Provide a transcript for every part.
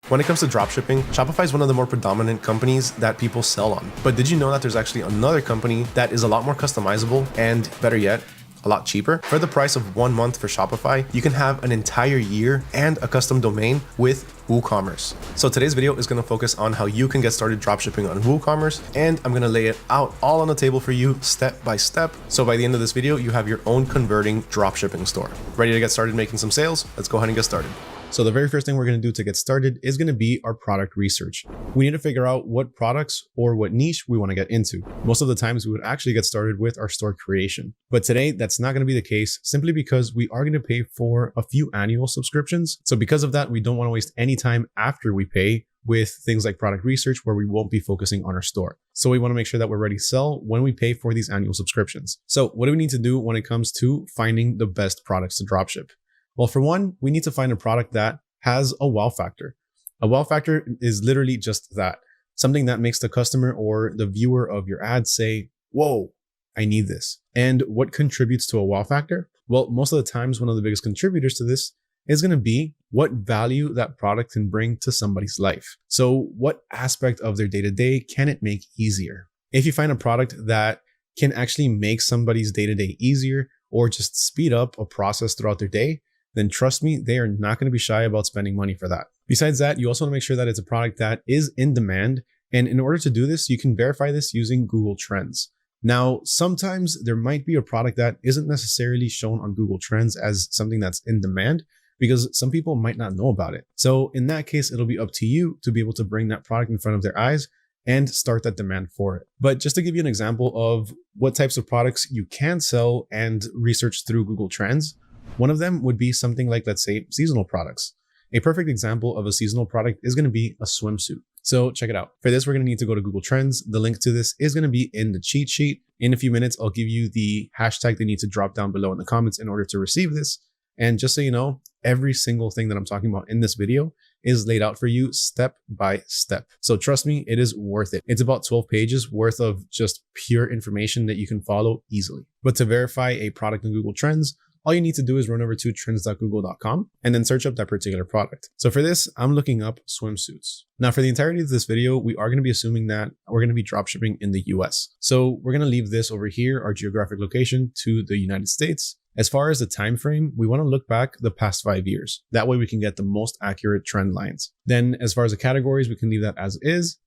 When it comes to dropshipping, Shopify is one of the more predominant companies that people sell on. But did you know that there's actually another company that is a lot more customizable and, better yet, a lot cheaper? For the price of 1 month for Shopify, you can have an entire year and a custom domain with WooCommerce. So today's video is going to focus on how you can get started dropshipping on WooCommerce, and I'm going to lay it out all on the table for you step by step. So by the end of this video, you have your own converting dropshipping store. Ready to get started making some sales? Let's go ahead and get started. So the very first thing we're going to do to get started is going to be our product research. We need to figure out what products or what niche we want to get into. Most of the times we would actually get started with our store creation. But today that's not going to be the case, simply because we are going to pay for a few annual subscriptions. So because of that, we don't want to waste any time after we pay with things like product research where we won't be focusing on our store. So we want to make sure that we're ready to sell when we pay for these annual subscriptions. So what do we need to do when it comes to finding the best products to dropship? Well, for one, we need to find a product that has a wow factor. A wow factor is literally just that. Something that makes the customer or the viewer of your ad say, whoa, I need this. And what contributes to a wow factor? Well, most of the times, one of the biggest contributors to this is going to be what value that product can bring to somebody's life. So what aspect of their day-to-day can it make easier? If you find a product that can actually make somebody's day-to-day easier or just speed up a process throughout their day, then trust me, they are not going to be shy about spending money for that. Besides that, you also want to make sure that it's a product that is in demand. And in order to do this, you can verify this using Google Trends. Now, sometimes there might be a product that isn't necessarily shown on Google Trends as something that's in demand because some people might not know about it. So in that case, it'll be up to you to be able to bring that product in front of their eyes and start that demand for it. But just to give you an example of what types of products you can sell and research through Google Trends, one of them would be something like, let's say, seasonal products. A perfect example of a seasonal product is going to be a swimsuit. So check it out. For this, we're going to need to go to Google Trends. The link to this is going to be in the cheat sheet. In a few minutes, I'll give you the hashtag they need to drop down below in the comments in order to receive this. And just so you know, every single thing that I'm talking about in this video is laid out for you step by step. So trust me, it is worth it. It's about 12 pages worth of just pure information that you can follow easily. But to verify a product in Google Trends, all you need to do is run over to trends.google.com and then search up that particular product. So for this, I'm looking up swimsuits. Now for the entirety of this video, we are going to be assuming that we're going to be dropshipping in the US. So we're going to leave this over here, our geographic location, to the United States. As far as the time frame, we want to look back the past 5 years. That way we can get the most accurate trend lines. Then as far as the categories, we can leave that as is.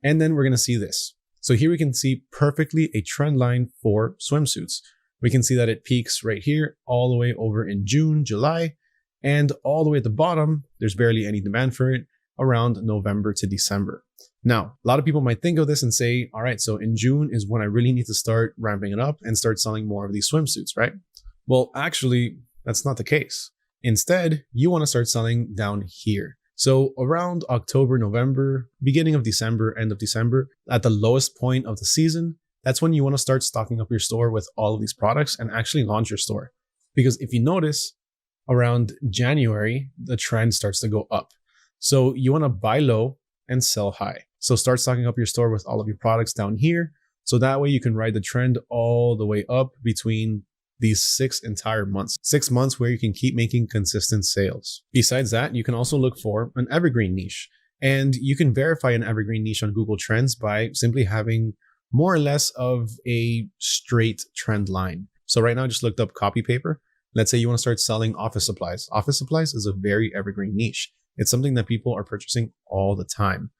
And then we're going to see this. So here we can see perfectly a trend line for swimsuits. We can see that it peaks right here all the way over in June, July, and all the way at the bottom, there's barely any demand for it around November to December. Now, a lot of people might think of this and say, all right, so in June is when I really need to start ramping it up and start selling more of these swimsuits, right? Well, actually, that's not the case. Instead, you want to start selling down here. So around October, November, beginning of December, end of December, at the lowest point of the season, that's when you want to start stocking up your store with all of these products and actually launch your store. Because if you notice, around January, the trend starts to go up. So you want to buy low and sell high. So start stocking up your store with all of your products down here. So that way you can ride the trend all the way up between these 6 entire months. 6 months where you can keep making consistent sales. Besides that, you can also look for an evergreen niche. And you can verify an evergreen niche on Google Trends by simply having more or less of a straight trend line. So right now I just looked up copy paper. Let's say you want to start selling office supplies. Office supplies is a very evergreen niche. It's something that people are purchasing all the time.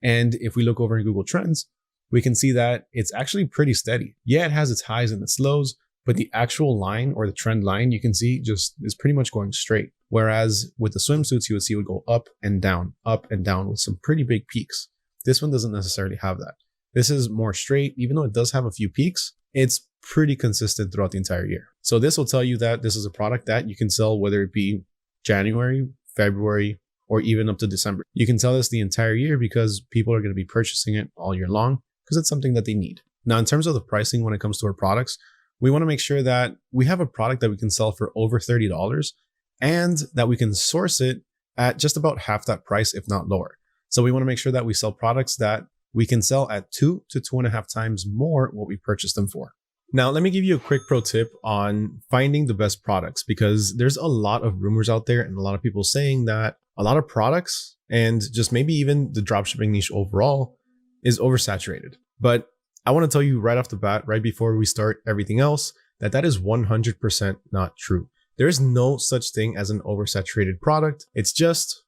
And if we look over in Google Trends, we can see that it's actually pretty steady. Yeah, it has its highs and its lows, but the actual line or the trend line you can see just is pretty much going straight. Whereas with the swimsuits, you would see it would go up and down with some pretty big peaks. This one doesn't necessarily have that. This is more straight. Even though it does have a few peaks, it's pretty consistent throughout the entire year. So this will tell you that this is a product that you can sell whether it be January, February, or even up to December. You can sell this the entire year because people are going to be purchasing it all year long because it's something that they need. Now, in terms of the pricing when it comes to our products, we want to make sure that we have a product that we can sell for over $30 and that we can source it at just about half that price, if not lower. So we want to make sure that we sell products that we can sell at 2 to 2.5 times more what we purchased them for. Now, let me give you a quick pro tip on finding the best products because there's a lot of rumors out there and a lot of people saying that a lot of products and just maybe even the dropshipping niche overall is oversaturated. But I want to tell you right off the bat, right before we start everything else, that is 100% not true. There is no such thing as an oversaturated product. It's just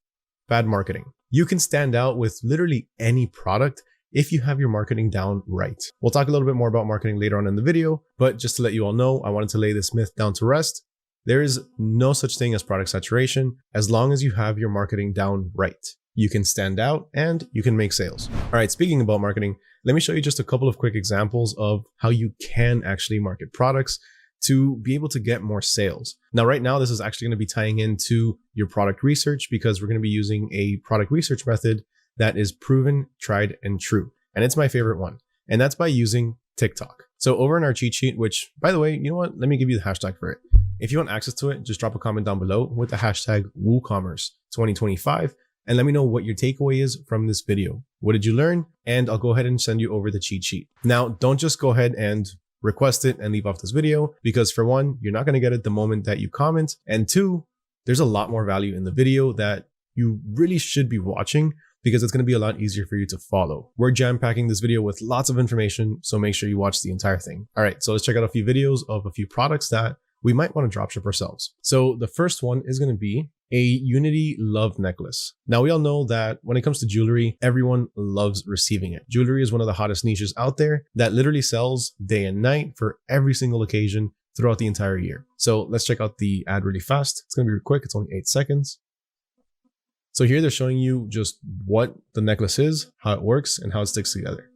bad marketing. You can stand out with literally any product if you have your marketing down right. We'll talk a little bit more about marketing later on in the video, but just to let you all know, I wanted to lay this myth down to rest. There is no such thing as product saturation as long as you have your marketing down right. You can stand out and you can make sales. All right, speaking about marketing, let me show you just a couple of quick examples of how you can actually market products to be able to get more sales. Now, right now, this is actually going to be tying into your product research because we're going to be using a product research method that is proven, tried, and true. And it's my favorite one. And that's by using TikTok. So over in our cheat sheet, which by the way, you know what? Let me give you the hashtag for it. If you want access to it, just drop a comment down below with the hashtag WooCommerce 2025 and let me know what your takeaway is from this video. What did you learn? And I'll go ahead and send you over the cheat sheet. Now, don't just go ahead and request it and leave off this video because for one, you're not going to get it the moment that you comment. And two, there's a lot more value in the video that you really should be watching because it's going to be a lot easier for you to follow. We're jam-packing this video with lots of information, so make sure you watch the entire thing. All right, so let's check out a few videos of a few products that we might want to dropship ourselves. So the first one is going to be a Unity love necklace. Now we all know that when it comes to jewelry, everyone loves receiving it. Jewelry is one of the hottest niches out there that literally sells day and night for every single occasion throughout the entire year. So let's check out the ad really fast. It's going to be quick. It's only 8 seconds. So here they're showing you just what the necklace is, how it works, and how it sticks together.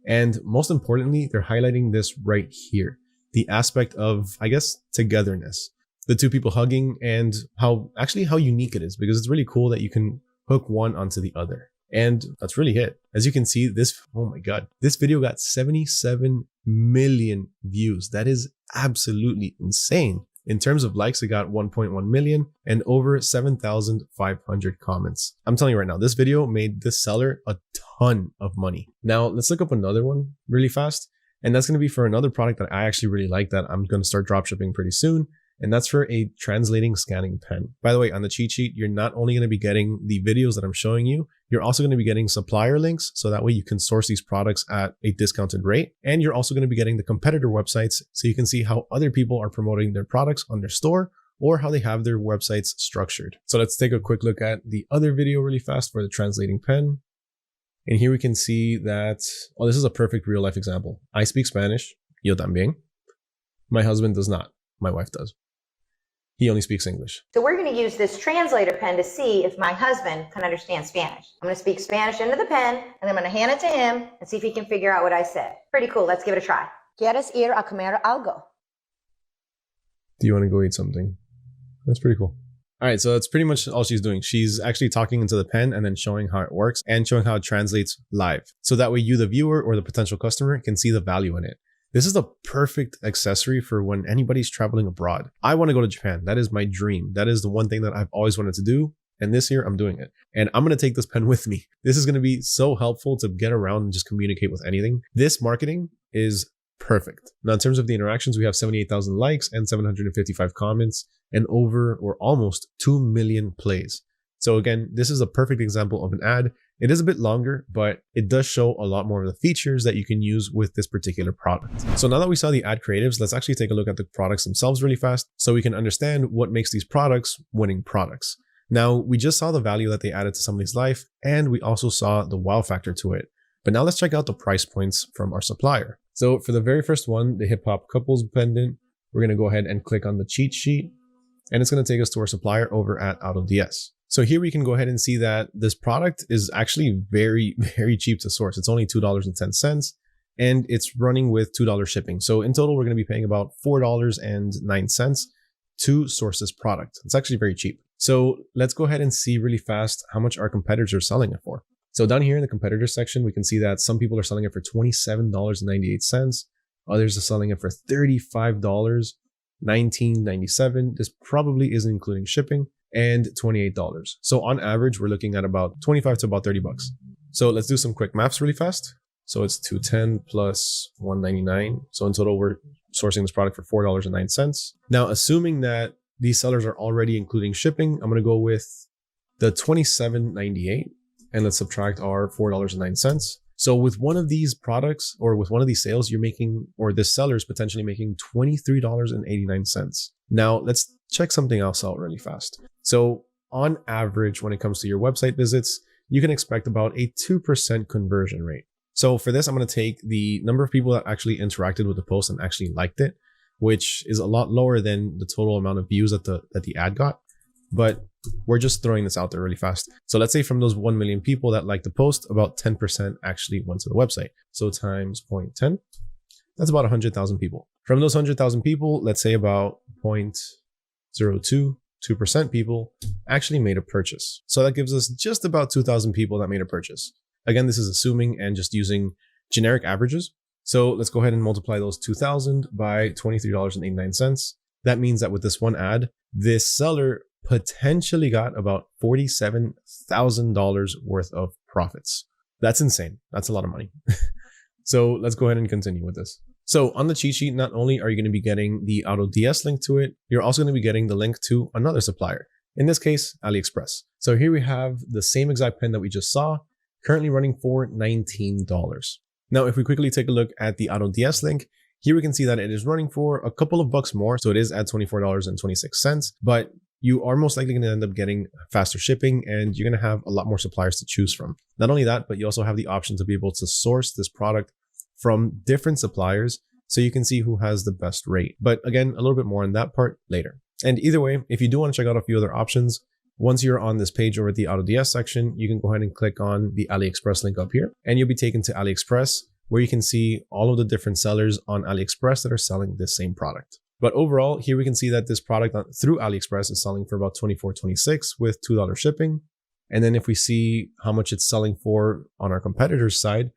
And most importantly, they're highlighting this right here. The aspect of, I guess, togetherness. The two people hugging and how unique it is because it's really cool that you can hook one onto the other. And that's really it. As you can see, oh my God, this video got 77 million views. That is absolutely insane. In terms of likes, it got 1.1 million and over 7,500 comments. I'm telling you right now, this video made this seller a ton of money. Now let's look up another one really fast. And that's going to be for another product that I actually really like that I'm going to start dropshipping pretty soon. And that's for a translating scanning pen. By the way, on the cheat sheet, you're not only going to be getting the videos that I'm showing you, you're also going to be getting supplier links. So that way you can source these products at a discounted rate. And you're also going to be getting the competitor websites so you can see how other people are promoting their products on their store or how they have their websites structured. So let's take a quick look at the other video really fast for the translating pen. And here we can see that, oh, this is a perfect real life example. I speak Spanish, yo también. My husband does not, my wife does. He only speaks English. So we're going to use this translator pen to see if my husband can understand Spanish. I'm going to speak Spanish into the pen, and I'm going to hand it to him and see if he can figure out what I said. Pretty cool. Let's give it a try. ¿Quieres ir a comer algo? Do you want to go eat something? That's pretty cool. All right, so that's pretty much all she's doing. She's actually talking into the pen and then showing how it works and showing how it translates live. So that way you, the viewer or the potential customer, can see the value in it. This is the perfect accessory for when anybody's traveling abroad. I want to go to Japan. That is my dream. That is the one thing that I've always wanted to do. And this year I'm doing it. And I'm going to take this pen with me. This is going to be so helpful to get around and just communicate with anything. This marketing is perfect. Now, in terms of the interactions, we have 78,000 likes and 755 comments and over or almost 2 million plays. So again, this is a perfect example of an ad. It is a bit longer, but it does show a lot more of the features that you can use with this particular product. So now that we saw the ad creatives, let's actually take a look at the products themselves really fast so we can understand what makes these products winning products. Now, we just saw the value that they added to somebody's life, and we also saw the wow factor to it. But now let's check out the price points from our supplier. So for the very first one, the hip hop couples pendant, we're going to go ahead and click on the cheat sheet, and it's going to take us to our supplier over at AutoDS. So here we can go ahead and see that this product is actually very, very cheap to source. It's only $2.10 and it's running with $2 shipping. So in total, we're going to be paying about $4.09 to source this product. It's actually very cheap. So let's go ahead and see really fast how much our competitors are selling it for. So down here in the competitor section, we can see that some people are selling it for $27.98. Others are selling it for $35, $19.97. This probably isn't including shipping. And $28. So on average, we're looking at about 25 to about 30 bucks. So let's do some quick maths really fast. So it's 210 plus 199. So in total, we're sourcing this product for $4.09. Now, assuming that these sellers are already including shipping, I'm going to go with the $27.98, and let's subtract our $4.09. So with one of these products or with one of these sales, you're making, or this seller is potentially making $23.89. Now let's check something else out really fast. So on average, when it comes to your website visits, you can expect about a 2% conversion rate. So for this, I'm going to take the number of people that actually interacted with the post and actually liked it, which is a lot lower than the total amount of views that the ad got. But we're just throwing this out there really fast. So let's say from those 1 million people that liked the post, about 10% actually went to the website. So times 0.10, that's about 100,000 people. From those 100,000 people, let's say about 0.02% people actually made a purchase. So that gives us just about 2,000 people that made a purchase. Again, this is assuming and just using generic averages. So let's go ahead and multiply those 2,000 by $23.89. That means that with this one ad, this seller potentially got about $47,000 worth of profits. That's insane. That's a lot of money. So let's go ahead and continue with this. So on the cheat sheet, not only are you going to be getting the AutoDS link to it, you're also going to be getting the link to another supplier. In this case, AliExpress. So here we have the same exact pen that we just saw, currently running for $19. Now, if we quickly take a look at the AutoDS link, here we can see that it is running for a couple of bucks more. So it is at $24.26, but you are most likely going to end up getting faster shipping and you're going to have a lot more suppliers to choose from. Not only that, but you also have the option to be able to source this product from different suppliers so you can see who has the best rate. But again, a little bit more on that part later. And either way, if you do want to check out a few other options, once you're on this page over at the AutoDS section, you can go ahead and click on the AliExpress link up here and you'll be taken to AliExpress, where you can see all of the different sellers on AliExpress that are selling this same product. But overall, here we can see that this product through AliExpress is selling for about $24.26 with $2 shipping. And then if we see how much it's selling for on our competitor's side,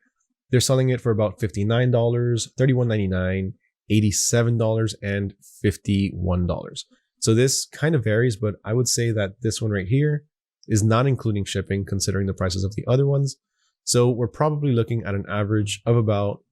they're selling it for about $59, $31.99, $87, and $51. So this kind of varies, but I would say that this one right here is not including shipping considering the prices of the other ones. So we're probably looking at an average of about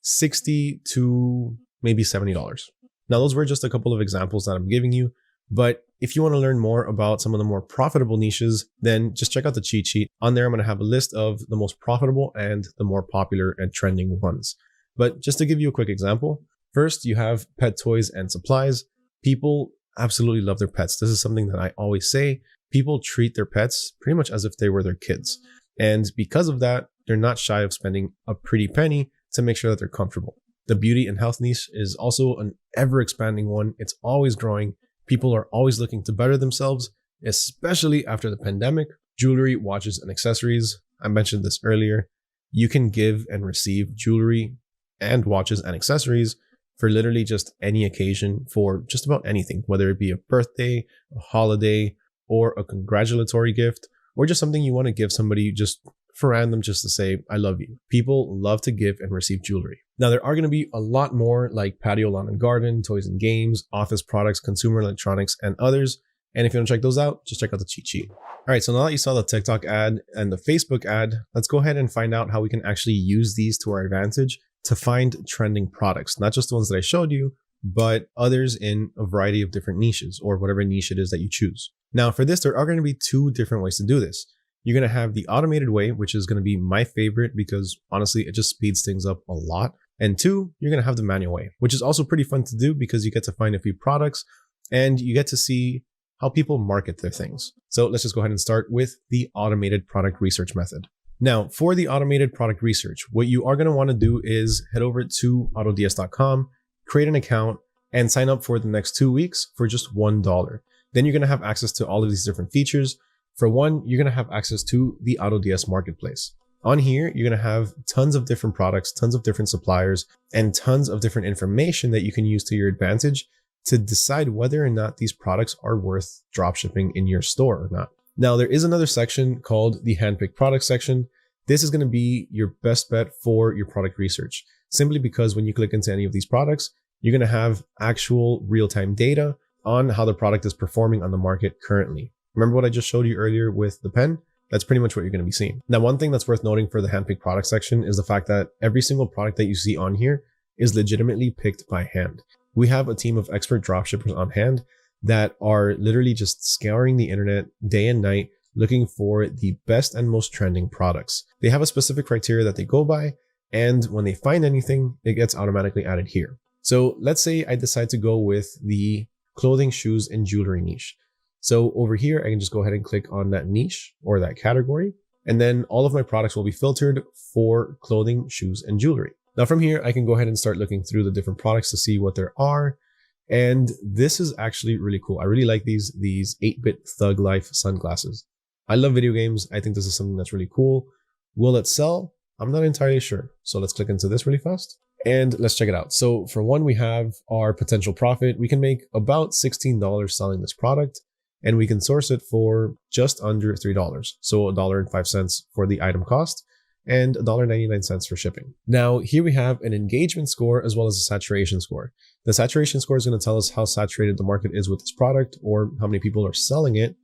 $60 to maybe $70. Now, those were just a couple of examples that I'm giving you, but if you want to learn more about some of the more profitable niches, then just check out the cheat sheet. On there, I'm going to have a list of the most profitable and the more popular and trending ones. But just to give you a quick example, first you have pet toys and supplies. People absolutely love their pets. This is something that I always say. People treat their pets pretty much as if they were their kids. And because of that, they're not shy of spending a pretty penny to make sure that they're comfortable. The beauty and health niche is also an ever expanding one. It's always growing. People are always looking to better themselves, especially after the pandemic. Jewelry, watches, and accessories. I mentioned this earlier. You can give and receive jewelry and watches and accessories for literally just any occasion for just about anything, whether it be a birthday, a holiday, or a congratulatory gift, or just something you want to give somebody just for random, just to say, I love you. People love to give and receive jewelry. Now, there are going to be a lot more like patio, lawn and garden, toys and games, office products, consumer electronics, and others. And if you want to check those out, just check out the cheat sheet. All right, so now that you saw the TikTok ad and the Facebook ad, let's go ahead and find out how we can actually use these to our advantage to find trending products, not just the ones that I showed you, but others in a variety of different niches or whatever niche it is that you choose. Now, for this, there are going to be two different ways to do this. You're going to have the automated way, which is going to be my favorite because honestly, it just speeds things up a lot. And two, you're going to have the manual way, which is also pretty fun to do because you get to find a few products and you get to see how people market their things. So let's just go ahead and start with the automated product research method. Now, for the automated product research, what you are going to want to do is head over to autods.com, create an account, and sign up for the next 2 weeks for just $1. Then you're going to have access to all of these different features. For one, you're going to have access to the AutoDS marketplace. On here, you're going to have tons of different products, tons of different suppliers, and tons of different information that you can use to your advantage to decide whether or not these products are worth dropshipping in your store or not. Now, there is another section called the handpicked product section. This is going to be your best bet for your product research, simply because when you click into any of these products, you're going to have actual real-time data on how the product is performing on the market currently. Remember what I just showed you earlier with the pen? That's pretty much what you're going to be seeing. Now, one thing that's worth noting for the handpicked product section is the fact that every single product that you see on here is legitimately picked by hand. We have a team of expert dropshippers on hand that are literally just scouring the internet day and night, looking for the best and most trending products. They have a specific criteria that they go by, and when they find anything, it gets automatically added here. So let's say I decide to go with the clothing, shoes, and jewelry niche. So over here, I can just go ahead and click on that niche or that category, and then all of my products will be filtered for clothing, shoes, and jewelry. Now from here, I can go ahead and start looking through the different products to see what there are. And this is actually really cool. I really like these 8-bit Thug Life sunglasses. I love video games. I think this is something that's really cool. Will it sell? I'm not entirely sure. So let's click into this really fast and let's check it out. So for one, we have our potential profit. We can make about $16 selling this product, and we can source it for just under $3. So $1.05 for the item cost and $1.99 for shipping. Now here we have an engagement score as well as a saturation score. The saturation score is going to tell us how saturated the market is with this product or how many people are selling it.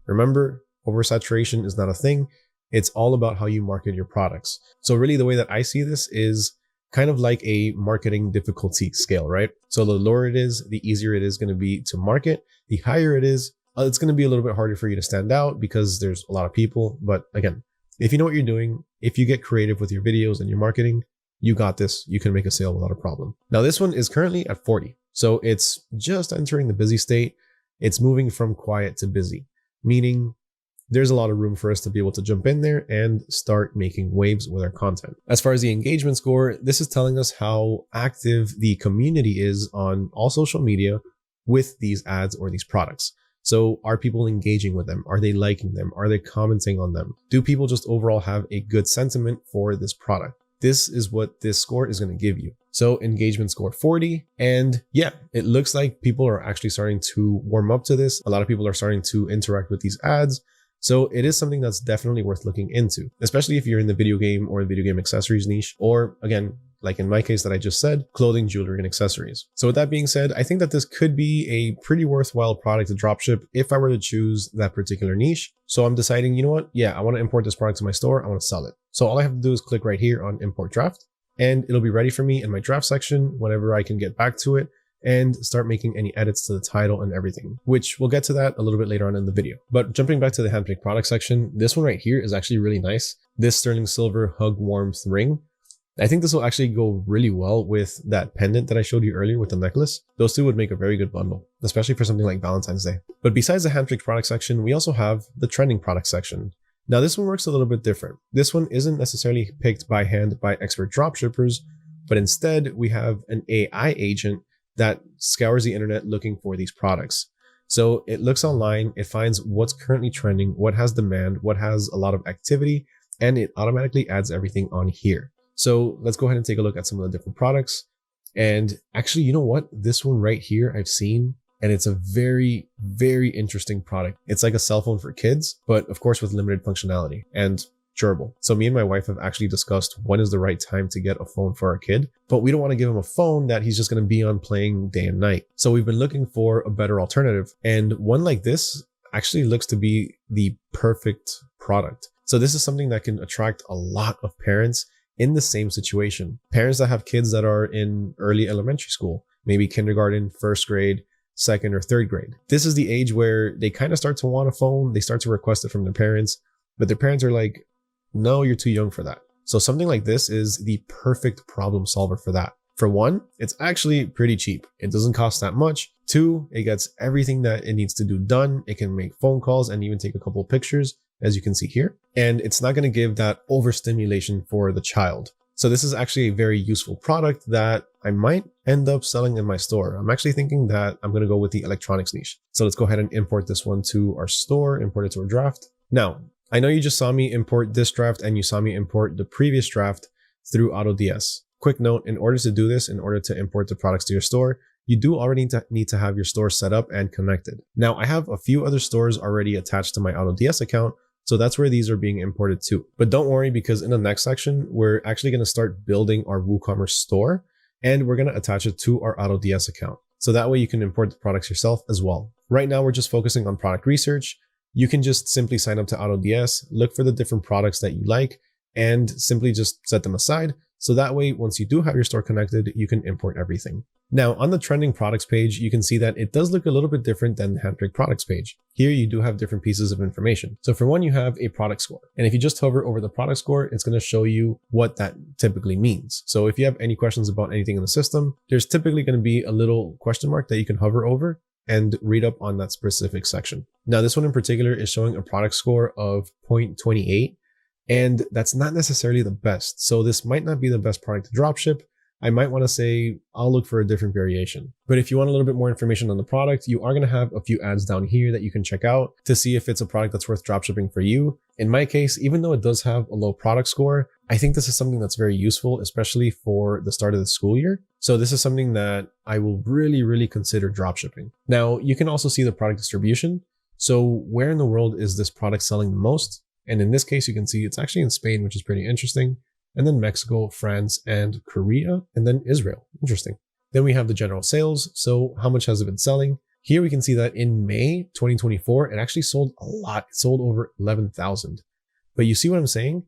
Remember, oversaturation is not a thing. It's all about how you market your products. So really the way that I see this is kind of like a marketing difficulty scale, right? So the lower it is, the easier it is going to be to market. The higher it is, it's going to be a little bit harder for you to stand out because there's a lot of people. But again, if you know what you're doing, if you get creative with your videos and your marketing, you got this. You can make a sale without a problem. Now this one is currently at 40. So it's just entering the busy state. It's moving from quiet to busy, meaning there's a lot of room for us to be able to jump in there and start making waves with our content. As far as the engagement score, this is telling us how active the community is on all social media with these ads or these products. So are people engaging with them? Are they liking them? Are they commenting on them? Do people just overall have a good sentiment for this product? This is what this score is going to give you. So engagement score 40. And yeah, it looks like people are actually starting to warm up to this. A lot of people are starting to interact with these ads. So it is something that's definitely worth looking into, especially if you're in the video game or video game accessories niche, or again, like in my case that I just said, clothing, jewelry, and accessories. So with that being said, I think that this could be a pretty worthwhile product to dropship if I were to choose that particular niche. So I'm deciding, you know what? Yeah, I want to import this product to my store. I want to sell it. So all I have to do is click right here on import draft, and it'll be ready for me in my draft section whenever I can get back to it and start making any edits to the title and everything, which we'll get to that a little bit later on in the video. But jumping back to the handpicked product section, this one right here is actually really nice. This sterling silver hug warmth ring. I think this will actually go really well with that pendant that I showed you earlier with the necklace. Those two would make a very good bundle, especially for something like Valentine's Day. But besides the handpicked product section, we also have the trending product section. Now this one works a little bit different. This one isn't necessarily picked by hand by expert dropshippers, but instead we have an AI agent that scours the internet looking for these products. So it looks online, it finds what's currently trending, what has demand, what has a lot of activity, and it automatically adds everything on here. So let's go ahead and take a look at some of the different products. And actually, you know what? This one right here I've seen, and it's a very, very interesting product. It's like a cell phone for kids, but of course with limited functionality and durable. So me and my wife have actually discussed when is the right time to get a phone for our kid, but we don't want to give him a phone that he's just going to be on playing day and night. So we've been looking for a better alternative. And one like this actually looks to be the perfect product. So this is something that can attract a lot of parents in the same situation. Parents that have kids that are in early elementary school, maybe kindergarten, first grade, second or third grade. This is the age where they kind of start to want a phone. They start to request it from their parents, but their parents are like, no, you're too young for that. So something like this is the perfect problem solver for that. For one, it's actually pretty cheap. It doesn't cost that much. Two, it gets everything that it needs to do done. It can make phone calls and even take a couple of pictures, as you can see here. And it's not going to give that overstimulation for the child. So this is actually a very useful product that I might end up selling in my store. I'm actually thinking that I'm going to go with the electronics niche. So let's go ahead and import this one to our store, import it to our draft. Now, I know you just saw me import this draft and you saw me import the previous draft through AutoDS. Quick note, in order to do this, in order to import the products to your store, you do already need to have your store set up and connected. Now, I have a few other stores already attached to my AutoDS account, so that's where these are being imported to. But don't worry, because in the next section, we're actually going to start building our WooCommerce store, and we're going to attach it to our AutoDS account. So that way you can import the products yourself as well. Right now, we're just focusing on product research. You can just simply sign up to AutoDS, look for the different products that you like, and simply just set them aside So that way, once you do have your store connected, you can import everything. Now on the trending products page, you can see that it does look a little bit different than the handpicked products page. Here you do have different pieces of information. So for one, you have a product score. And if you just hover over the product score, it's going to show you what that typically means. So if you have any questions about anything in the system, there's typically going to be a little question mark that you can hover over and read up on that specific section. Now this one in particular is showing a product score of 0.28, and that's not necessarily the best. So this might not be the best product to dropship. I might want to say I'll look for a different variation. But if you want a little bit more information on the product, you are going to have a few ads down here that you can check out to see if it's a product that's worth dropshipping for you. In my case, even though it does have a low product score, I think this is something that's very useful, especially for the start of the school year. So this is something that I will really consider dropshipping. Now, you can also see the product distribution. So where in the world is this product selling the most? And in this case, you can see it's actually in Spain, which is pretty interesting. And then Mexico, France, and Korea, and then Israel. Interesting. Then we have the general sales. So how much has it been selling? Here we can see that in May 2024, it actually sold a lot. It sold over 11,000. But you see what I'm saying?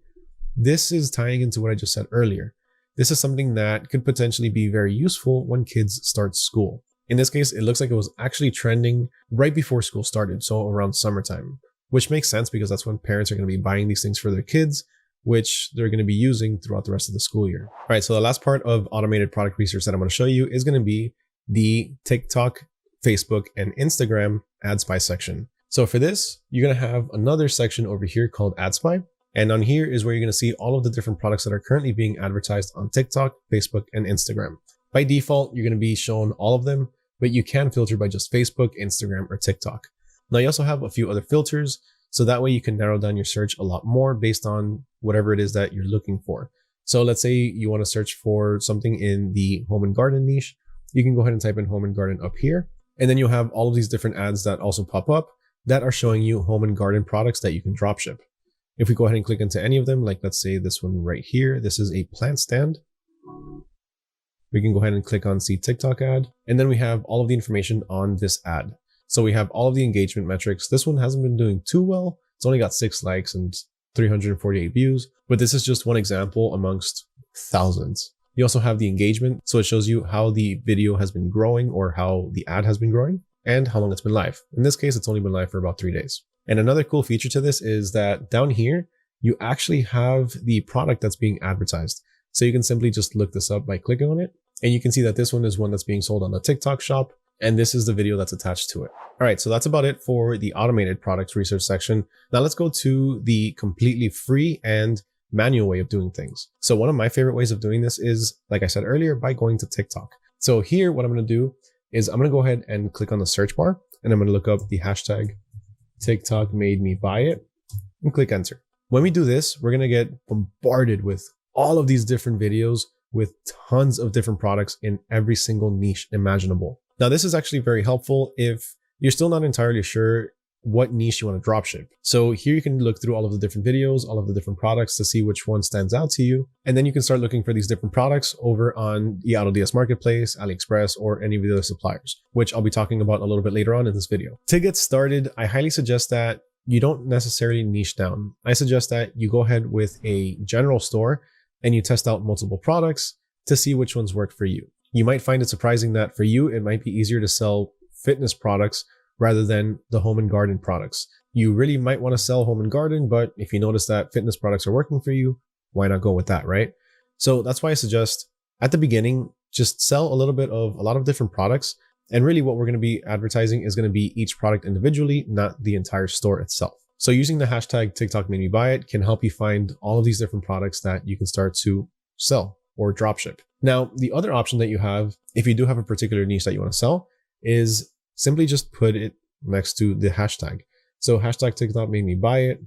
This is tying into what I just said earlier. This is something that could potentially be very useful when kids start school. In this case, it looks like it was actually trending right before school started, so around summertime, which makes sense because that's when parents are going to be buying these things for their kids, which they're going to be using throughout the rest of the school year. All right, so the last part of automated product research that I'm going to show you is going to be the TikTok, Facebook, and Instagram ad spy section. So for this, you're going to have another section over here called ad spy. And on here is where you're going to see all of the different products that are currently being advertised on TikTok, Facebook, and Instagram. By default, you're going to be shown all of them, but you can filter by just Facebook, Instagram, or TikTok. Now you also have a few other filters. So that way you can narrow down your search a lot more based on whatever it is that you're looking for. So let's say you want to search for something in the home and garden niche. You can go ahead and type in home and garden up here. And then you'll have all of these different ads that also pop up that are showing you home and garden products that you can dropship. If we go ahead and click into any of them, like let's say this one right here, this is a plant stand. We can go ahead and click on see TikTok ad. And then we have all of the information on this ad. So we have all of the engagement metrics. This one hasn't been doing too well. It's only got 6 likes and 348 views, but this is just one example amongst thousands. You also have the engagement. So it shows you how the video has been growing or how the ad has been growing and how long it's been live. In this case, it's only been live for about 3 days. And another cool feature to this is that down here, you actually have the product that's being advertised. So you can simply just look this up by clicking on it. And you can see that this one is one that's being sold on the TikTok shop. And this is the video that's attached to it. All right, so that's about it for the automated products research section. Now let's go to the completely free and manual way of doing things. So one of my favorite ways of doing this is, like I said earlier, by going to TikTok. So here, what I'm going to do is I'm going to go ahead and click on the search bar, and I'm going to look up the hashtag TikTok made me buy it and click enter. When we do this, we're going to get bombarded with all of these different videos with tons of different products in every single niche imaginable. Now, this is actually very helpful if you're still not entirely sure what niche you want to dropship. So here you can look through all of the different videos, all of the different products to see which one stands out to you. And then you can start looking for these different products over on the AutoDS Marketplace, AliExpress, or any of the other suppliers, which I'll be talking about a little bit later on in this video. To get started, I highly suggest that you don't necessarily niche down. I suggest that you go ahead with a general store and you test out multiple products to see which ones work for you. You might find it surprising that for you, it might be easier to sell fitness products rather than the home and garden products. You really might want to sell home and garden, but if you notice that fitness products are working for you, why not go with that, right? So that's why I suggest at the beginning, just sell a lot of different products. And really what we're going to be advertising is going to be each product individually, not the entire store itself. So using the hashtag TikTok made me buy it can help you find all of these different products that you can start to sell or dropship. Now, the other option that you have, if you do have a particular niche that you want to sell, is simply just put it next to the hashtag. So hashtag TikTok made me buy it,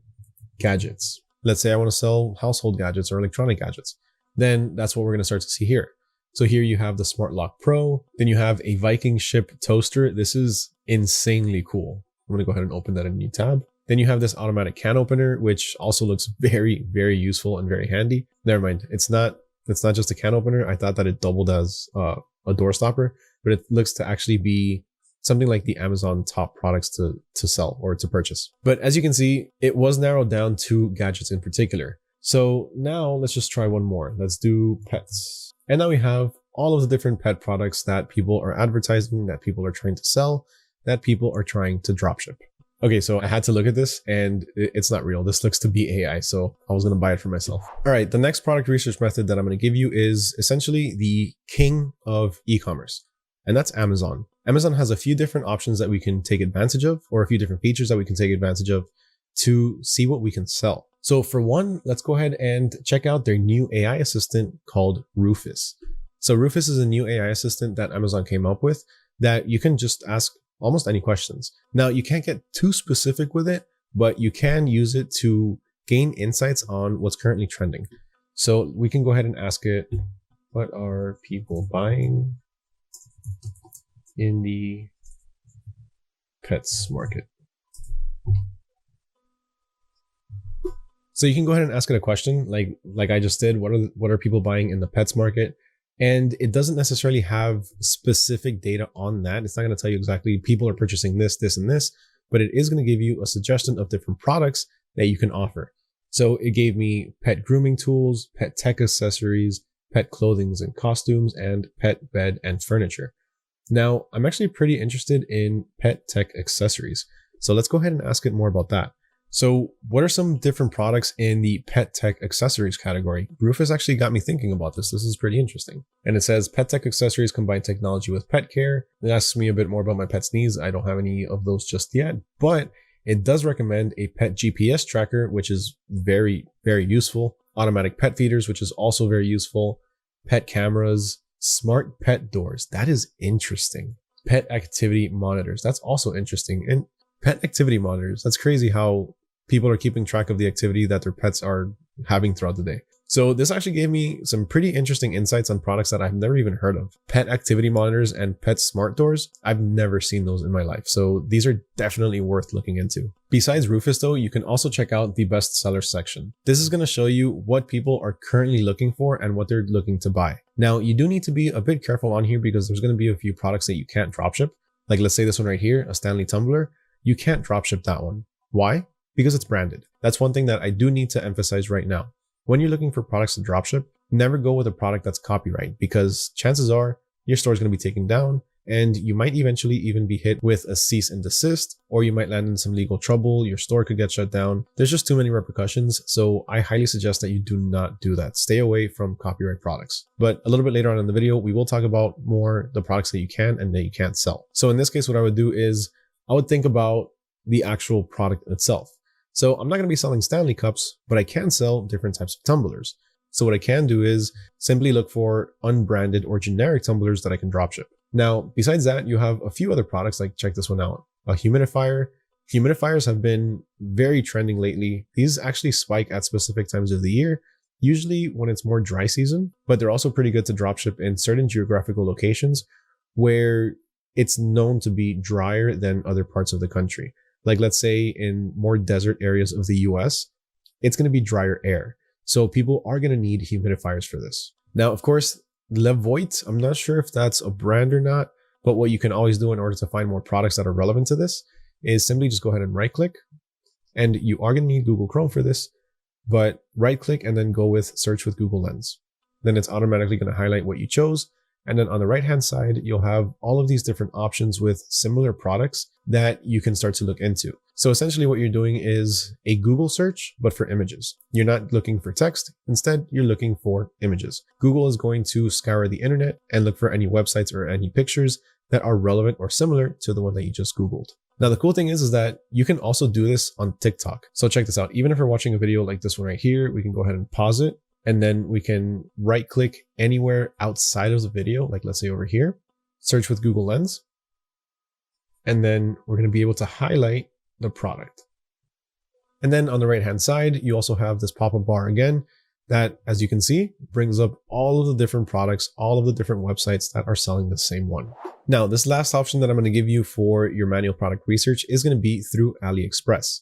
gadgets. Let's say I want to sell household gadgets or electronic gadgets. Then that's what we're going to start to see here. So here you have the Smart Lock Pro. Then you have a Viking ship toaster. This is insanely cool. I'm going to go ahead and open that in a new tab. Then you have this automatic can opener, which also looks very, very useful and very handy. Never mind. It's not just a can opener. I thought that it doubled as a door stopper, but it looks to actually be something like the Amazon top products to sell or to purchase. But as you can see, it was narrowed down to gadgets in particular. So now let's just try one more. Let's do pets. And now we have all of the different pet products that people are advertising, that people are trying to sell, that people are trying to dropship. Okay, so I had to look at this and it's not real. This looks to be AI, so I was going to buy it for myself. All right, the next product research method that I'm going to give you is essentially the king of e-commerce, and that's Amazon. Amazon has a few different options that we can take advantage of, or a few different features that we can take advantage of to see what we can sell. So for one, let's go ahead and check out their new AI assistant called Rufus. So Rufus is a new AI assistant that Amazon came up with that you can just ask almost any questions. Now, you can't get too specific with it, but you can use it to gain insights on what's currently trending. So we can go ahead and ask it, what are people buying in the pets market? So you can go ahead and ask it a question like I just did. What are people buying in the pets market? And it doesn't necessarily have specific data on that. It's not going to tell you exactly people are purchasing this, this, and this, but it is going to give you a suggestion of different products that you can offer. So it gave me pet grooming tools, pet tech accessories, pet clothing and costumes, and pet bed and furniture. Now, I'm actually pretty interested in pet tech accessories. So let's go ahead and ask it more about that. So what are some different products in the pet tech accessories category? Rufus actually got me thinking about this. This is pretty interesting. And it says pet tech accessories combine technology with pet care. It asks me a bit more about my pet's needs. I don't have any of those just yet, but it does recommend a pet GPS tracker, which is very, very useful. Automatic pet feeders, which is also very useful. Pet cameras, smart pet doors. That is interesting. Pet activity monitors. That's also interesting. And pet activity monitors. That's crazy how people are keeping track of the activity that their pets are having throughout the day. So this actually gave me some pretty interesting insights on products that I've never even heard of. Pet activity monitors and pet smart doors. I've never seen those in my life. So these are definitely worth looking into. Besides Rufus though, you can also check out the bestseller section. This is going to show you what people are currently looking for and what they're looking to buy. Now you do need to be a bit careful on here because there's going to be a few products that you can't dropship. Like let's say this one right here, a Stanley tumbler. You can't dropship that one. Why? Because it's branded. That's one thing that I do need to emphasize right now. When you're looking for products to dropship, never go with a product that's copyright because chances are your store is going to be taken down and you might eventually even be hit with a cease and desist, or you might land in some legal trouble. Your store could get shut down. There's just too many repercussions. So I highly suggest that you do not do that. Stay away from copyright products. But a little bit later on in the video, we will talk about more the products that you can and that you can't sell. So in this case, what I would do is I would think about the actual product itself. So I'm not going to be selling Stanley cups, but I can sell different types of tumblers. So what I can do is simply look for unbranded or generic tumblers that I can dropship. Now, besides that, you have a few other products, like check this one out, a humidifier. Humidifiers have been very trending lately. These actually spike at specific times of the year, usually when it's more dry season, but they're also pretty good to dropship in certain geographical locations where it's known to be drier than other parts of the country. Like let's say in more desert areas of the US, it's going to be drier air. So people are going to need humidifiers for this. Now, of course, Levoit, I'm not sure if that's a brand or not, but what you can always do in order to find more products that are relevant to this is simply just go ahead and right click. And you are going to need Google Chrome for this, but right click and then go with search with Google Lens. Then it's automatically going to highlight what you chose. And then on the right-hand side, you'll have all of these different options with similar products that you can start to look into. So essentially what you're doing is a Google search, but for images. You're not looking for text. Instead, you're looking for images. Google is going to scour the internet and look for any websites or any pictures that are relevant or similar to the one that you just Googled. Now, the cool thing is that you can also do this on TikTok. So check this out. Even if we're watching a video like this one right here, we can go ahead and pause it. And then we can right click anywhere outside of the video, like let's say over here, search with Google Lens. And then we're going to be able to highlight the product. And then on the right hand side, you also have this pop-up bar again that, as you can see, brings up all of the different products, all of the different websites that are selling the same one. Now, this last option that I'm going to give you for your manual product research is going to be through AliExpress.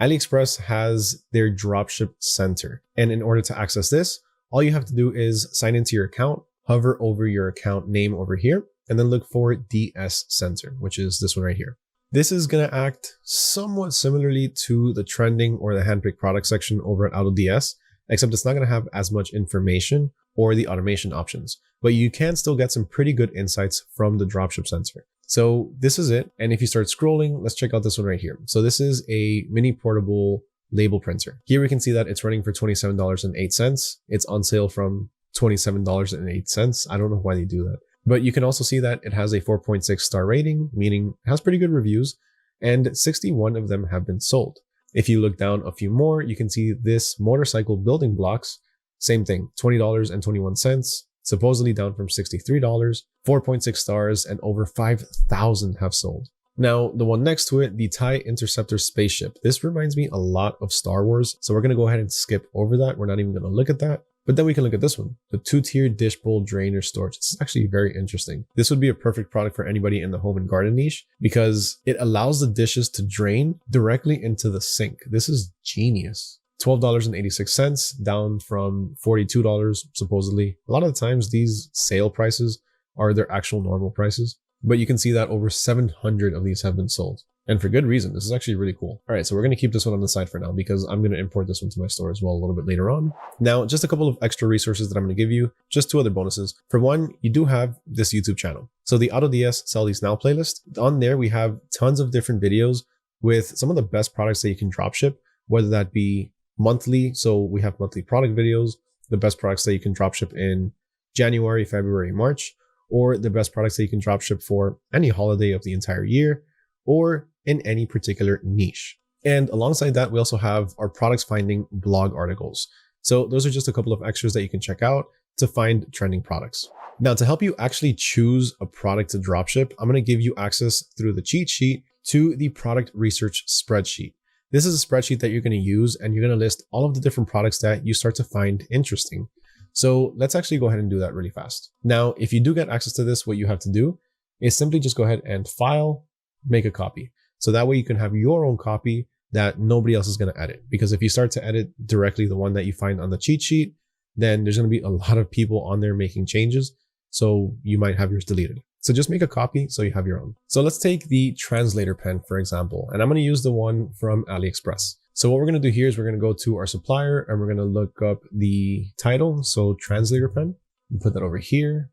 AliExpress has their dropship center. And in order to access this, all you have to do is sign into your account, hover over your account name over here, and then look for DS Center, which is this one right here. This is going to act somewhat similarly to the trending or the handpicked product section over at AutoDS. except it's not going to have as much information or the automation options, but you can still get some pretty good insights from the dropship sensor. So this is it. And if you start scrolling, let's check out this one right here. So this is a mini portable label printer. Here we can see that it's running for $27.08. It's on sale from $27.08. I don't know why they do that. But you can also see that it has a 4.6 star rating, meaning it has pretty good reviews, and 61 of them have been sold. If you look down a few more, you can see this motorcycle building blocks, same thing, $20.21, supposedly down from $63, 4.6 stars, and over 5,000 have sold. Now, the one next to it, the TIE Interceptor spaceship. This reminds me a lot of Star Wars, so we're going to go ahead and skip over that. We're not even going to look at that. But then we can look at this one, the 2-tier dish bowl drainer storage. This is actually very interesting. This would be a perfect product for anybody in the home and garden niche because it allows the dishes to drain directly into the sink. This is genius. $12.86, down from $42 supposedly. A lot of the times these sale prices are their actual normal prices, but you can see that over 700 of these have been sold. And for good reason. This is actually really cool. All right, so we're going to keep this one on the side for now because I'm going to import this one to my store as well a little bit later on. Now, just a couple of extra resources that I'm going to give you, just 2 other bonuses. For one, you do have this YouTube channel. So the AutoDS Sell These Now playlist, on there we have tons of different videos with some of the best products that you can dropship, whether that be monthly. So we have monthly product videos, the best products that you can dropship in January, February, March, or the best products that you can dropship for any holiday of the entire year, or in any particular niche. And alongside that, we also have our products finding blog articles. So those are just a couple of extras that you can check out to find trending products. Now, to help you actually choose a product to dropship, I'm going to give you access through the cheat sheet to the product research spreadsheet. This is a spreadsheet that you're going to use, and you're going to list all of the different products that you start to find interesting. So let's actually go ahead and do that really fast. Now, if you do get access to this, what you have to do is simply just go ahead and file, make a copy. So that way you can have your own copy that nobody else is going to edit. Because if you start to edit directly the one that you find on the cheat sheet, then there's going to be a lot of people on there making changes. So you might have yours deleted. So just make a copy so you have your own. So let's take the translator pen, for example, and I'm going to use the one from AliExpress. So what we're going to do here is we're going to go to our supplier and we're going to look up the title. So translator pen, and put that over here,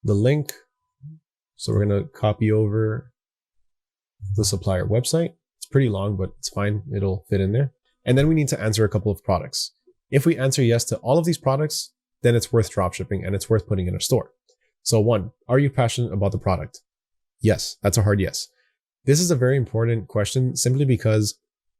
the link. So we're going to copy over the supplier website. It's pretty long, but it's fine. It'll fit in there. And then we need to answer a couple of products. If we answer yes to all of these products, then it's worth dropshipping and it's worth putting in a store. So 1, are you passionate about the product? Yes, that's a hard yes. This is a very important question simply because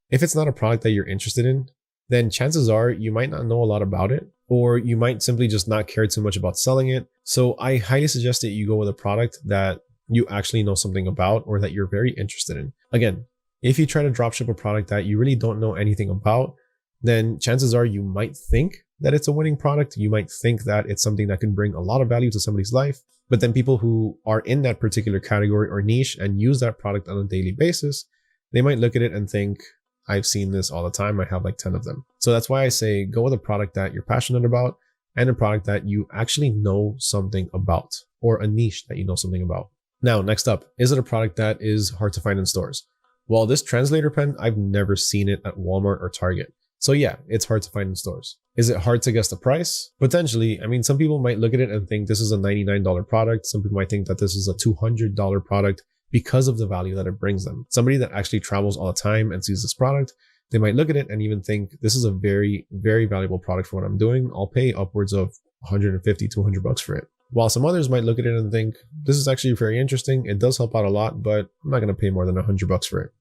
if it's not a product that you're interested in, then chances are you might not know a lot about it, or you might simply just not care too much about selling it. So I highly suggest that you go with a product that you actually know something about or that you're very interested in. Again, if you try to dropship a product that you really don't know anything about, then chances are you might think that it's a winning product. You might think that it's something that can bring a lot of value to somebody's life. But then people who are in that particular category or niche and use that product on a daily basis, they might look at it and think, I've seen this all the time. I have like 10 of them. So that's why I say go with a product that you're passionate about and a product that you actually know something about, or a niche that you know something about. Now, next up, is it a product that is hard to find in stores? Well, this translator pen, I've never seen it at Walmart or Target. So yeah, it's hard to find in stores. Is it hard to guess the price? Potentially. I mean, some people might look at it and think this is a $99 product. Some people might think that this is a $200 product because of the value that it brings them. Somebody that actually travels all the time and sees this product, they might look at it and even think this is a very, very valuable product for what I'm doing. I'll pay upwards of $150, $200 for it. While some others might look at it and think, this is actually very interesting. It does help out a lot, but I'm not going to pay more than $100 for it.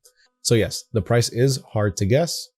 So yes, the price is hard to guess.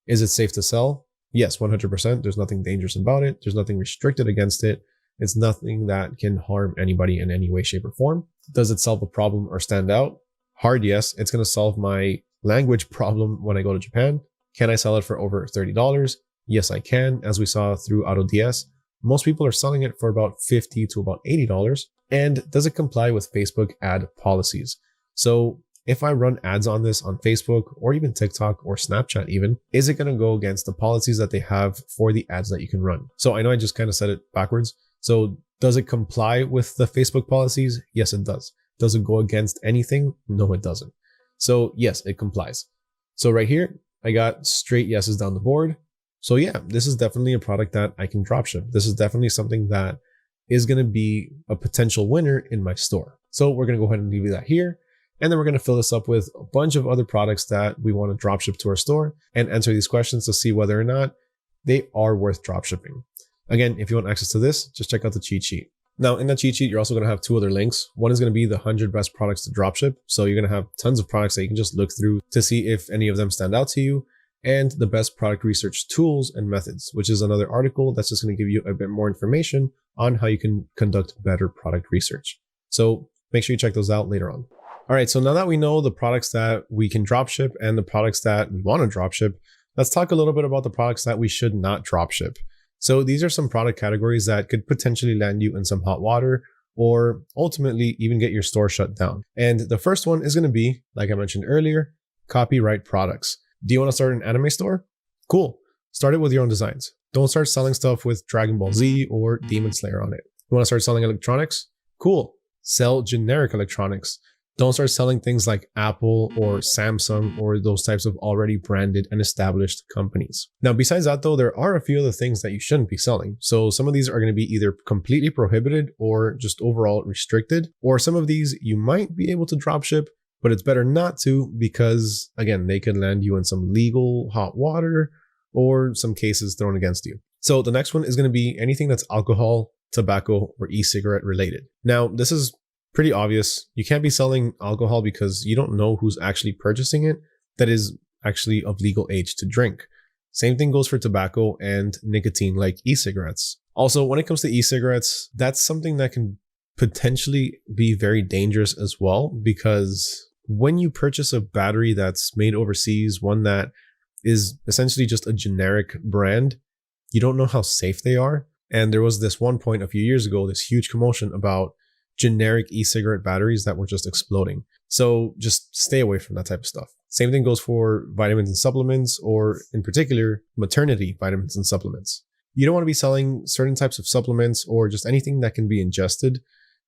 Is it safe to sell? Yes, 100%. There's nothing dangerous about it. There's nothing restricted against it. It's nothing that can harm anybody in any way, shape, or form. Does it solve a problem or stand out? Hard yes. It's going to solve my language problem when I go to Japan. Can I sell it for over $30? Yes, I can. As we saw through AutoDS, most people are selling it for about $50 to about $80. And does it comply with Facebook ad policies? So if I run ads on this on Facebook or even TikTok or Snapchat even, is it going to go against the policies that they have for the ads that you can run? So I know I just kind of said it backwards. So does it comply with the Facebook policies? Yes, it does. Does it go against anything? No, it doesn't. So yes, it complies. So right here, I got straight yeses down the board. So yeah, this is definitely a product that I can dropship. This is definitely something that is going to be a potential winner in my store. So we're going to go ahead and leave that here. And then we're going to fill this up with a bunch of other products that we want to dropship to our store and answer these questions to see whether or not they are worth dropshipping. Again, if you want access to this, just check out the cheat sheet. Now, in that cheat sheet, you're also going to have two other links. One is going to be the 100 best products to dropship. So you're going to have tons of products that you can just look through to see if any of them stand out to you, and the best product research tools and methods, which is another article that's just going to give you a bit more information on how you can conduct better product research. So make sure you check those out later on. All right, so now that we know the products that we can dropship and the products that we want to dropship, let's talk a little bit about the products that we should not dropship. So these are some product categories that could potentially land you in some hot water or ultimately even get your store shut down. And the first one is going to be, like I mentioned earlier, copyright products. Do you want to start an anime store? Cool. Start it with your own designs. Don't start selling stuff with Dragon Ball Z or Demon Slayer on it. You want to start selling electronics? Cool. Sell generic electronics. Don't start selling things like Apple or Samsung or those types of already branded and established companies. Now, besides that though, there are a few other things that you shouldn't be selling. So some of these are going to be either completely prohibited or just overall restricted, or some of these you might be able to dropship, but it's better not to because, again, they could land you in some legal hot water or some cases thrown against you. So the next one is going to be anything that's alcohol, tobacco, or e-cigarette related. Now, this is pretty obvious. You can't be selling alcohol because you don't know who's actually purchasing it that is actually of legal age to drink. Same thing goes for tobacco and nicotine like e-cigarettes. Also, when it comes to e-cigarettes, that's something that can potentially be very dangerous as well, because when you purchase a battery that's made overseas, one that is essentially just a generic brand, you don't know how safe they are. And there was this one point a few years ago, this huge commotion about generic e-cigarette batteries that were just exploding. So just stay away from that type of stuff. Same thing goes for vitamins and supplements, or in particular, maternity vitamins and supplements. You don't want to be selling certain types of supplements or just anything that can be ingested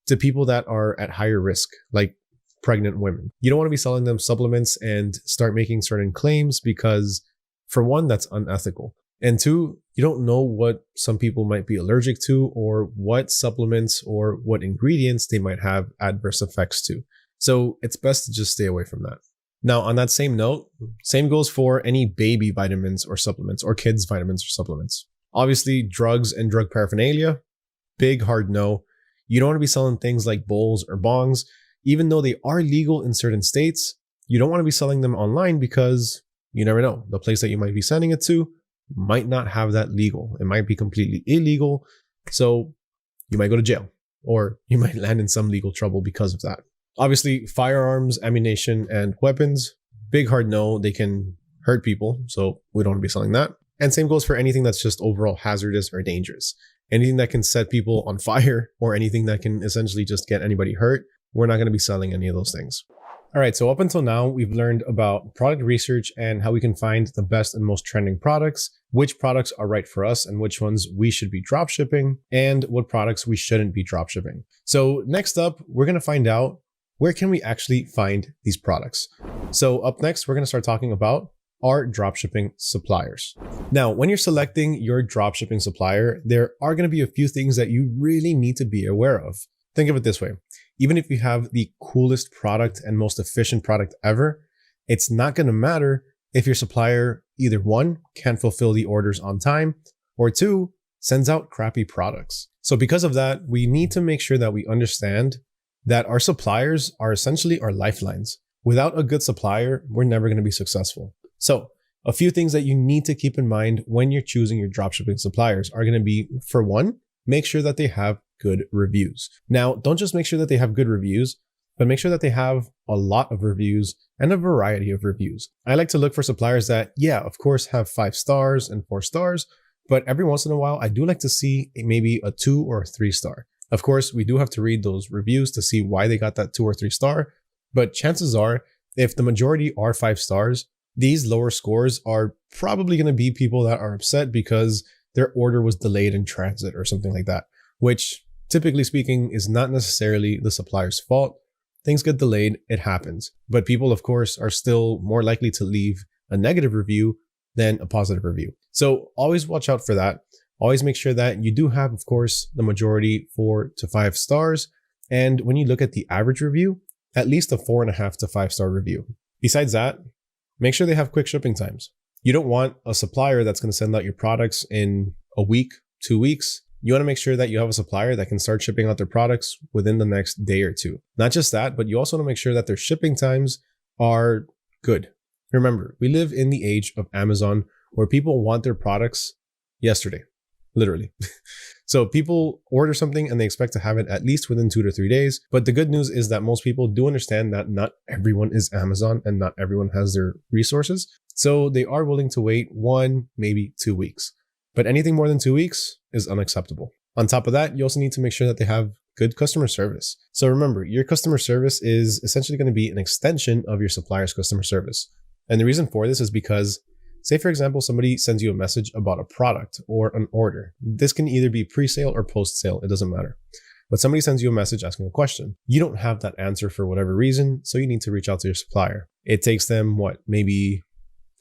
to people that are at higher risk, like pregnant women. You don't want to be selling them supplements and start making certain claims because, for one, that's unethical. And two, you don't know what some people might be allergic to or what supplements or what ingredients they might have adverse effects to. So it's best to just stay away from that. Now, on that same note, same goes for any baby vitamins or supplements or kids vitamins or supplements. Obviously, drugs and drug paraphernalia, big hard no. You don't want to be selling things like bowls or bongs, even though they are legal in certain states. You don't want to be selling them online because you never know. The place that you might be sending it to might not have that legal. It might be completely illegal. So you might go to jail or you might land in some legal trouble because of that. Obviously, firearms, ammunition, and weapons, big hard no. They can hurt people. So we don't want to be selling that. And same goes for anything that's just overall hazardous or dangerous. Anything that can set people on fire or anything that can essentially just get anybody hurt, we're not going to be selling any of those things. All right, so up until now, we've learned about product research and how we can find the best and most trending products, which products are right for us and which ones we should be dropshipping, and what products we shouldn't be dropshipping. So next up, we're going to find out where can we actually find these products. So up next, we're going to start talking about our dropshipping suppliers. Now, when you're selecting your dropshipping supplier, there are going to be a few things that you really need to be aware of. Think of it this way. Even if you have the coolest product and most efficient product ever, it's not going to matter if your supplier either one, can't fulfill the orders on time, or two, sends out crappy products. So because of that, we need to make sure that we understand that our suppliers are essentially our lifelines. Without a good supplier, we're never going to be successful. So a few things that you need to keep in mind when you're choosing your dropshipping suppliers are going to be, for one, make sure that they have good reviews. Now, don't just make sure that they have good reviews, but make sure that they have a lot of reviews and a variety of reviews. I like to look for suppliers that, yeah, of course, have 5 stars and 4 stars, but every once in a while, I do like to see maybe a 2 or a 3 star. Of course, we do have to read those reviews to see why they got that 2 or 3 star, but chances are, if the majority are 5 stars, these lower scores are probably going to be people that are upset because their order was delayed in transit or something like that, which typically speaking is not necessarily the supplier's fault. Things get delayed, it happens. But people, of course, are still more likely to leave a negative review than a positive review. So always watch out for that. Always make sure that you do have, of course, the majority 4 to 5 stars. And when you look at the average review, at least a 4.5 to 5 star review. Besides that, make sure they have quick shipping times. You don't want a supplier that's going to send out your products in a week, 2 weeks. You want to make sure that you have a supplier that can start shipping out their products within the next day or two. Not just that, but you also want to make sure that their shipping times are good. Remember, we live in the age of Amazon where people want their products yesterday, literally. So people order something and they expect to have it at least within 2 to 3 days. But the good news is that most people do understand that not everyone is Amazon and not everyone has their resources. So they are willing to wait 1, maybe 2 weeks. But anything more than 2 weeks is unacceptable. On top of that, you also need to make sure that they have good customer service. So remember, your customer service is essentially going to be an extension of your supplier's customer service. And the reason for this is because, say for example, somebody sends you a message about a product or an order. This can either be pre-sale or post-sale, it doesn't matter. But somebody sends you a message asking a question. You don't have that answer for whatever reason, so you need to reach out to your supplier. It takes them, maybe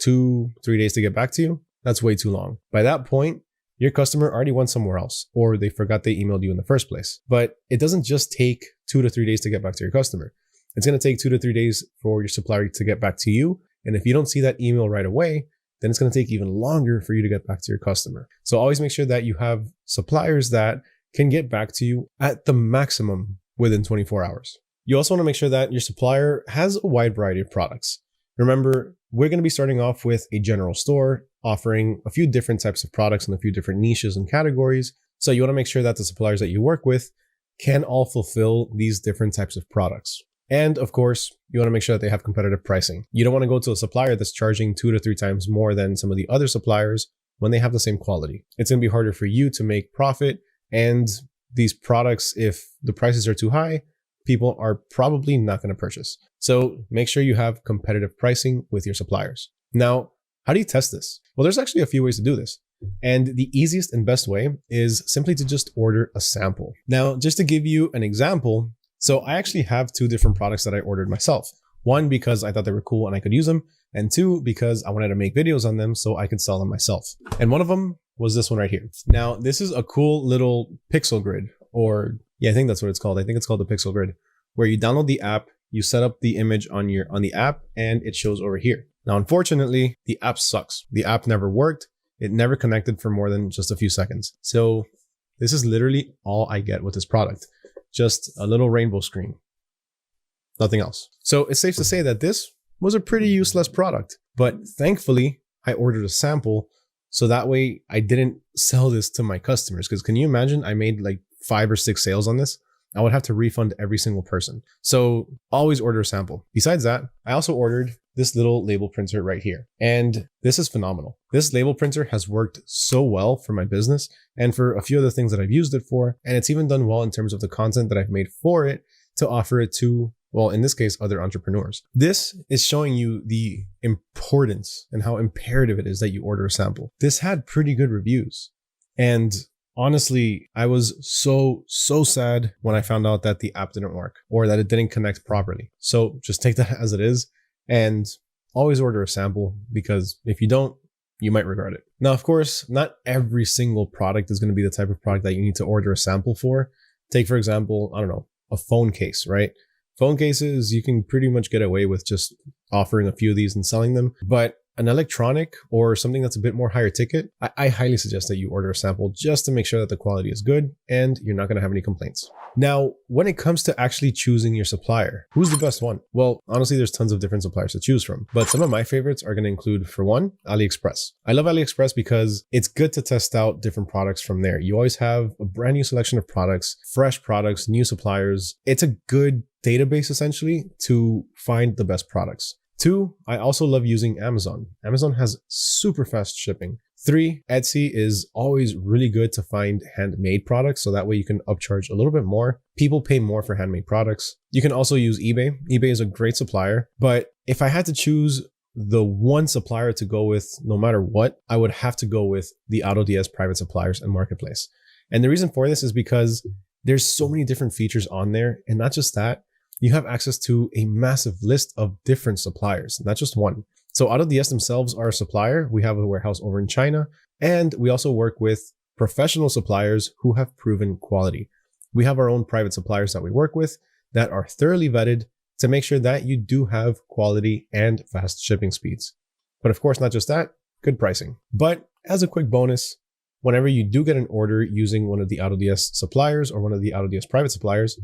2-3 days to get back to you? That's way too long. By that point, your customer already went somewhere else, or they forgot they emailed you in the first place. But it doesn't just take 2 to 3 days to get back to your customer. It's going to take 2 to 3 days for your supplier to get back to you. And if you don't see that email right away, then it's going to take even longer for you to get back to your customer. So always make sure that you have suppliers that can get back to you at the maximum within 24 hours. You also want to make sure that your supplier has a wide variety of products. Remember, we're going to be starting off with a general store offering a few different types of products and a few different niches and categories. So you want to make sure that the suppliers that you work with can all fulfill these different types of products. And of course, you want to make sure that they have competitive pricing. You don't want to go to a supplier that's charging 2 to 3 times more than some of the other suppliers when they have the same quality. It's going to be harder for you to make profit. And these products, if the prices are too high, people are probably not going to purchase. So make sure you have competitive pricing with your suppliers. Now, how do you test this? Well, there's actually a few ways to do this. And the easiest and best way is simply to just order a sample. Now, just to give you an example, so I actually have 2 different products that I ordered myself. 1, because I thought they were cool and I could use them. And 2, because I wanted to make videos on them so I could sell them myself. And one of them was this one right here. Now, this is a cool little pixel grid, or I think that's what it's called. I think it's called the pixel grid, where you download the app, you set up the image on the app, and it shows over here. Now, unfortunately, the app sucks. The app never worked. It never connected for more than just a few seconds. So this is literally all I get with this product. Just a little rainbow screen. Nothing else. So it's safe to say that this was a pretty useless product. But thankfully, I ordered a sample so that way I didn't sell this to my customers. Because can you imagine I made like 5 or 6 sales on this? I would have to refund every single person. So always order a sample. Besides that, I also ordered this little label printer right here. And this is phenomenal. This label printer has worked so well for my business and for a few other things that I've used it for. And it's even done well in terms of the content that I've made for it to offer it to, well, in this case, other entrepreneurs. This is showing you the importance and how imperative it is that you order a sample. This had pretty good reviews. And honestly, I was so sad when I found out that the app didn't work or that it didn't connect properly. So just take that as it is and always order a sample, because if you don't, you might regret it. Now, of course, not every single product is going to be the type of product that you need to order a sample for. Take, for example, I don't know, a phone case, right? Phone cases, you can pretty much get away with just offering a few of these and selling them. But an electronic or something that's a bit more higher ticket, I highly suggest that you order a sample just to make sure that the quality is good and you're not going to have any complaints. Now, when it comes to actually choosing your supplier, who's the best one? Well, honestly, there's tons of different suppliers to choose from, but some of my favorites are going to include, for one, AliExpress. I love AliExpress because it's good to test out different products from there. You always have a brand new selection of products, fresh products, new suppliers. It's a good database essentially to find the best products. 2, I also love using Amazon. Amazon has super fast shipping. 3, Etsy is always really good to find handmade products, so that way you can upcharge a little bit more. People pay more for handmade products. You can also use eBay. eBay is a great supplier, but if I had to choose the one supplier to go with no matter what, I would have to go with the AutoDS private suppliers and marketplace. And the reason for this is because there's so many different features on there, and not just that, you have access to a massive list of different suppliers, not just one. So AutoDS themselves are a supplier. We have a warehouse over in China, and we also work with professional suppliers who have proven quality. We have our own private suppliers that we work with that are thoroughly vetted to make sure that you do have quality and fast shipping speeds. But of course, not just that, good pricing. But as a quick bonus, whenever you do get an order using one of the AutoDS suppliers or one of the AutoDS private suppliers,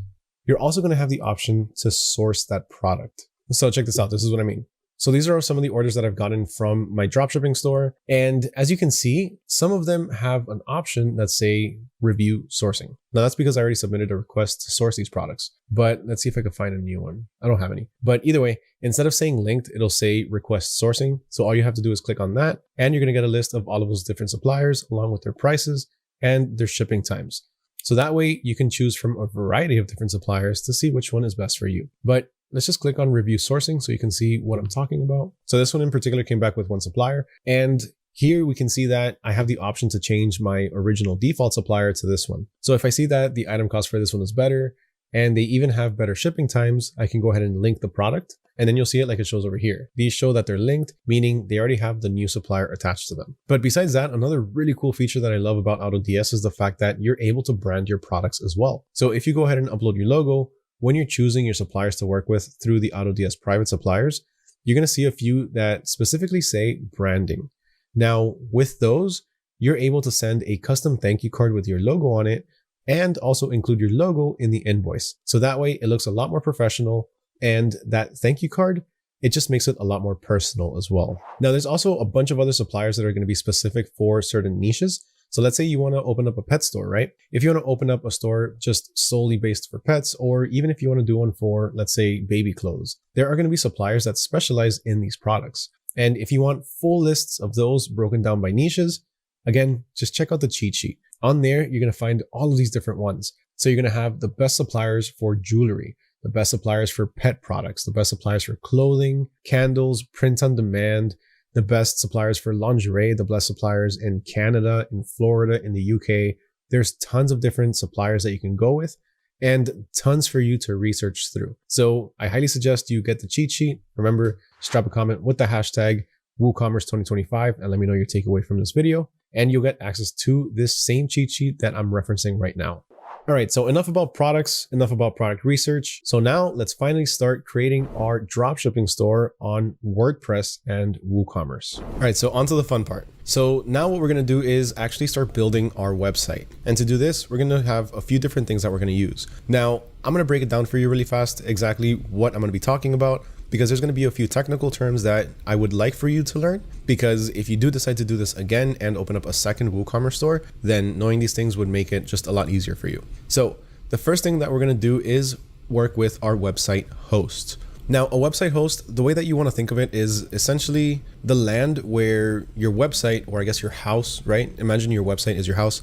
you're also going to have the option to source that product. So check this out. This is what I mean. So these are some of the orders that I've gotten from my dropshipping store. And as you can see, some of them have an option that say review sourcing. Now that's because I already submitted a request to source these products, but let's see if I can find a new one. I don't have any, but either way, instead of saying linked, it'll say request sourcing. So all you have to do is click on that and you're going to get a list of all of those different suppliers along with their prices and their shipping times. So that way you can choose from a variety of different suppliers to see which one is best for you. But let's just click on review sourcing so you can see what I'm talking about. So this one in particular came back with one supplier. And here we can see that I have the option to change my original default supplier to this one. So if I see that the item cost for this one is better and they even have better shipping times, I can go ahead and link the product. And then you'll see it like it shows over here. These show that they're linked, meaning they already have the new supplier attached to them. But besides that, another really cool feature that I love about AutoDS is the fact that you're able to brand your products as well. So if you go ahead and upload your logo, when you're choosing your suppliers to work with through the AutoDS private suppliers, you're going to see a few that specifically say branding. Now, with those, you're able to send a custom thank you card with your logo on it and also include your logo in the invoice. So that way it looks a lot more professional, and that thank you card, it just makes it a lot more personal as well. Now, there's also a bunch of other suppliers that are going to be specific for certain niches. So let's say you want to open up a pet store, right? If you want to open up a store just solely based for pets, or even if you want to do one for, let's say, baby clothes, there are going to be suppliers that specialize in these products. And if you want full lists of those broken down by niches, again, just check out the cheat sheet. On there, you're going to find all of these different ones. So you're going to have the best suppliers for jewelry, the best suppliers for pet products, the best suppliers for clothing, candles, print on demand, the best suppliers for lingerie, the best suppliers in Canada, in Florida, in the UK. There's tons of different suppliers that you can go with and tons for you to research through. So I highly suggest you get the cheat sheet. Remember, just drop a comment with the hashtag WooCommerce 2025 and let me know your takeaway from this video. And you'll get access to this same cheat sheet that I'm referencing right now. All right, so enough about products, enough about product research. So now let's finally start creating our dropshipping store on WordPress and WooCommerce. All right, so onto the fun part. So now what we're gonna do is actually start building our website. And to do this, we're gonna have a few different things that we're gonna use. Now, I'm gonna break it down for you really fast, exactly what I'm gonna be talking about, because there's going to be a few technical terms that I would like for you to learn, because if you do decide to do this again and open up a second WooCommerce store, then knowing these things would make it just a lot easier for you. So the first thing that we're going to do is work with our website host. Now, a website host, the way that you want to think of it is essentially the land where your website, or I guess your house, right? Imagine your website is your house,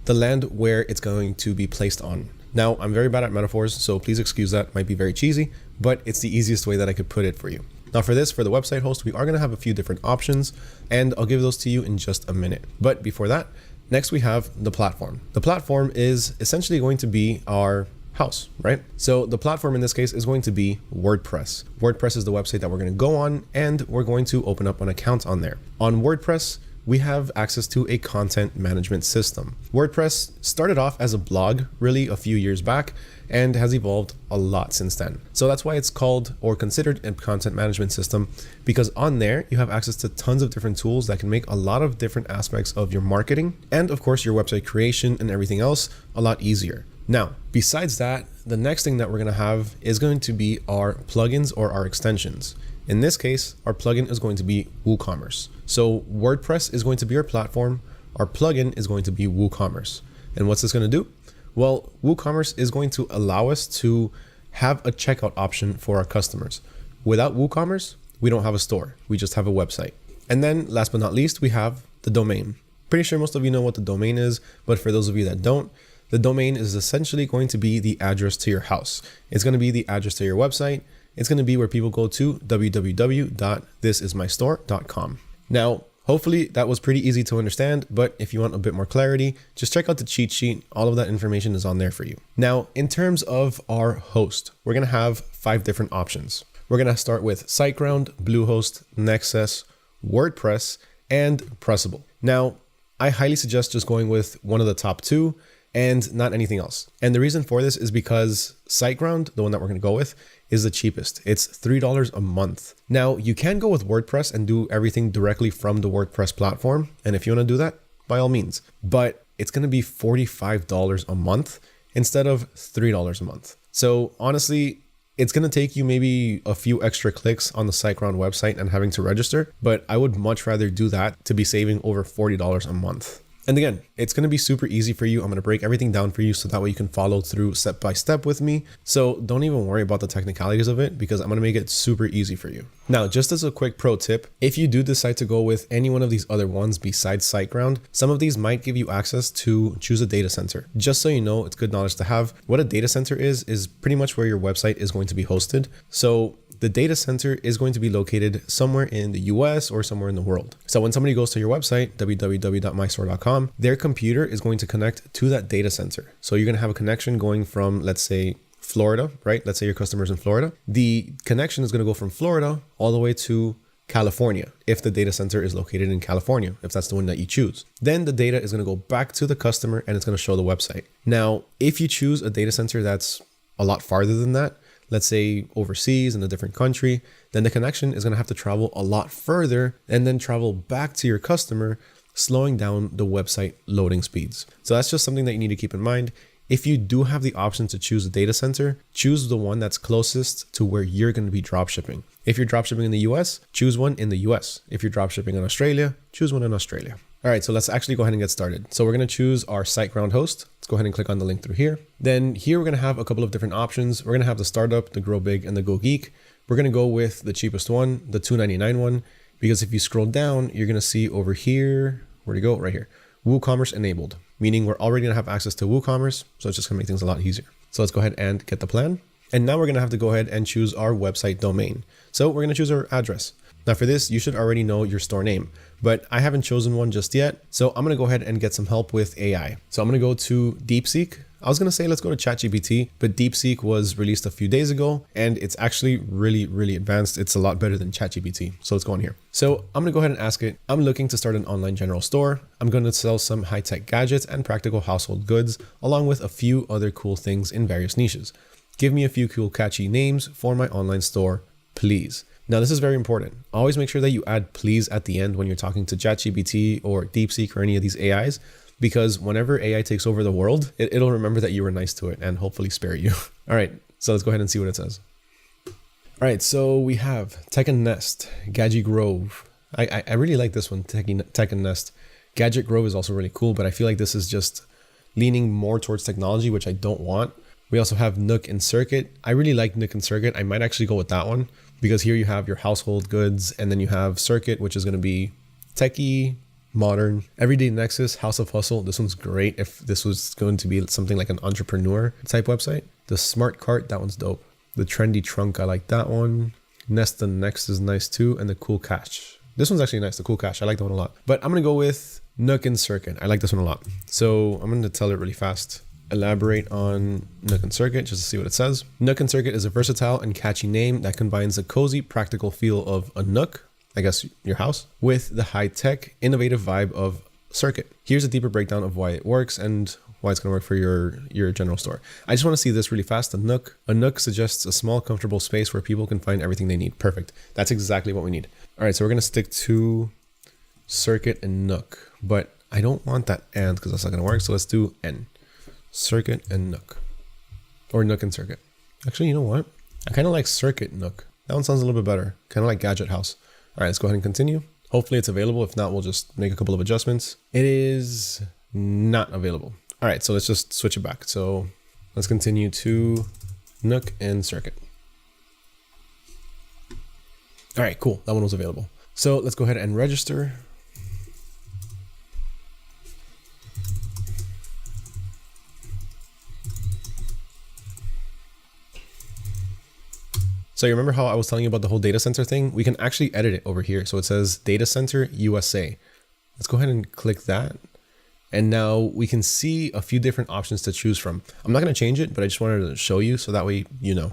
the land where it's going to be placed on. Now, I'm very bad at metaphors, so please excuse that. It might be very cheesy, but it's the easiest way that I could put it for you. Now for this, for the website host, we are going to have a few different options, and I'll give those to you in just a minute. But before that, next we have the platform. The platform is essentially going to be our house, right? So the platform in this case is going to be WordPress. WordPress is the website that we're going to go on, and we're going to open up an account on there. On WordPress, we have access to a content management system. WordPress started off as a blog really a few years back and has evolved a lot since then. So that's why it's called or considered a content management system, because on there you have access to tons of different tools that can make a lot of different aspects of your marketing and of course your website creation and everything else a lot easier. Now, besides that, the next thing that we're going to have is going to be our plugins or our extensions. In this case, our plugin is going to be WooCommerce. So WordPress is going to be our platform. Our plugin is going to be WooCommerce. And what's this going to do? Well, WooCommerce is going to allow us to have a checkout option for our customers. Without WooCommerce, we don't have a store. We just have a website. And then last but not least, we have the domain. Pretty sure most of you know what the domain is, but for those of you that don't, the domain is essentially going to be the address to your house. It's going to be the address to your website. It's going to be where people go to www.thisismystore.com. Now, hopefully that was pretty easy to understand, but if you want a bit more clarity, just check out the cheat sheet. All of that information is on there for you. Now, in terms of our host, we're going to have 5 different options. We're going to start with SiteGround, Bluehost, Nexus, WordPress, and Pressable. Now, I highly suggest just going with one of the top two and not anything else. And the reason for this is because SiteGround, the one that we're going to go with, is the cheapest. It's $3 a month. Now, you can go with WordPress and do everything directly from the WordPress platform. And if you want to do that, by all means. But it's going to be $45 a month instead of $3 a month. So honestly, it's going to take you maybe a few extra clicks on the SiteGround website and having to register, but I would much rather do that to be saving over $40 a month. And again, it's going to be super easy for you. I'm going to break everything down for you so that way you can follow through step by step with me. So don't even worry about the technicalities of it because I'm going to make it super easy for you. Now, just as a quick pro tip, if you do decide to go with any one of these other ones besides SiteGround, some of these might give you access to choose a data center. Just so you know, it's good knowledge to have. What a data center is pretty much where your website is going to be hosted. So the data center is going to be located somewhere in the US or somewhere in the world. So when somebody goes to your website, www.mystore.com, their computer is going to connect to that data center. So you're going to have a connection going from, let's say, Florida, right? Let's say your customer's in Florida. The connection is going to go from Florida all the way to California, if the data center is located in California, if that's the one that you choose. Then the data is going to go back to the customer and it's going to show the website. Now, if you choose a data center that's a lot farther than that, let's say overseas in a different country, then the connection is going to have to travel a lot further and then travel back to your customer, slowing down the website loading speeds. So that's just something that you need to keep in mind. If you do have the option to choose a data center, choose the one that's closest to where you're going to be dropshipping. If you're dropshipping in the US, choose one in the US. If you're dropshipping in Australia, choose one in Australia. All right, so let's actually go ahead and get started. So we're going to choose our SiteGround host. Let's go ahead and click on the link through here. Then here we're going to have a couple of different options. We're going to have the startup, the grow big, and the go geek. We're going to go with the cheapest one, the $2.99 one, because if you scroll down, you're going to see over here, where'd it go? Right here, WooCommerce enabled, meaning we're already going to have access to WooCommerce. So it's just going to make things a lot easier. So let's go ahead and get the plan. And now we're going to have to go ahead and choose our website domain. So we're going to choose our address. Now for this, you should already know your store name, but I haven't chosen one just yet. So I'm going to go ahead and get some help with AI. So I'm going to go to DeepSeek. I was going to say, let's go to ChatGPT, but DeepSeek was released a few days ago and it's actually really, really advanced. It's a lot better than ChatGPT. So let's go on here. So I'm going to go ahead and ask it. I'm looking to start an online general store. I'm going to sell some high-tech gadgets and practical household goods, along with a few other cool things in various niches. Give me a few cool, catchy names for my online store, please. Now, this is very important. Always make sure that you add please at the end when you're talking to ChatGPT or DeepSeek or any of these AIs, because whenever AI takes over the world, it'll remember that you were nice to it and hopefully spare you. All right, so let's go ahead and see what it says. All right, so we have Tech and Nest, Gadget Grove. I really like this one, Tech and Nest. Gadget Grove is also really cool, but I feel like this is just leaning more towards technology, which I don't want. We also have Nook and Circuit. I really like Nook and Circuit. I might actually go with that one because here you have your household goods and then you have Circuit, which is going to be techie, modern. Everyday Nexus, House of Hustle. This one's great if this was going to be something like an entrepreneur type website. The Smart Cart, that one's dope. The Trendy Trunk, I like that one. Nest and Next is nice too. And the Cool Cache. This one's actually nice, the Cool Cache. I like that one a lot. But I'm going to go with Nook and Circuit. I like this one a lot. So I'm going to tell it really fast. Elaborate on Nook and Circuit just to see what it says. Nook and Circuit is a versatile and catchy name that combines the cozy, practical feel of a nook, I guess your house, with the high-tech, innovative vibe of Circuit. Here's a deeper breakdown of why it works and why it's going to work for your general store. I just want to see this really fast. A nook suggests a small, comfortable space where people can find everything they need. Perfect. That's exactly what we need. All right, so we're going to stick to Circuit and Nook, but I don't want that and because that's not going to work. So let's do N. Circuit and Nook, or Nook and Circuit. Actually, you know what? I kind of like Circuit Nook. That one sounds a little bit better. Kind of like Gadget House. All right, let's go ahead and continue. Hopefully it's available. If not, we'll just make a couple of adjustments. It is not available. All right, so let's just switch it back. So let's continue to Nook and Circuit. All right, cool. That one was available. So let's go ahead and register. So you remember how I was telling you about the whole data center thing? We can actually edit it over here. So it says Data Center USA. Let's go ahead and click that. And now we can see a few different options to choose from. I'm not going to change it, but I just wanted to show you so that way you know.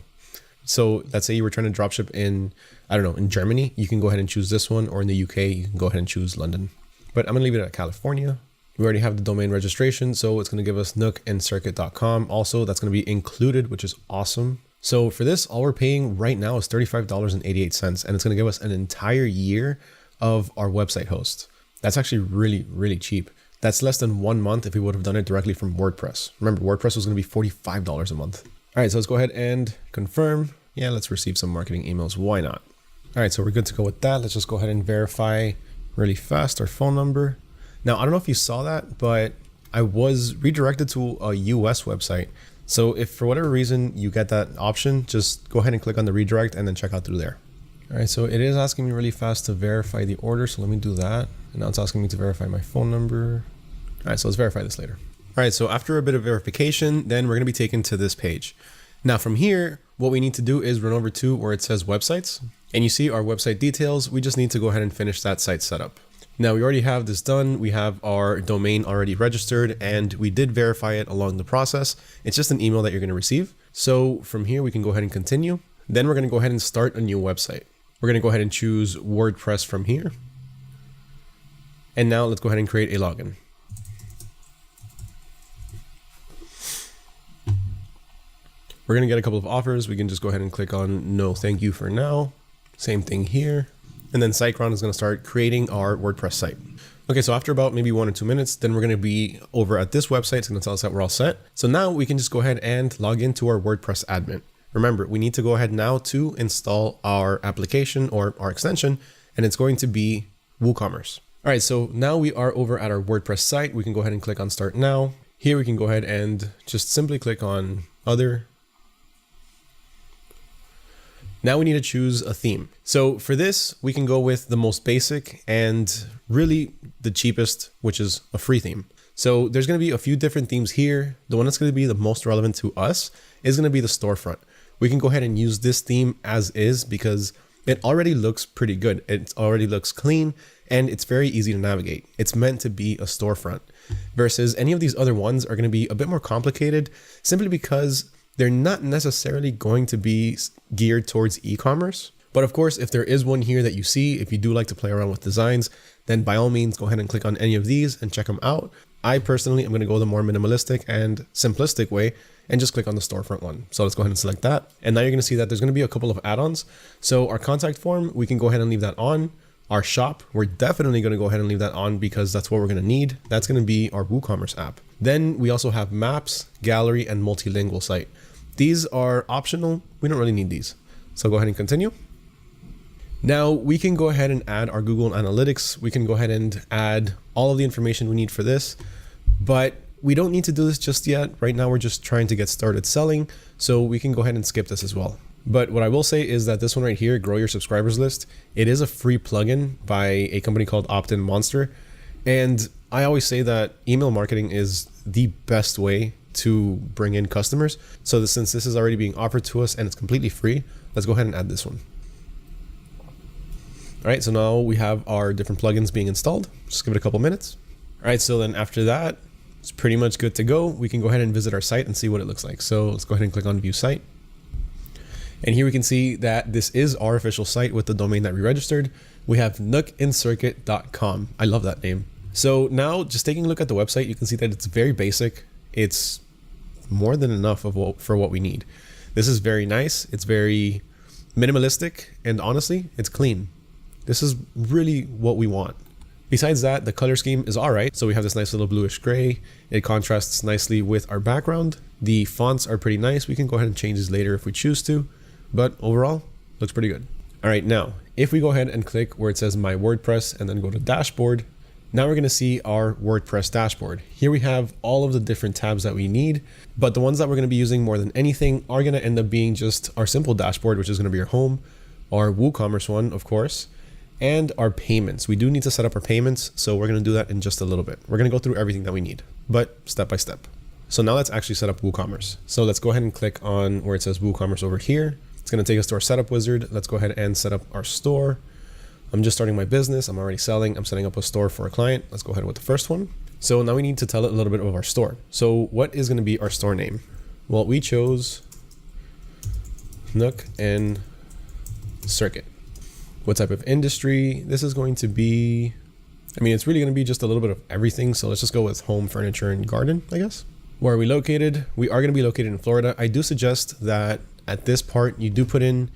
So let's say you were trying to dropship in, I don't know, in Germany, you can go ahead and choose this one, or in the UK, you can go ahead and choose London. But I'm gonna leave it at California. We already have the domain registration, so it's gonna give us nookandscircuit.com. Also, that's gonna be included, which is awesome. So for this, all we're paying right now is $35.88, and it's gonna give us an entire year of our website host. That's actually really, really cheap. That's less than 1 month if we would have done it directly from WordPress. Remember, WordPress was gonna be $45 a month. All right, so let's go ahead and confirm. Yeah, let's receive some marketing emails. Why not? All right, so we're good to go with that. Let's just go ahead and verify really fast our phone number. Now, I don't know if you saw that, but I was redirected to a US website. So if for whatever reason you get that option, just go ahead and click on the redirect and then check out through there. All right, so it is asking me really fast to verify the order. So let me do that. And now it's asking me to verify my phone number. All right, so let's verify this later. All right, so after a bit of verification, then we're gonna be taken to this page. Now from here, what we need to do is run over to where it says websites, and you see our website details. We just need to go ahead and finish that site setup. Now we already have this done. We have our domain already registered, and we did verify it along the process. It's just an email that you're gonna receive. So from here, we can go ahead and continue. Then we're gonna go ahead and start a new website. We're gonna go ahead and choose WordPress from here. And now let's go ahead and create a login. We're gonna get a couple of offers. We can just go ahead and click on no thank you for now. Same thing here. And then SiteGround is gonna start creating our WordPress site. Okay, so after about maybe 1 or 2 minutes, then we're gonna be over at this website. It's gonna tell us that we're all set. So now we can just go ahead and log into our WordPress admin. Remember, we need to go ahead now to install our application or our extension, and it's going to be WooCommerce. All right, so now we are over at our WordPress site. We can go ahead and click on Start Now. Here we can go ahead and just simply click on Other. Now we need to choose a theme. So for this, we can go with the most basic and really the cheapest, which is a free theme. So there's gonna be a few different themes here. The one that's gonna be the most relevant to us is gonna be the storefront. We can go ahead and use this theme as is because it already looks pretty good. It already looks clean and it's very easy to navigate. It's meant to be a storefront versus any of these other ones are gonna be a bit more complicated simply because they're not necessarily going to be geared towards e-commerce. But of course, if there is one here that you see, if you do like to play around with designs, then by all means, go ahead and click on any of these and check them out. I personally am going to go the more minimalistic and simplistic way and just click on the storefront one. So let's go ahead and select that. And now you're going to see that there's going to be a couple of add-ons. So our contact form, we can go ahead and leave that on. Our shop, we're definitely going to go ahead and leave that on because that's what we're going to need. That's going to be our WooCommerce app. Then we also have maps, gallery, and multilingual site. These are optional. We don't really need these. So go ahead and continue. Now we can go ahead and add our Google Analytics. We can go ahead and add all of the information we need for this, but we don't need to do this just yet. Right now, we're just trying to get started selling. So we can go ahead and skip this as well. But what I will say is that this one right here, Grow Your Subscribers List, it is a free plugin by a company called Opt-in Monster. And I always say that email marketing is the best way to bring in customers. So since this is already being offered to us and it's completely free, let's go ahead and add this one. All right, so now we have our different plugins being installed. Just give it a couple minutes. All right, so then after that, it's pretty much good to go. We can go ahead and visit our site and see what it looks like. So let's go ahead and click on View Site. And here we can see that this is our official site with the domain that we registered. We have nookandscircuit.com. I love that name. So now just taking a look at the website, you can see that it's very basic. It's more than enough for what we need. This is very nice. It's very minimalistic, and honestly, it's clean. This is really what we want. Besides that, the color scheme is all right. So we have this nice little bluish gray. It contrasts nicely with our background. The fonts are pretty nice. We can go ahead and change these later if we choose to, but overall, looks pretty good. All right, now, if we go ahead and click where it says My WordPress and then go to Dashboard, now we're gonna see our WordPress dashboard. Here we have all of the different tabs that we need, but the ones that we're gonna be using more than anything are gonna end up being just our simple dashboard, which is gonna be our home, our WooCommerce one, of course, and our payments. We do need to set up our payments, so we're gonna do that in just a little bit. We're gonna go through everything that we need, but step by step. So now let's actually set up WooCommerce. So let's go ahead and click on where it says WooCommerce over here. It's gonna take us to our setup wizard. Let's go ahead and set up our store. I'm just starting my business. I'm already selling. I'm setting up a store for a client. Let's go ahead with the first one. So now we need to tell it a little bit of our store. So what is going to be our store name? Well, we chose Nook and Circuit. What type of industry? This is going to be, I mean, it's really going to be just a little bit of everything. So let's just go with home, furniture, and garden, I guess. Where are we located? We are going to be located in Florida. I do suggest that at this part, you do put in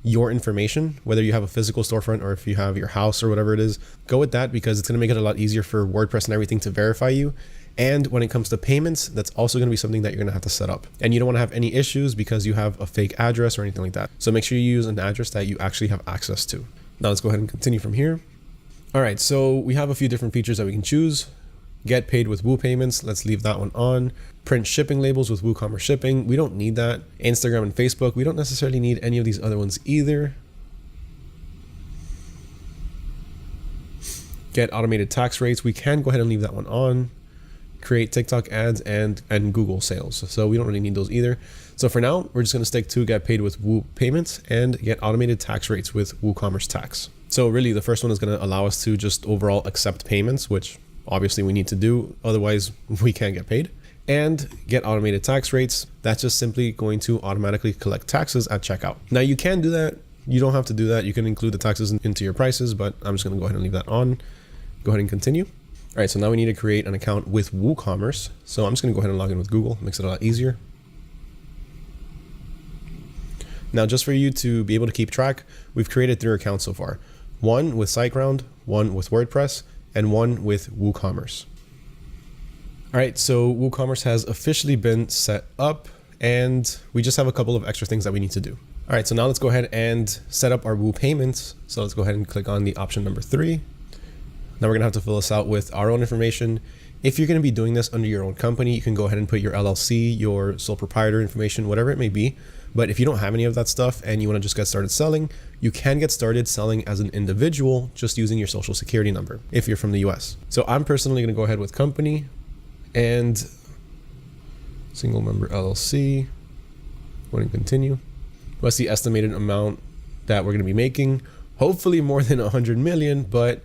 your information, whether you have a physical storefront or if you have your house or whatever it is. Go with that because it's going to make it a lot easier for WordPress and everything to verify you. And when it comes to payments, that's also going to be something that you're going to have to set up. And you don't want to have any issues because you have a fake address or anything like that. So make sure you use an address that you actually have access to. Now let's go ahead and continue from here. All right, so we have a few different features that we can choose. Get paid with Woo payments. Let's leave that one on. Print shipping labels with WooCommerce shipping. We don't need that. Instagram and Facebook. We don't necessarily need any of these other ones either. Get automated tax rates. We can go ahead and leave that one on. Create TikTok ads and Google sales. So we don't really need those either. So for now, we're just going to stick to get paid with Woo payments and get automated tax rates with WooCommerce tax. So really the first one is going to allow us to just overall accept payments, which obviously we need to do. Otherwise we can't get paid. And get automated tax rates. That's just simply going to automatically collect taxes at checkout. Now you can do that. You don't have to do that. You can include the taxes into your prices, but I'm just going to go ahead and leave that on. Go ahead and continue. All right, so now we need to create an account with WooCommerce. So I'm just going to go ahead and log in with Google. Makes it a lot easier. Now, just for you to be able to keep track, we've created 3 accounts so far. One with SiteGround, one with WordPress, and one with WooCommerce. All right, so WooCommerce has officially been set up and we just have a couple of extra things that we need to do. All right, so now let's go ahead and set up our Woo payments. So let's go ahead and click on the option number 3. Now we're gonna have to fill this out with our own information. If you're gonna be doing this under your own company, you can go ahead and put your LLC, your sole proprietor information, whatever it may be. But if you don't have any of that stuff and you wanna just get started selling, you can get started selling as an individual just using your social security number if you're from the US. So I'm personally gonna go ahead with company and single member LLC. Go ahead and continue. What's the estimated amount that we're gonna be making? Hopefully more than 100 million, but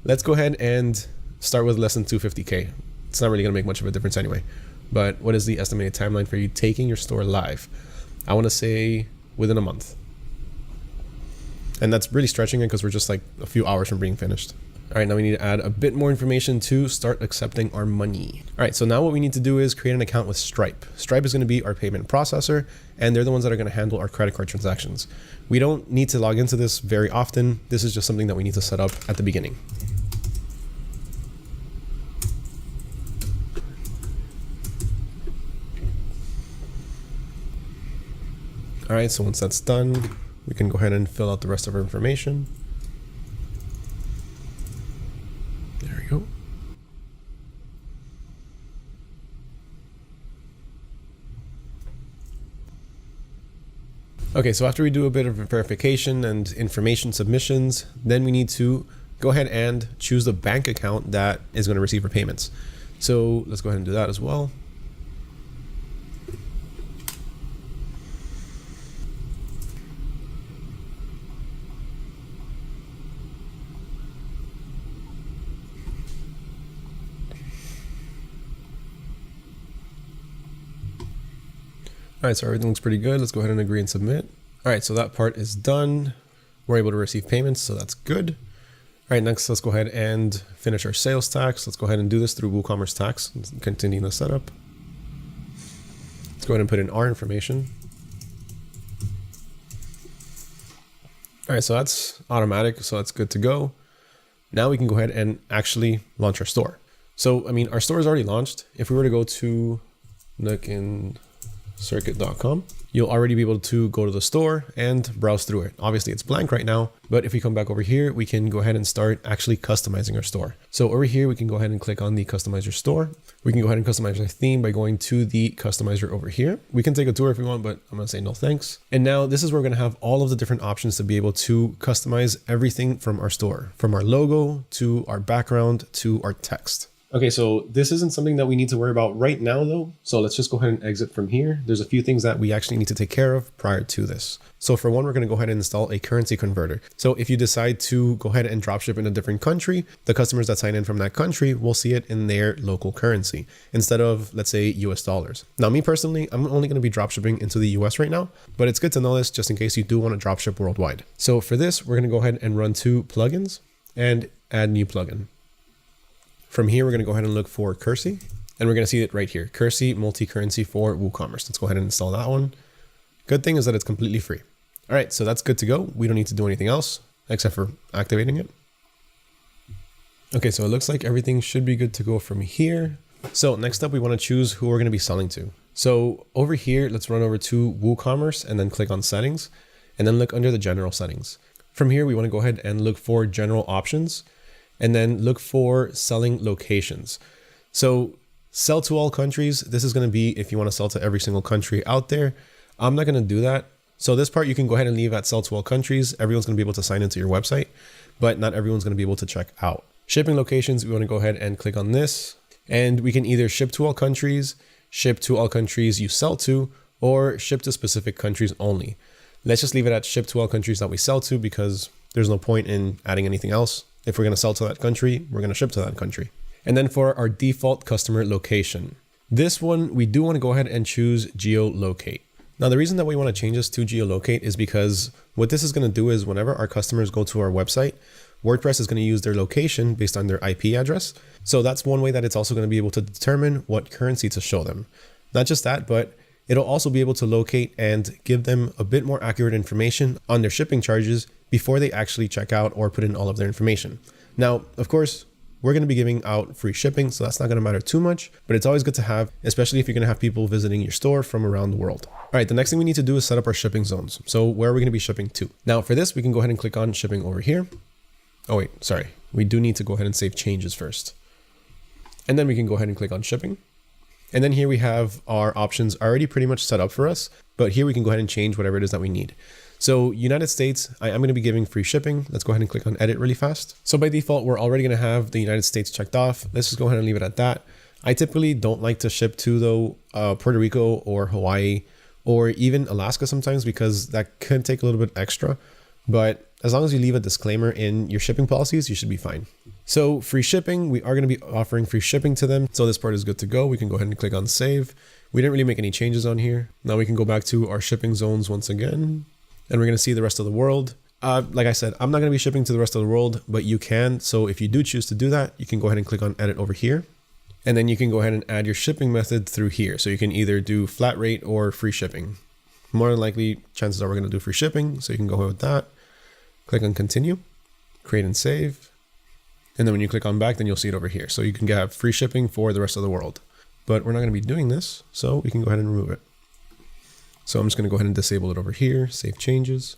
let's go ahead and start with less than 250K. It's not really gonna make much of a difference anyway. But what is the estimated timeline for you taking your store live? I wanna say within a month. And that's really stretching it because we're just like a few hours from being finished. All right, now we need to add a bit more information to start accepting our money. All right, so now what we need to do is create an account with Stripe. Stripe is gonna be our payment processor, and they're the ones that are gonna handle our credit card transactions. We don't need to log into this very often. This is just something that we need to set up at the beginning. All right, so once that's done, we can go ahead and fill out the rest of our information. There we go. Okay, so after we do a bit of verification and information submissions, then we need to go ahead and choose the bank account that is going to receive our payments. So let's go ahead and do that as well. All right, so everything looks pretty good. Let's go ahead and agree and submit. All right, so that part is done. We're able to receive payments, so that's good. All right, next, let's go ahead and finish our sales tax. Let's go ahead and do this through WooCommerce tax. Let's continue the setup. Let's go ahead and put in our information. All right, so that's automatic, so that's good to go. Now we can go ahead and actually launch our store. So, I mean, our store is already launched. If we were to go to nookandcircuit.com, you'll already be able to go to the store and browse through it. Obviously it's blank right now, but if we come back over here, we can go ahead and start actually customizing our store. So over here, we can go ahead and click on the customize your store. We can go ahead and customize our theme by going to the customizer over here. We can take a tour if we want, but I'm gonna say no thanks. And now this is where we're gonna have all of the different options to be able to customize everything from our store, from our logo to our background to our text. Okay, so this isn't something that we need to worry about right now though. So let's just go ahead and exit from here. There's a few things that we actually need to take care of prior to this. So for one, we're going to go ahead and install a currency converter. So if you decide to go ahead and dropship in a different country, the customers that sign in from that country will see it in their local currency instead of, let's say, US dollars. Now, me personally, I'm only going to be dropshipping into the US right now, but it's good to know this just in case you do want to dropship worldwide. So for this, we're going to go ahead and run 2 plugins and add new plugin. From here, we're going to go ahead and look for Currency, and we're going to see it right here, Currency multi-currency for WooCommerce. Let's go ahead and install that one. Good thing is that it's completely free. All right, so that's good to go. We don't need to do anything else except for activating it. Okay, so it looks like everything should be good to go from here. So next up, we want to choose who we're going to be selling to. So over here, let's run over to WooCommerce and then click on settings and then look under the general settings. From here, we want to go ahead and look for general options and then look for selling locations. So sell to all countries. This is going to be if you want to sell to every single country out there. I'm not going to do that. So this part you can go ahead and leave at sell to all countries. Everyone's going to be able to sign into your website, but not everyone's going to be able to check out. Shipping locations, we want to go ahead and click on this, and we can either ship to all countries you sell to, or ship to specific countries only. Let's just leave it at ship to all countries that we sell to because there's no point in adding anything else. If we're going to sell to that country, we're going to ship to that country. And then for our default customer location, this one, we do want to go ahead and choose geolocate. Now, the reason that we want to change this to geolocate is because what this is going to do is whenever our customers go to our website, WordPress is going to use their location based on their IP address. So that's one way that it's also going to be able to determine what currency to show them. Not just that, but it'll also be able to locate and give them a bit more accurate information on their shipping charges before they actually check out or put in all of their information. Now, of course, we're going to be giving out free shipping, so that's not going to matter too much, but it's always good to have, especially if you're going to have people visiting your store from around the world. All right, the next thing we need to do is set up our shipping zones. So where are we going to be shipping to? Now for this, we can go ahead and click on shipping over here. Oh wait, sorry. We do need to go ahead and save changes first. And then we can go ahead and click on shipping. And then here we have our options already pretty much set up for us, but here we can go ahead and change whatever it is that we need. So United States, I am going to be giving free shipping. Let's go ahead and click on edit really fast. So by default, we're already going to have the United States checked off. Let's just go ahead and leave it at that. I typically don't like to ship to though Puerto Rico or Hawaii or even Alaska sometimes because that could take a little bit extra. But as long as you leave a disclaimer in your shipping policies, you should be fine. So free shipping, we are going to be offering free shipping to them. So this part is good to go. We can go ahead and click on save. We didn't really make any changes on here. Now we can go back to our shipping zones once again. And we're going to see the rest of the world. Like I said, I'm not going to be shipping to the rest of the world, but you can. So if you do choose to do that, you can go ahead and click on edit over here. And then you can go ahead and add your shipping method through here. So you can either do flat rate or free shipping. More than likely, chances are we're going to do free shipping. So you can go ahead with that. Click on continue, create and save. And then when you click on back, then you'll see it over here. So you can have free shipping for the rest of the world. But we're not going to be doing this, so we can go ahead and remove it. So I'm just going to go ahead and disable it over here, save changes,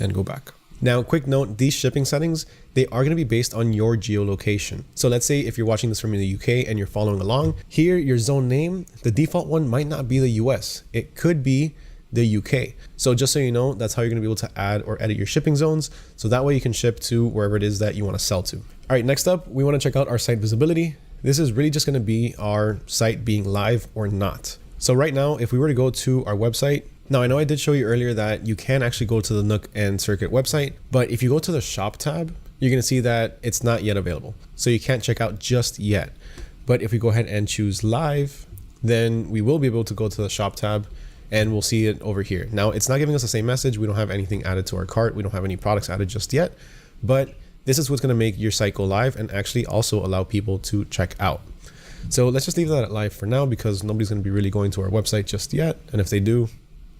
and go back. Now, quick note, these shipping settings, they are going to be based on your geolocation. So let's say if you're watching this from the UK and you're following along, here, your zone name, the default one might not be the US. It could be the UK. So just so you know, that's how you're going to be able to add or edit your shipping zones. So that way you can ship to wherever it is that you want to sell to. All right, next up, we want to check out our site visibility. This is really just going to be our site being live or not. So right now, if we were to go to our website, now I know I did show you earlier that you can actually go to the Nook and Circuit website, but if you go to the shop tab, you're going to see that it's not yet available. So you can't check out just yet. But if we go ahead and choose live, then we will be able to go to the shop tab and we'll see it over here. Now it's not giving us the same message. We don't have anything added to our cart. We don't have any products added just yet, but this is what's going to make your site go live and actually also allow people to check out. So let's just leave that at live for now because nobody's going to be really going to our website just yet. And if they do,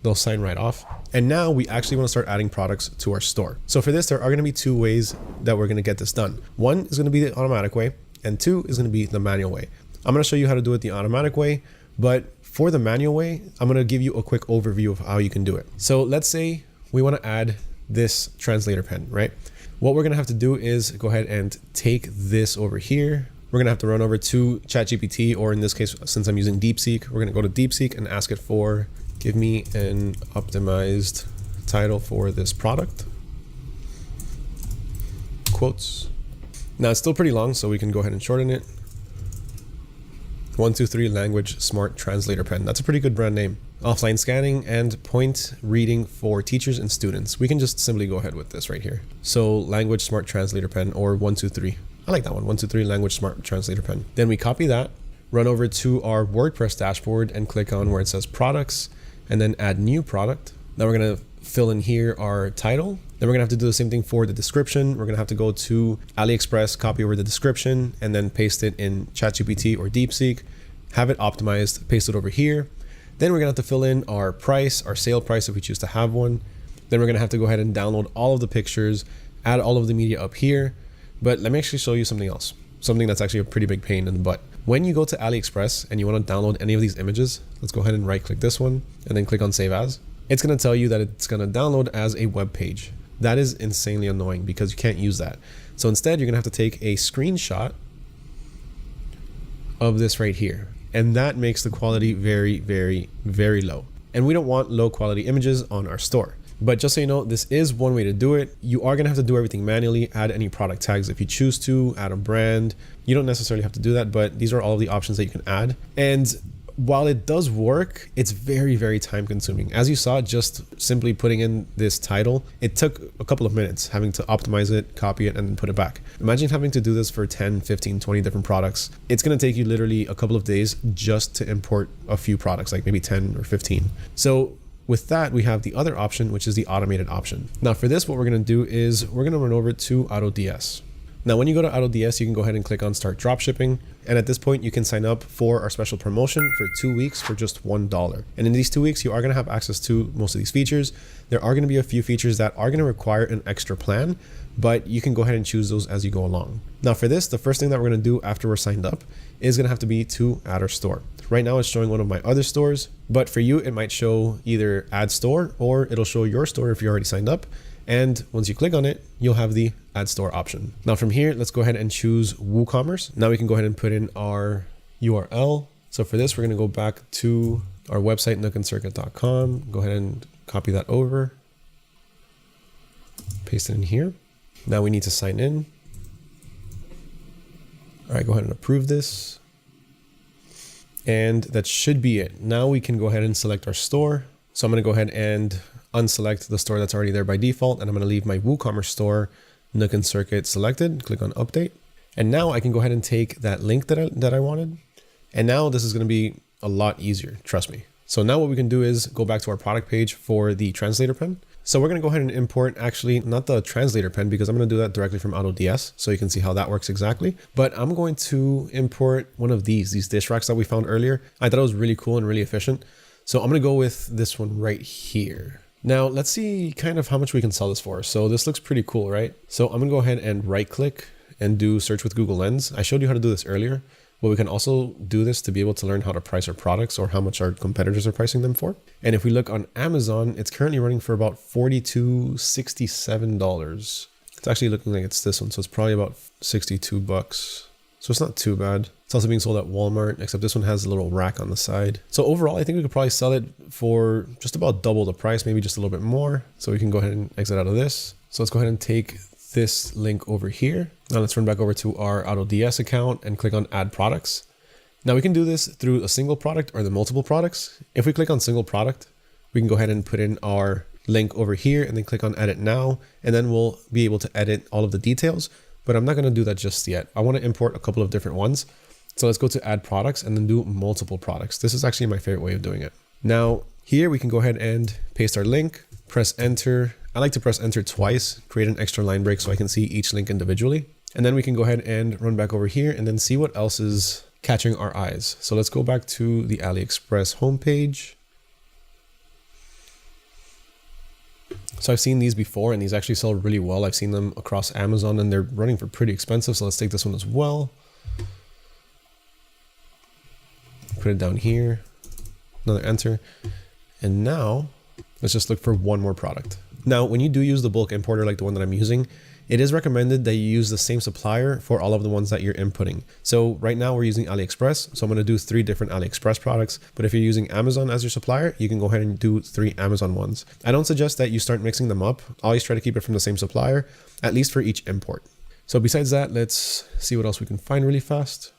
they'll sign right off. And now we actually want to start adding products to our store. So for this, there are going to be 2 ways that we're going to get this done. One is going to be the automatic way, and 2 is going to be the manual way. I'm going to show you how to do it the automatic way, but for the manual way, I'm going to give you a quick overview of how you can do it. So let's say we want to add this translator pen, right? What we're going to have to do is go ahead and take this over here. We're going to have to run over to ChatGPT, or in this case, since I'm using DeepSeek, we're going to go to DeepSeek and ask it for, give me an optimized title for this product. Quotes. Now it's still pretty long, so we can go ahead and shorten it. 123 Language Smart Translator Pen. That's a pretty good brand name. Offline scanning and point reading for teachers and students. We can just simply go ahead with this right here. So Language Smart Translator Pen, or 123. I like that one, 123 Language Smart Translator Pen. Then we copy that, run over to our WordPress dashboard and click on where it says products and then add new product. Now we're gonna fill in here our title. Then we're gonna have to do the same thing for the description. We're gonna have to go to AliExpress, copy over the description, and then paste it in ChatGPT or DeepSeek, have it optimized, paste it over here. Then we're gonna have to fill in our price, our sale price if we choose to have one. Then we're gonna have to go ahead and download all of the pictures, add all of the media up here. But let me actually show you something else, something that's actually a pretty big pain in the butt. When you go to AliExpress and you wanna download any of these images, let's go ahead and right click this one and then click on Save As. It's gonna tell you that it's gonna download as a web page. That is insanely annoying because you can't use that. So instead, you're gonna have to take a screenshot of this right here. And that makes the quality very, very, very low. And we don't want low quality images on our store. But just so you know, this is one way to do it. You are gonna have to do everything manually, add any product tags if you choose to, add a brand. You don't necessarily have to do that, but these are all of the options that you can add. And while it does work, it's very, very time consuming. As you saw, just simply putting in this title, it took a couple of minutes having to optimize it, copy it, and then put it back. Imagine having to do this for 10, 15, 20 different products. It's gonna take you literally a couple of days just to import a few products, like maybe 10 or 15. So with that, we have the other option, which is the automated option. Now for this, what we're gonna do is we're gonna run over to AutoDS. Now, when you go to AutoDS, you can go ahead and click on Start Dropshipping. And at this point, you can sign up for our special promotion for 2 weeks for just $1. And in these 2 weeks, you are gonna have access to most of these features. There are gonna be a few features that are gonna require an extra plan, but you can go ahead and choose those as you go along. Now for this, the first thing that we're gonna do after we're signed up is gonna have to be to add our store. Right now it's showing one of my other stores, but for you, it might show either add store or it'll show your store if you're already signed up. And once you click on it, you'll have the add store option. Now from here, let's go ahead and choose WooCommerce. Now we can go ahead and put in our URL. So for this, we're gonna go back to our website, nookandcircuit.com. Go ahead and copy that over. Paste it in here. Now we need to sign in. All right, go ahead and approve this. And that should be it. Now we can go ahead and select our store. So I'm gonna go ahead and unselect the store that's already there by default, and I'm gonna leave my WooCommerce store, Nook and Circuit selected, click on update. And now I can go ahead and take that link that I wanted. And now this is gonna be a lot easier, trust me. So now what we can do is go back to our product page for the translator pen. So we're gonna go ahead and import, actually not the translator pen, because I'm gonna do that directly from AutoDS, so you can see how that works exactly. But I'm going to import one of these dish racks that we found earlier. I thought it was really cool and really efficient. So I'm gonna go with this one right here. Now let's see kind of how much we can sell this for. So this looks pretty cool, right? So I'm gonna go ahead and right click and do search with Google Lens. I showed you how to do this earlier, but we can also do this to be able to learn how to price our products or how much our competitors are pricing them for. And if we look on Amazon, it's currently running for about $67. It's actually looking like it's this one. So it's probably about 62 bucks. So it's not too bad. It's also being sold at Walmart, except this one has a little rack on the side. So overall, I think we could probably sell it for just about double the price, maybe just a little bit more. So we can go ahead and exit out of this. So let's go ahead and take this link over here. Now let's run back over to our AutoDS account and click on add products. Now we can do this through a single product or the multiple products. If we click on single product, we can go ahead and put in our link over here and then click on edit now, and then we'll be able to edit all of the details. But I'm not gonna do that just yet. I wanna import a couple of different ones. So let's go to add products and then do multiple products. This is actually my favorite way of doing it. Now here we can go ahead and paste our link, press enter. I like to press enter twice, create an extra line break so I can see each link individually. And then we can go ahead and run back over here and then see what else is catching our eyes. So let's go back to the AliExpress homepage. So I've seen these before and these actually sell really well. I've seen them across Amazon and they're running for pretty expensive. So let's take this one as well. Put it down here, another enter. And now let's just look for one more product. Now, when you do use the bulk importer like the one that I'm using, it is recommended that you use the same supplier for all of the ones that you're inputting. So right now we're using AliExpress. So I'm going to do 3 different AliExpress products. But if you're using Amazon as your supplier, you can go ahead and do 3 Amazon ones. I don't suggest that you start mixing them up. Always try to keep it from the same supplier, at least for each import. So besides that, let's see what else we can find really fast.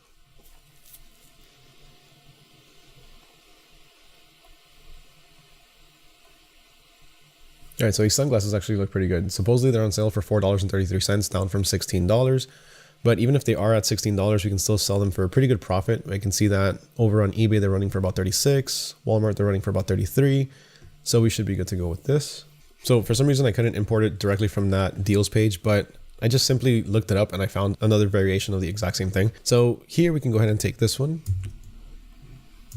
All right, so these sunglasses actually look pretty good. Supposedly they're on sale for $4.33, down from $16. But even if they are at $16, we can still sell them for a pretty good profit. I can see that over on eBay, they're running for about 36. Walmart, they're running for about 33. So we should be good to go with this. So for some reason, I couldn't import it directly from that deals page, but I just simply looked it up and I found another variation of the exact same thing. So here we can go ahead and take this one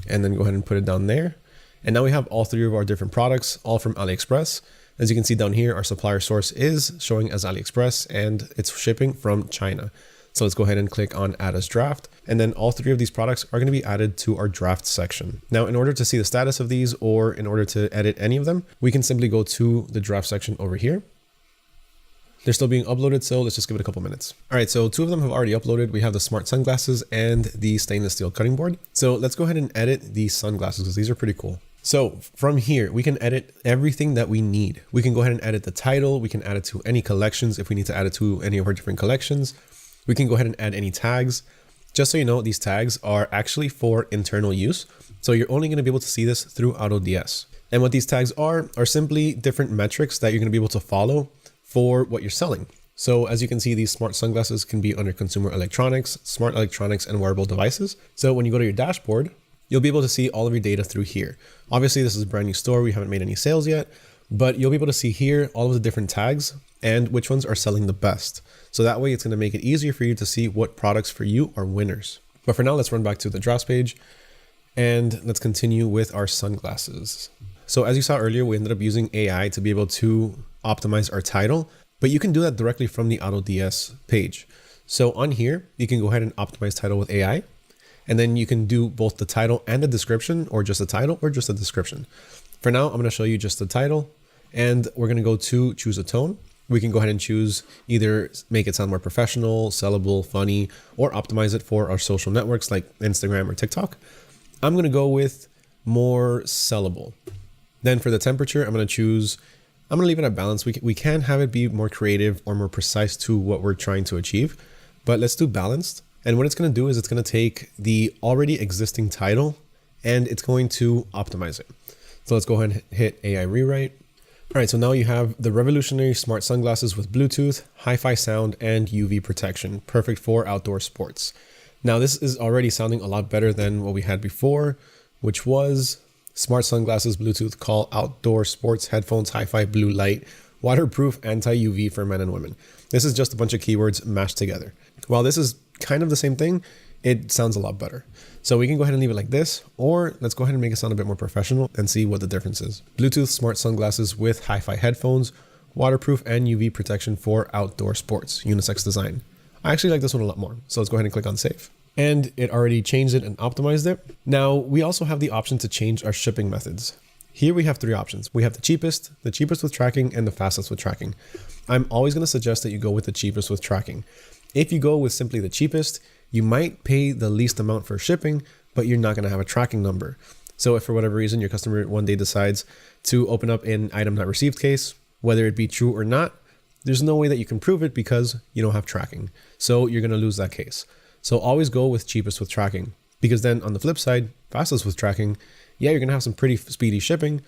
and then go ahead and put it down there. And now we have all three of our different products, all from AliExpress. As you can see down here, our supplier source is showing as AliExpress and it's shipping from China. So let's go ahead and click on add as draft. And then all three of these products are going to be added to our draft section. Now, in order to see the status of these or in order to edit any of them, we can simply go to the draft section over here. They're still being uploaded, so let's just give it a couple minutes. All right, so two of them have already uploaded. We have the smart sunglasses and the stainless steel cutting board. So let's go ahead and edit these sunglasses because these are pretty cool. So from here, we can edit everything that we need. We can go ahead and edit the title. We can add it to any collections if we need to add it to any of our different collections. We can go ahead and add any tags. Just so you know, these tags are actually for internal use. So you're only going to be able to see this through AutoDS. And what these tags are simply different metrics that you're going to be able to follow for what you're selling. So as you can see, these smart sunglasses can be under consumer electronics, smart electronics, and wearable devices. So when you go to your dashboard, you'll be able to see all of your data through here. Obviously, this is a brand new store. We haven't made any sales yet, but you'll be able to see here all of the different tags and which ones are selling the best. So that way it's going to make it easier for you to see what products for you are winners. But for now, let's run back to the drafts page and let's continue with our sunglasses. So as you saw earlier, we ended up using AI to be able to optimize our title, but you can do that directly from the AutoDS page. So on here, you can go ahead and optimize title with AI. And then you can do both the title and the description, or just the title or just the description. For now, I'm going to show you just the title, and we're going to go to choose a tone. We can go ahead and choose either make it sound more professional, sellable, funny, or optimize it for our social networks like Instagram or TikTok. I'm going to go with more sellable. Then for the temperature, I'm going to leave it at balance. We can have it be more creative or more precise to what we're trying to achieve, but let's do balanced. And what it's going to do is it's going to take the already existing title and it's going to optimize it. So let's go ahead and hit AI rewrite. All right, so now you have the revolutionary smart sunglasses with Bluetooth, hi-fi sound, and UV protection, perfect for outdoor sports. Now this is already sounding a lot better than what we had before, which was smart sunglasses, Bluetooth, call outdoor sports, headphones, hi-fi, blue light, waterproof, anti-UV for men and women. This is just a bunch of keywords mashed together. While this is kind of the same thing, it sounds a lot better. So we can go ahead and leave it like this, or let's go ahead and make it sound a bit more professional and see what the difference is. Bluetooth smart sunglasses with hi-fi headphones, waterproof and UV protection for outdoor sports, unisex design. I actually like this one a lot more. So let's go ahead and click on save. And it already changed it and optimized it. Now we also have the option to change our shipping methods. Here we have three options. We have the cheapest with tracking, and the fastest with tracking. I'm always going to suggest that you go with the cheapest with tracking. If you go with simply the cheapest, you might pay the least amount for shipping, but you're not going to have a tracking number. So if for whatever reason your customer one day decides to open up an item not received case, whether it be true or not, there's no way that you can prove it because you don't have tracking. So you're going to lose that case. So always go with cheapest with tracking, because then on the flip side, fastest with tracking, yeah, you're going to have some pretty speedy shipping,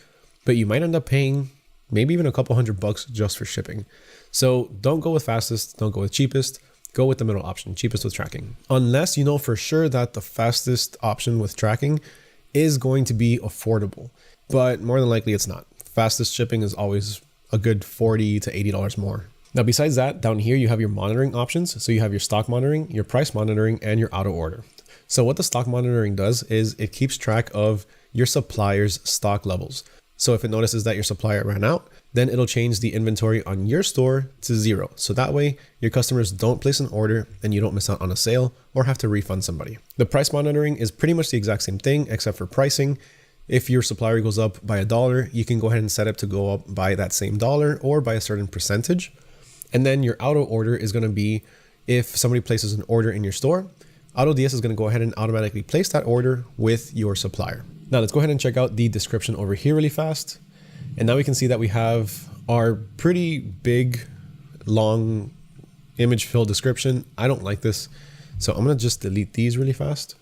but you might end up paying maybe even a couple $100 just for shipping. So don't go with fastest, don't go with cheapest. Go with the middle option, cheapest with tracking. Unless you know for sure that the fastest option with tracking is going to be affordable, but more than likely it's not. Fastest shipping is always a good $40 to $80 more. Now, besides that, down here, you have your monitoring options. So you have your stock monitoring, your price monitoring, and your auto order. So what the stock monitoring does is it keeps track of your supplier's stock levels. So if it notices that your supplier ran out, then it'll change the inventory on your store to 0. So that way your customers don't place an order and you don't miss out on a sale or have to refund somebody. The price monitoring is pretty much the exact same thing, except for pricing. If your supplier goes up by $1, you can go ahead and set it to go up by that same dollar or by a certain percentage. And then your auto order is going to be if somebody places an order in your store, AutoDS is going to go ahead and automatically place that order with your supplier. Now let's go ahead and check out the description over here really fast. And now we can see that we have our pretty big, long image fill description. I don't like this. So I'm going to just delete these really fast.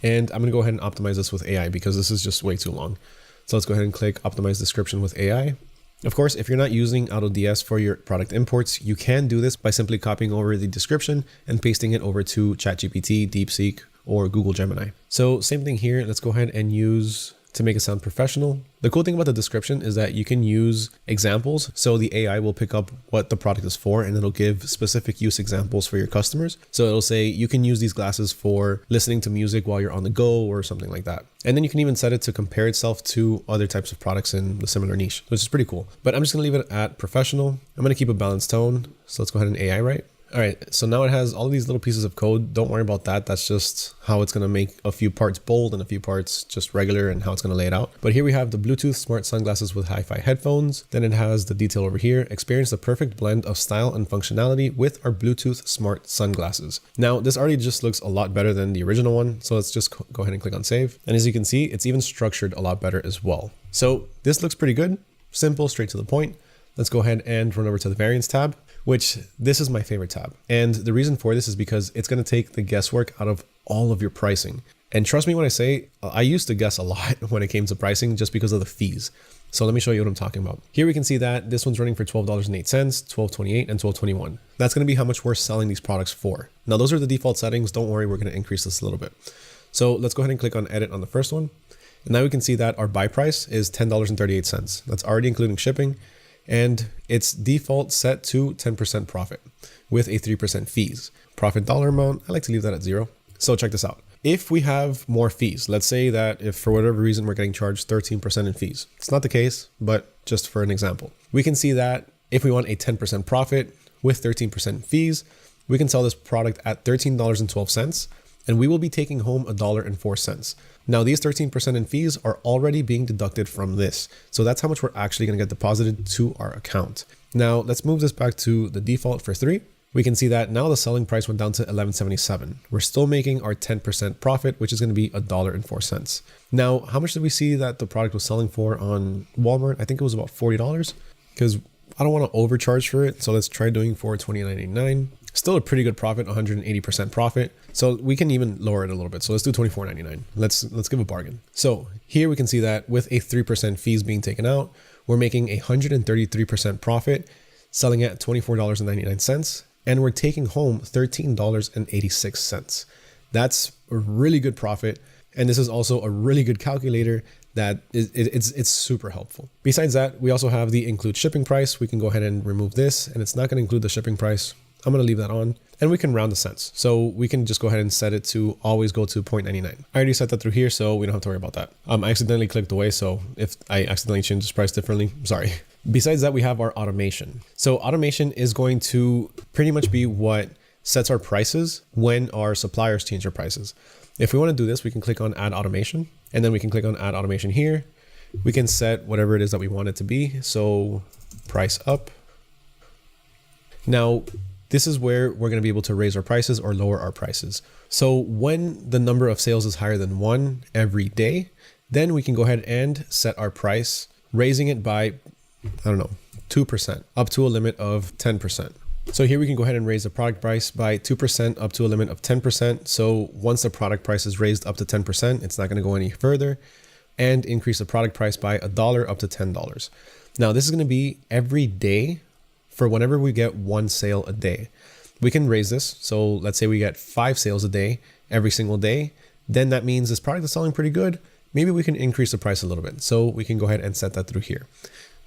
And I'm going to go ahead and optimize this with AI because this is just way too long. So let's go ahead and click optimize description with AI. Of course, if you're not using AutoDS for your product imports, you can do this by simply copying over the description and pasting it over to ChatGPT, DeepSeek, or Google Gemini. So same thing here. Let's go ahead and use to make it sound professional. The cool thing about the description is that you can use examples. So the AI will pick up what the product is for and it'll give specific use examples for your customers. So it'll say you can use these glasses for listening to music while you're on the go or something like that. And then you can even set it to compare itself to other types of products in the similar niche, which is pretty cool. But I'm just gonna leave it at professional. I'm gonna keep a balanced tone. So let's go ahead and AI write. All right, so now it has all these little pieces of code. Don't worry about that. That's just how it's gonna make a few parts bold and a few parts just regular and how it's gonna lay it out. But here we have the Bluetooth smart sunglasses with hi-fi headphones. Then it has the detail over here. Experience the perfect blend of style and functionality with our Bluetooth smart sunglasses. Now, this already just looks a lot better than the original one. So let's just go ahead and click on save. And as you can see, it's even structured a lot better as well. So this looks pretty good. Simple, straight to the point. Let's go ahead and run over to the variants tab, which this is my favorite tab. And the reason for this is because it's going to take the guesswork out of all of your pricing. And trust me when I say, I used to guess a lot when it came to pricing just because of the fees. So let me show you what I'm talking about. Here we can see that this one's running for $12.08, $12.28, and $12.21. That's going to be how much we're selling these products for. Now, those are the default settings. Don't worry, we're going to increase this a little bit. So let's go ahead and click on edit on the first one. And now we can see that our buy price is $10.38. That's already including shipping. And it's default set to 10% profit with a 3% fees. Profit dollar amount, I like to leave that at 0. So check this out. If we have more fees, let's say that if for whatever reason we're getting charged 13% in fees, it's not the case, but just for an example, we can see that if we want a 10% profit with 13% fees, we can sell this product at $13.12 and we will be taking home $1.04. Now these 13% in fees are already being deducted from this. So that's how much we're actually going to get deposited to our account. Now let's move this back to the default for 3. We can see that now the selling price went down to $11.77. We're still making our 10% profit, which is going to be $1.04. Now, how much did we see that the product was selling for on Walmart? I think it was about $40 because I don't want to overcharge for it. So let's try doing for $29.99. Still a pretty good profit, 180% profit. So we can even lower it a little bit. So let's do $24.99. Let's give a bargain. So here we can see that with a 3% fees being taken out, we're making 133% profit, selling at $24.99, and we're taking home $13.86. That's a really good profit. And this is also a really good calculator that it's super helpful. Besides that, we also have the include shipping price. We can go ahead and remove this, and it's not going to include the shipping price. I'm going to leave that on, and we can round the cents. So we can just go ahead and set it to always go to 0.99. I already set that through here, so we don't have to worry about that. I accidentally clicked away. So if I accidentally change this price differently, I'm sorry. Besides that, we have our automation. So automation is going to pretty much be what sets our prices when our suppliers change their prices. If we want to do this, we can click on add automation, and then we can click on add automation here. We can set whatever it is that we want it to be. So price up. Now, this is where we're going to be able to raise our prices or lower our prices. So when the number of sales is higher than 1 every day, then we can go ahead and set our price, raising it by, I don't know, 2% up to a limit of 10%. So here we can go ahead and raise the product price by 2% up to a limit of 10%. So once the product price is raised up to 10%, it's not going to go any further, and increase the product price by $1 up to $10. Now this is going to be every day for whenever we get 1 sale a day. We can raise this. So let's say we get 5 sales a day every single day. Then that means this product is selling pretty good. Maybe we can increase the price a little bit. So we can go ahead and set that through here.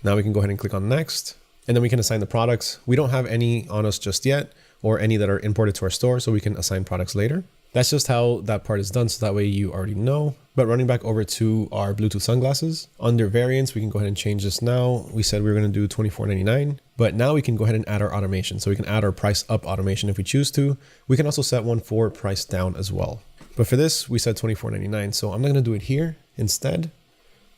Now we can go ahead and click on next, and then we can assign the products. We don't have any on us just yet, or any that are imported to our store, so we can assign products later. That's just how that part is done, so that way you already know. But running back over to our Bluetooth sunglasses, under variants, we can go ahead and change this now. We said we were going to do $24.99, but now we can go ahead and add our automation. So we can add our price up automation if we choose to. We can also set one for price down as well. But for this, we said $24.99. So I'm not going to do it here. Instead,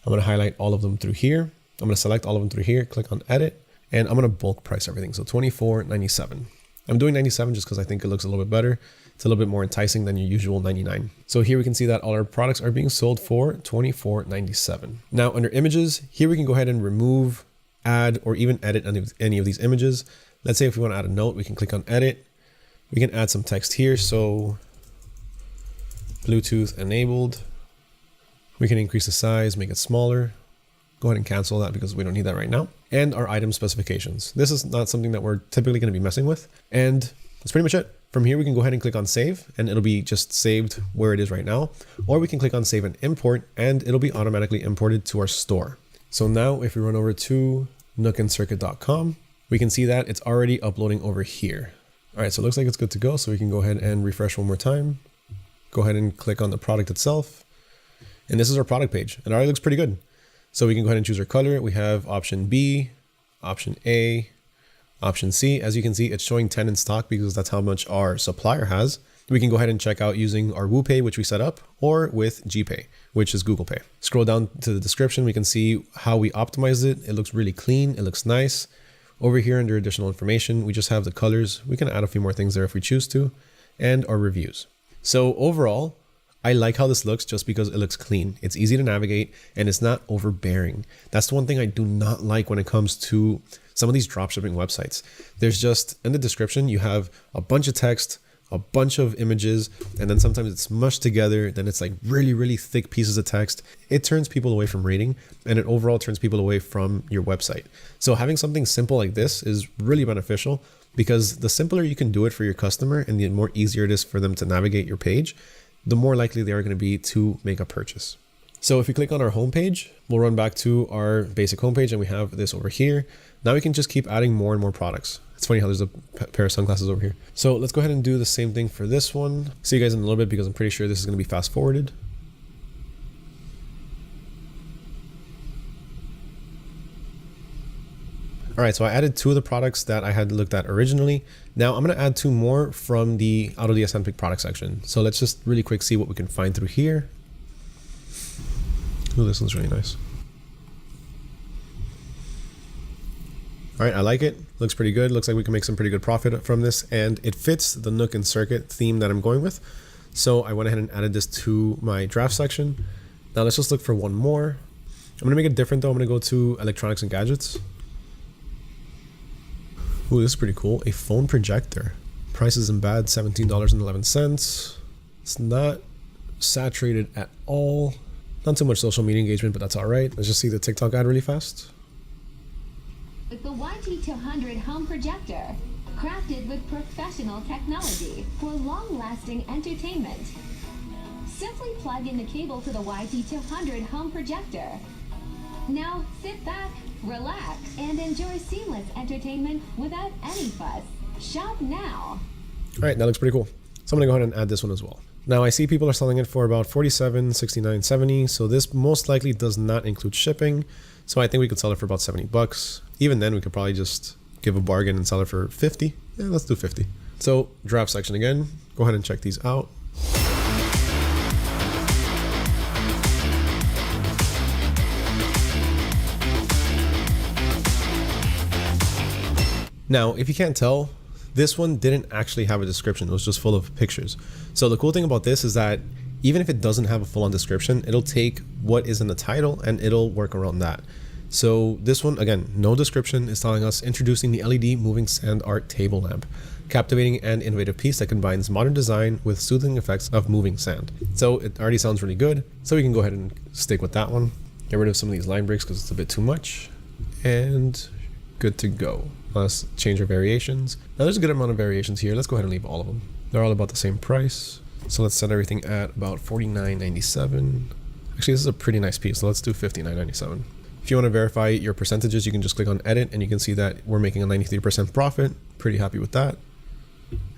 I'm going to highlight all of them through here. I'm going to select all of them through here, click on edit, and I'm going to bulk price everything. So $24.97. I'm doing 97 just because I think it looks a little bit better. It's a little bit more enticing than your usual 99. So here we can see that all our products are being sold for $24.97. Now under images, here we can go ahead and remove, add, or even edit any of these images. Let's say if we want to add a note, we can click on edit. We can add some text here. So Bluetooth enabled. We can increase the size, make it smaller. Go ahead and cancel that because we don't need that right now. And our item specifications. This is not something that we're typically going to be messing with. And that's pretty much it. From here, we can go ahead and click on save and it'll be just saved where it is right now. Or we can click on save and import and it'll be automatically imported to our store. So now if we run over to nookandcircuit.com, we can see that it's already uploading over here. All right, so it looks like it's good to go. So we can go ahead and refresh one more time. Go ahead and click on the product itself. And this is our product page. It already looks pretty good. So we can go ahead and choose our color. We have option B, option A, option C. As you can see, it's showing 10 in stock because that's how much our supplier has. We can go ahead and check out using our WooPay, which we set up, or with GPay, which is Google Pay. Scroll down to the description. We can see how we optimized it. It looks really clean. It looks nice. Over here under additional information, we just have the colors. We can add a few more things there if we choose to, and our reviews. So overall, I like how this looks just because it looks clean. It's easy to navigate and it's not overbearing. That's the one thing I do not like when it comes to some of these dropshipping websites. There's just in the description, you have a bunch of text, a bunch of images, and then sometimes it's mushed together. Then it's like really, really thick pieces of text. It turns people away from reading and it overall turns people away from your website. So having something simple like this is really beneficial because the simpler you can do it for your customer and the more easier it is for them to navigate your page, the more likely they are going to be to make a purchase. So if we click on our homepage, we'll run back to our basic homepage and we have this over here. Now we can just keep adding more and more products. It's funny how there's a pair of sunglasses over here. So let's go ahead and do the same thing for this one. See you guys in a little bit because I'm pretty sure this is going to be fast forwarded. All right, so I added 2 of the products that I had looked at originally. Now I'm gonna add 2 more from the out of the Pick product section. So let's just really quick see what we can find through here. Oh, this one's really nice. All right, I like it. Looks pretty good. Looks like we can make some pretty good profit from this, and it fits the Nook and Circuit theme that I'm going with. So I went ahead and added this to my draft section. Now let's just look for one more. I'm gonna make it different though. I'm gonna go to electronics and gadgets. Ooh, this is pretty cool. A phone projector. Price isn't bad, $17.11. It's not saturated at all. Not too much social media engagement, but that's all right. Let's just see the TikTok ad really fast. With the YT200 home projector, crafted with professional technology for long-lasting entertainment. Simply plug in the cable to the YT200 home projector. Now sit back, relax, and enjoy seamless entertainment without any fuss. Shop now. All right, that looks pretty cool. So I'm gonna go ahead and add this one as well. Now I see people are selling it for about $47, $69, $70. So this most likely does not include shipping. So I think we could sell it for about $70. Even then we could probably just give a bargain and sell it for 50. Yeah, let's do 50. So draft section again, go ahead and check these out. Now, if you can't tell, this one didn't actually have a description. It was just full of pictures. So the cool thing about this is that even if it doesn't have a full-on description, it'll take what is in the title and it'll work around that. So this one, again, no description, is telling us introducing the LED moving sand art table lamp. Captivating and innovative piece that combines modern design with soothing effects of moving sand. So it already sounds really good. So we can go ahead and stick with that one. Get rid of some of these line breaks because it's a bit too much. And good to go. Let's change our variations. Now there's a good amount of variations here. Let's go ahead and leave all of them. They're all about the same price. So let's set everything at about $49.97. Actually, this is a pretty nice piece. So let's do $59.97. If you want to verify your percentages, you can just click on edit and you can see that we're making a 93% profit. Pretty happy with that.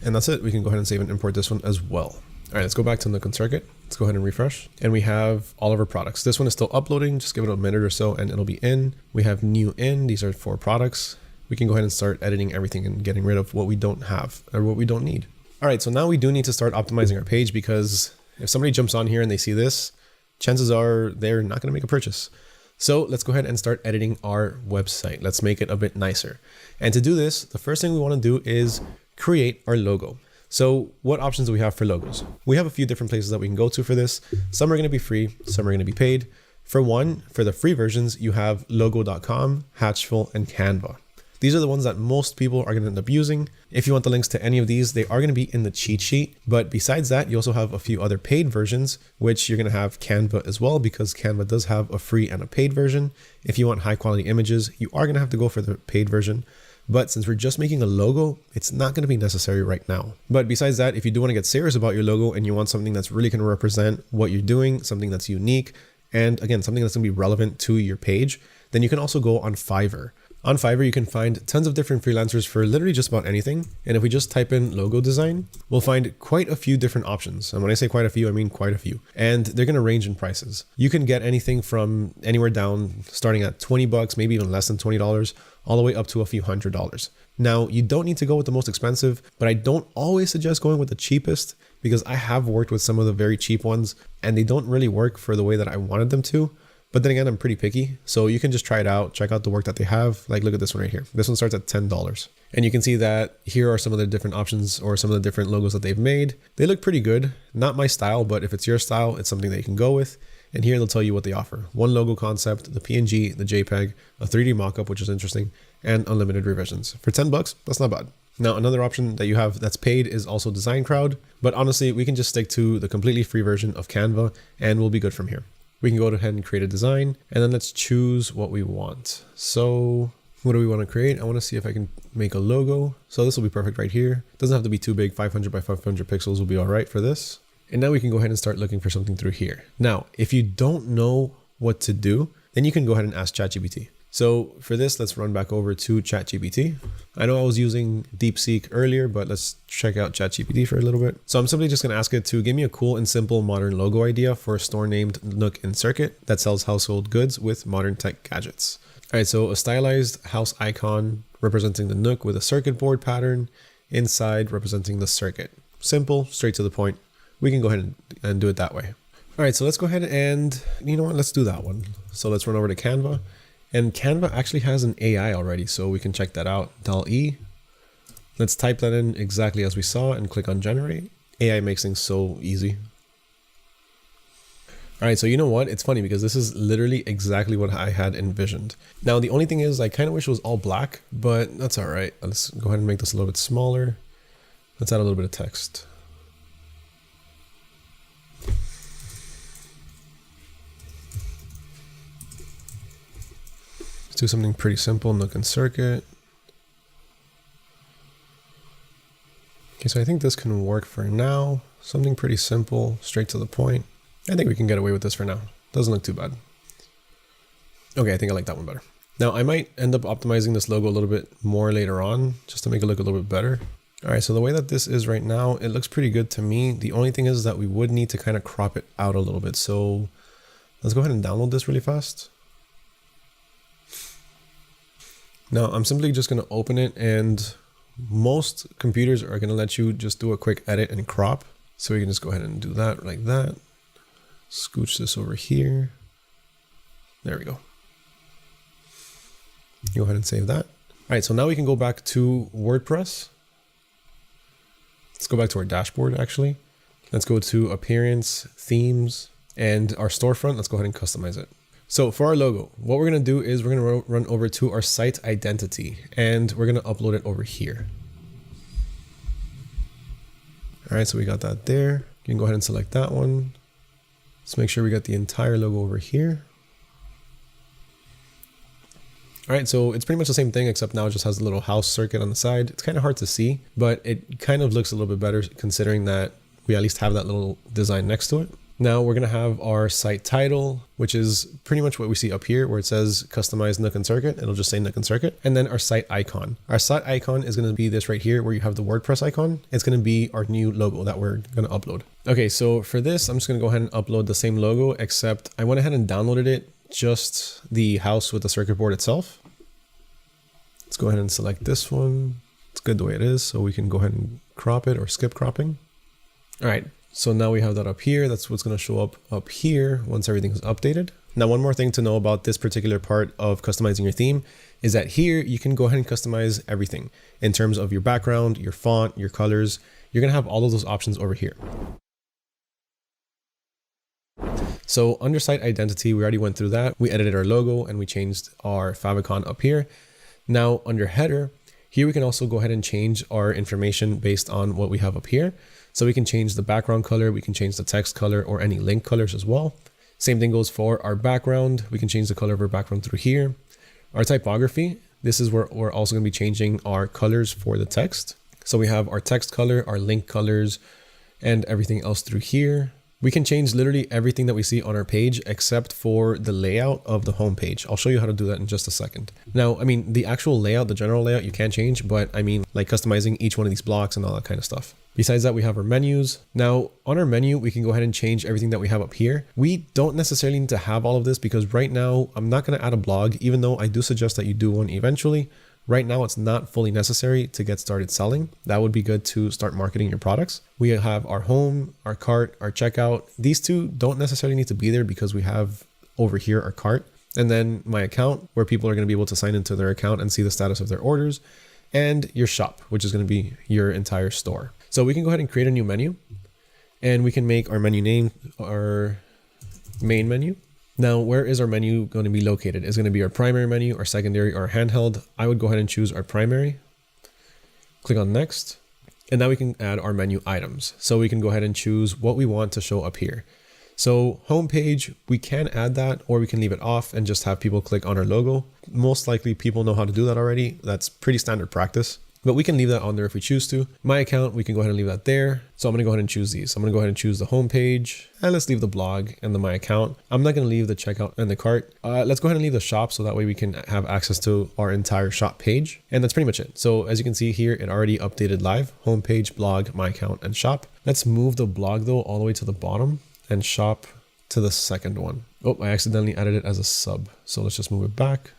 And that's it. We can go ahead and save and import this one as well. All right, let's go back to Nook and Circuit. Let's go ahead and refresh. And we have all of our products. This one is still uploading. Just give it a minute or so and it'll be in. We have new in. These are 4 products. We can go ahead and start editing everything and getting rid of what we don't have or what we don't need. All right, so now we do need to start optimizing our page because if somebody jumps on here and they see this, chances are they're not going to make a purchase. So let's go ahead and start editing our website. Let's make it a bit nicer. And to do this, the first thing we want to do is create our logo. So what options do we have for logos? We have a few different places that we can go to for this. Some are going to be free, some are going to be paid. For the free versions, you have logo.com, Hatchful, and Canva. These are the ones that most people are going to end up using. If you want the links to any of these, they are going to be in the cheat sheet. But besides that, you also have a few other paid versions, which you're going to have Canva as well, because Canva does have a free and a paid version. If you want high quality images, you are going to have to go for the paid version. But since we're just making a logo, it's not going to be necessary right now. But besides that, if you do want to get serious about your logo and you want something that's really going to represent what you're doing, something that's unique, and again, something that's going to be relevant to your page, then you can also go on Fiverr. On Fiverr, you can find tons of different freelancers for literally just about anything. And if we just type in logo design, we'll find quite a few different options. And when I say quite a few, I mean quite a few. And they're going to range in prices. You can get anything from anywhere down, starting at 20 bucks, maybe even less than $20, all the way up to a few $100s. Now, you don't need to go with the most expensive, but I don't always suggest going with the cheapest, because I have worked with some of the very cheap ones and they don't really work for the way that I wanted them to. But then again, I'm pretty picky, so you can just try it out, check out the work that they have. Like, look at this one right here. This one starts at $10. And you can see that here are some of the different options or some of the different logos that they've made. They look pretty good. Not my style, but if it's your style, it's something that you can go with. And here they'll tell you what they offer. One logo concept, the PNG, the JPEG, a 3D mockup, which is interesting, and unlimited revisions. For 10 bucks, that's not bad. Now, another option that you have that's paid is also Design Crowd. But honestly, we can just stick to the completely free version of Canva and we'll be good from here. We can go ahead and create a design, and then let's choose what we want. So what do we want to create? I want to see if I can make a logo. So this will be perfect right here. Doesn't have to be too big. 500 by 500 pixels will be all right for this. And now we can go ahead and start looking for something through here. Now, if you don't know what to do, then you can go ahead and ask ChatGPT. So for this, let's run back over to ChatGPT. I know I was using DeepSeek earlier, but let's check out ChatGPT for a little bit. So I'm simply just going to ask it to give me a cool and simple modern logo idea for a store named Nook and Circuit that sells household goods with modern tech gadgets. All right, so a stylized house icon representing the Nook with a circuit board pattern inside representing the circuit. Simple, straight to the point. We can go ahead and do it that way. All right, so let's go ahead and, you know what, let's do that one. So let's run over to Canva. And Canva actually has an AI already, so we can check that out. DALL-E. Let's type that in exactly as we saw and click on generate. AI makes things so easy. All right, so you know what? It's funny because this is literally exactly what I had envisioned. Now, the only thing is I kind of wish it was all black, but that's all right. Let's go ahead and make this a little bit smaller. Let's add a little bit of text. Do something pretty simple, Nook and Circuit. Okay, so I think this can work for now. Something pretty simple, straight to the point. I think we can get away with this for now. Doesn't look too bad. Okay, I think I like that one better. Now I might end up optimizing this logo a little bit more later on, just to make it look a little bit better. All right, so the way that this is right now, it looks pretty good to me. The only thing is that we would need to kind of crop it out a little bit. So let's go ahead and download this really fast. Now I'm simply just going to open it, and most computers are going to let you just do a quick edit and crop. So we can just go ahead and do that like that. Scooch this over here. There we go. Go ahead and save that. All right, so now we can go back to WordPress. Let's go back to our dashboard actually. Let's go to appearance, themes, and our storefront. Let's go ahead and customize it. So for our logo, what we're going to do is we're going to run over to our site identity, and we're going to upload it over here. All right, so we got that there. You can go ahead and select that one. Let's make sure we got the entire logo over here. All right, so it's pretty much the same thing, except now it just has a little house circuit on the side. It's kind of hard to see, but it kind of looks a little bit better considering that we at least have that little design next to it. Now we're going to have our site title, which is pretty much what we see up here where it says customize Nook and Circuit. It'll just say Nook and Circuit. And then our site icon. Our site icon is going to be this right here where you have the WordPress icon. It's going to be our new logo that we're going to upload. Okay, so for this, I'm just going to go ahead and upload the same logo, except I went ahead and downloaded it, just the house with the circuit board itself. Let's go ahead and select this one. It's good the way it is, so we can go ahead and crop it or skip cropping. All right. So now we have that up here. That's what's going to show up here once everything is updated. Now, one more thing to know about this particular part of customizing your theme is that here you can go ahead and customize everything in terms of your background, your font, your colors. You're going to have all of those options over here. So under site identity, we already went through that. We edited our logo and we changed our favicon up here. Now under header, here we can also go ahead and change our information based on what we have up here. So we can change the background color, we can change the text color or any link colors as well. Same thing goes for our background. We can change the color of our background through here. Our typography, this is where we're also going to be changing our colors for the text. So we have our text color, our link colors, and everything else through here. We can change literally everything that we see on our page except for the layout of the home page. I'll show you how to do that in just a second. Now, I mean, the actual layout, the general layout, you can change, but I mean, like customizing each one of these blocks and all that kind of stuff. Besides that, we have our menus. Now, on our menu, we can go ahead and change everything that we have up here. We don't necessarily need to have all of this because right now, I'm not going to add a blog, even though I do suggest that you do one eventually. Right now, it's not fully necessary to get started selling. That would be good to start marketing your products. We have our home, our cart, our checkout. These two don't necessarily need to be there because we have over here our cart. And then my account, where people are going to be able to sign into their account and see the status of their orders. And your shop, which is going to be your entire store. So we can go ahead and create a new menu. And we can make our menu name our main menu. Now, where is our menu going to be located? Is it going to be our primary menu, our secondary, or handheld? I would go ahead and choose our primary. Click on next. And now we can add our menu items. So we can go ahead and choose what we want to show up here. So homepage, we can add that or we can leave it off and just have people click on our logo. Most likely people know how to do that already. That's pretty standard practice. But we can leave that on there if we choose to. My account, we can go ahead and leave that there. So I'm going to go ahead and choose these. I'm going to go ahead and choose the home page, and let's leave the blog and the my account. I'm not going to leave the checkout and the cart. Let's go ahead and leave the shop so that way we can have access to our entire shop page. And that's pretty much it. So as you can see here, it already updated live. Homepage, blog, my account, and shop. Let's move the blog though all the way to the bottom and shop to the second one. Oh, I accidentally added it as a sub. So let's just move it back.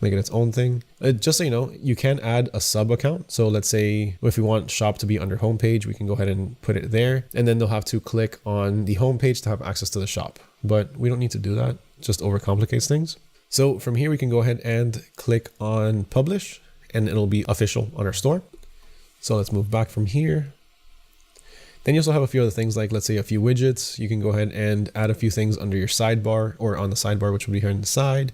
Make it its own thing. Just so you know, you can add a sub account. So let's say if we want shop to be under homepage, we can go ahead and put it there. And then they'll have to click on the homepage to have access to the shop. But we don't need to do that. It just overcomplicates things. So from here, we can go ahead and click on publish and it'll be official on our store. So let's move back from here. Then you also have a few other things like, let's say a few widgets. You can go ahead and add a few things under your sidebar or on the sidebar, which would be here on the side.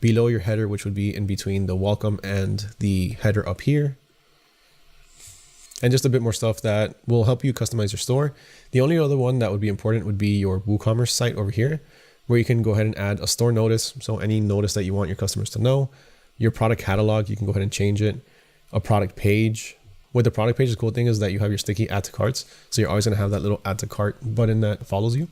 Below your header, which would be in between the welcome and the header up here. And just a bit more stuff that will help you customize your store. The only other one that would be important would be your WooCommerce site over here, where you can go ahead and add a store notice. So any notice that you want your customers to know. Your product catalog, you can go ahead and change it. A product page. With the product page, the cool thing is that you have your sticky add to carts. So you're always going to have that little add to cart button that follows you.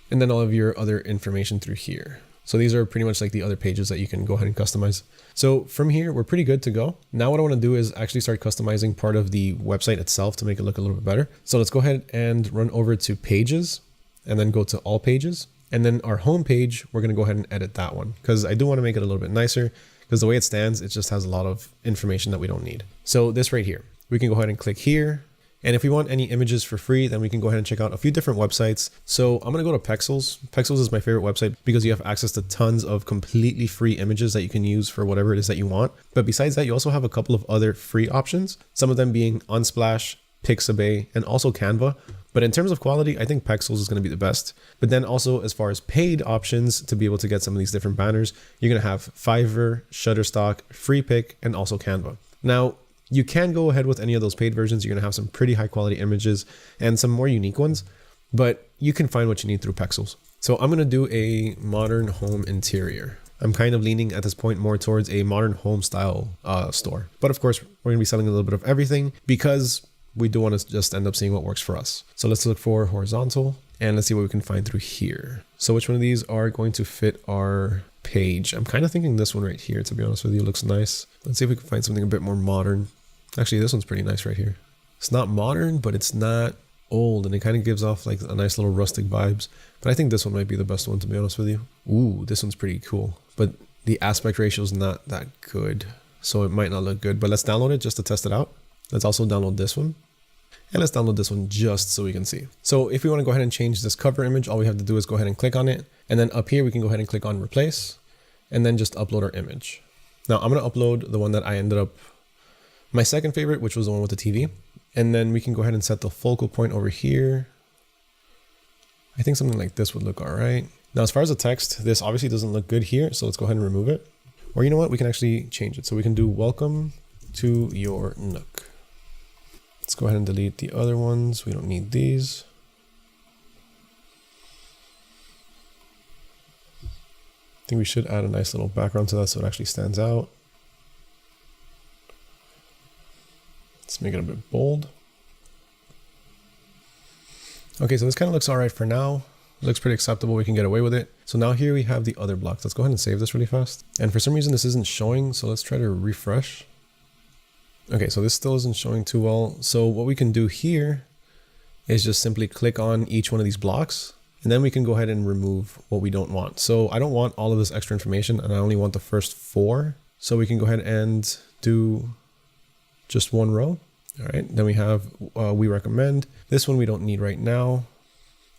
And then all of your other information through here. So these are pretty much like the other pages that you can go ahead and customize. So from here, we're pretty good to go. Now what I want to do is actually start customizing part of the website itself to make it look a little bit better. So let's go ahead and run over to pages and then go to all pages. And then our home page, we're going to go ahead and edit that one because I do want to make it a little bit nicer because the way it stands, it just has a lot of information that we don't need. So this right here, we can go ahead and click here. And if we want any images for free, then we can go ahead and check out a few different websites. So I'm going to go to Pexels. Pexels is my favorite website because you have access to tons of completely free images that you can use for whatever it is that you want. But besides that, you also have a couple of other free options, some of them being Unsplash, Pixabay, and also Canva. But in terms of quality, I think Pexels is going to be the best. But then also as far as paid options to be able to get some of these different banners, you're going to have Fiverr, Shutterstock, FreePic, and also Canva. Now, you can go ahead with any of those paid versions. You're going to have some pretty high quality images and some more unique ones, but you can find what you need through Pexels. So I'm going to do a modern home interior. I'm kind of leaning at this point more towards a modern home style store. But of course, we're going to be selling a little bit of everything because we do want to just end up seeing what works for us. So let's look for horizontal and let's see what we can find through here. So which one of these are going to fit our page? I'm kind of thinking this one right here, to be honest with you. It looks nice. Let's see if we can find something a bit more modern. Actually, this one's pretty nice right here. It's not modern, but it's not old, and it kind of gives off like a nice little rustic vibes. But I think this one might be the best one, to be honest with you. Ooh, this one's pretty cool, but the aspect ratio is not that good, so it might not look good. But let's download it just to test it out. Let's also download this one. And let's download this one just so we can see. So if we want to go ahead and change this cover image, all we have to do is go ahead and click on it. And then up here, we can go ahead and click on replace and then just upload our image. Now I'm going to upload the one that I ended up, my second favorite, which was the one with the TV. And then we can go ahead and set the focal point over here. I think something like this would look all right. Now, as far as the text, this obviously doesn't look good here. So let's go ahead and remove it. Or you know what? We can actually change it. So we can do welcome to your Nook. Let's go ahead and delete the other ones. We don't need these. I think we should add a nice little background to that so it actually stands out. Let's make it a bit bold. Okay, so this kind of looks all right for now. It looks pretty acceptable. We can get away with it. So now here we have the other blocks. Let's go ahead and save this really fast. And for some reason this isn't showing, so let's try to refresh. Okay, so this still isn't showing too well. So what we can do here is just simply click on each one of these blocks, and then we can go ahead and remove what we don't want. So I don't want all of this extra information, and I only want the first 4. So we can go ahead and do just one row. All right, then we have we recommend. This one we don't need right now.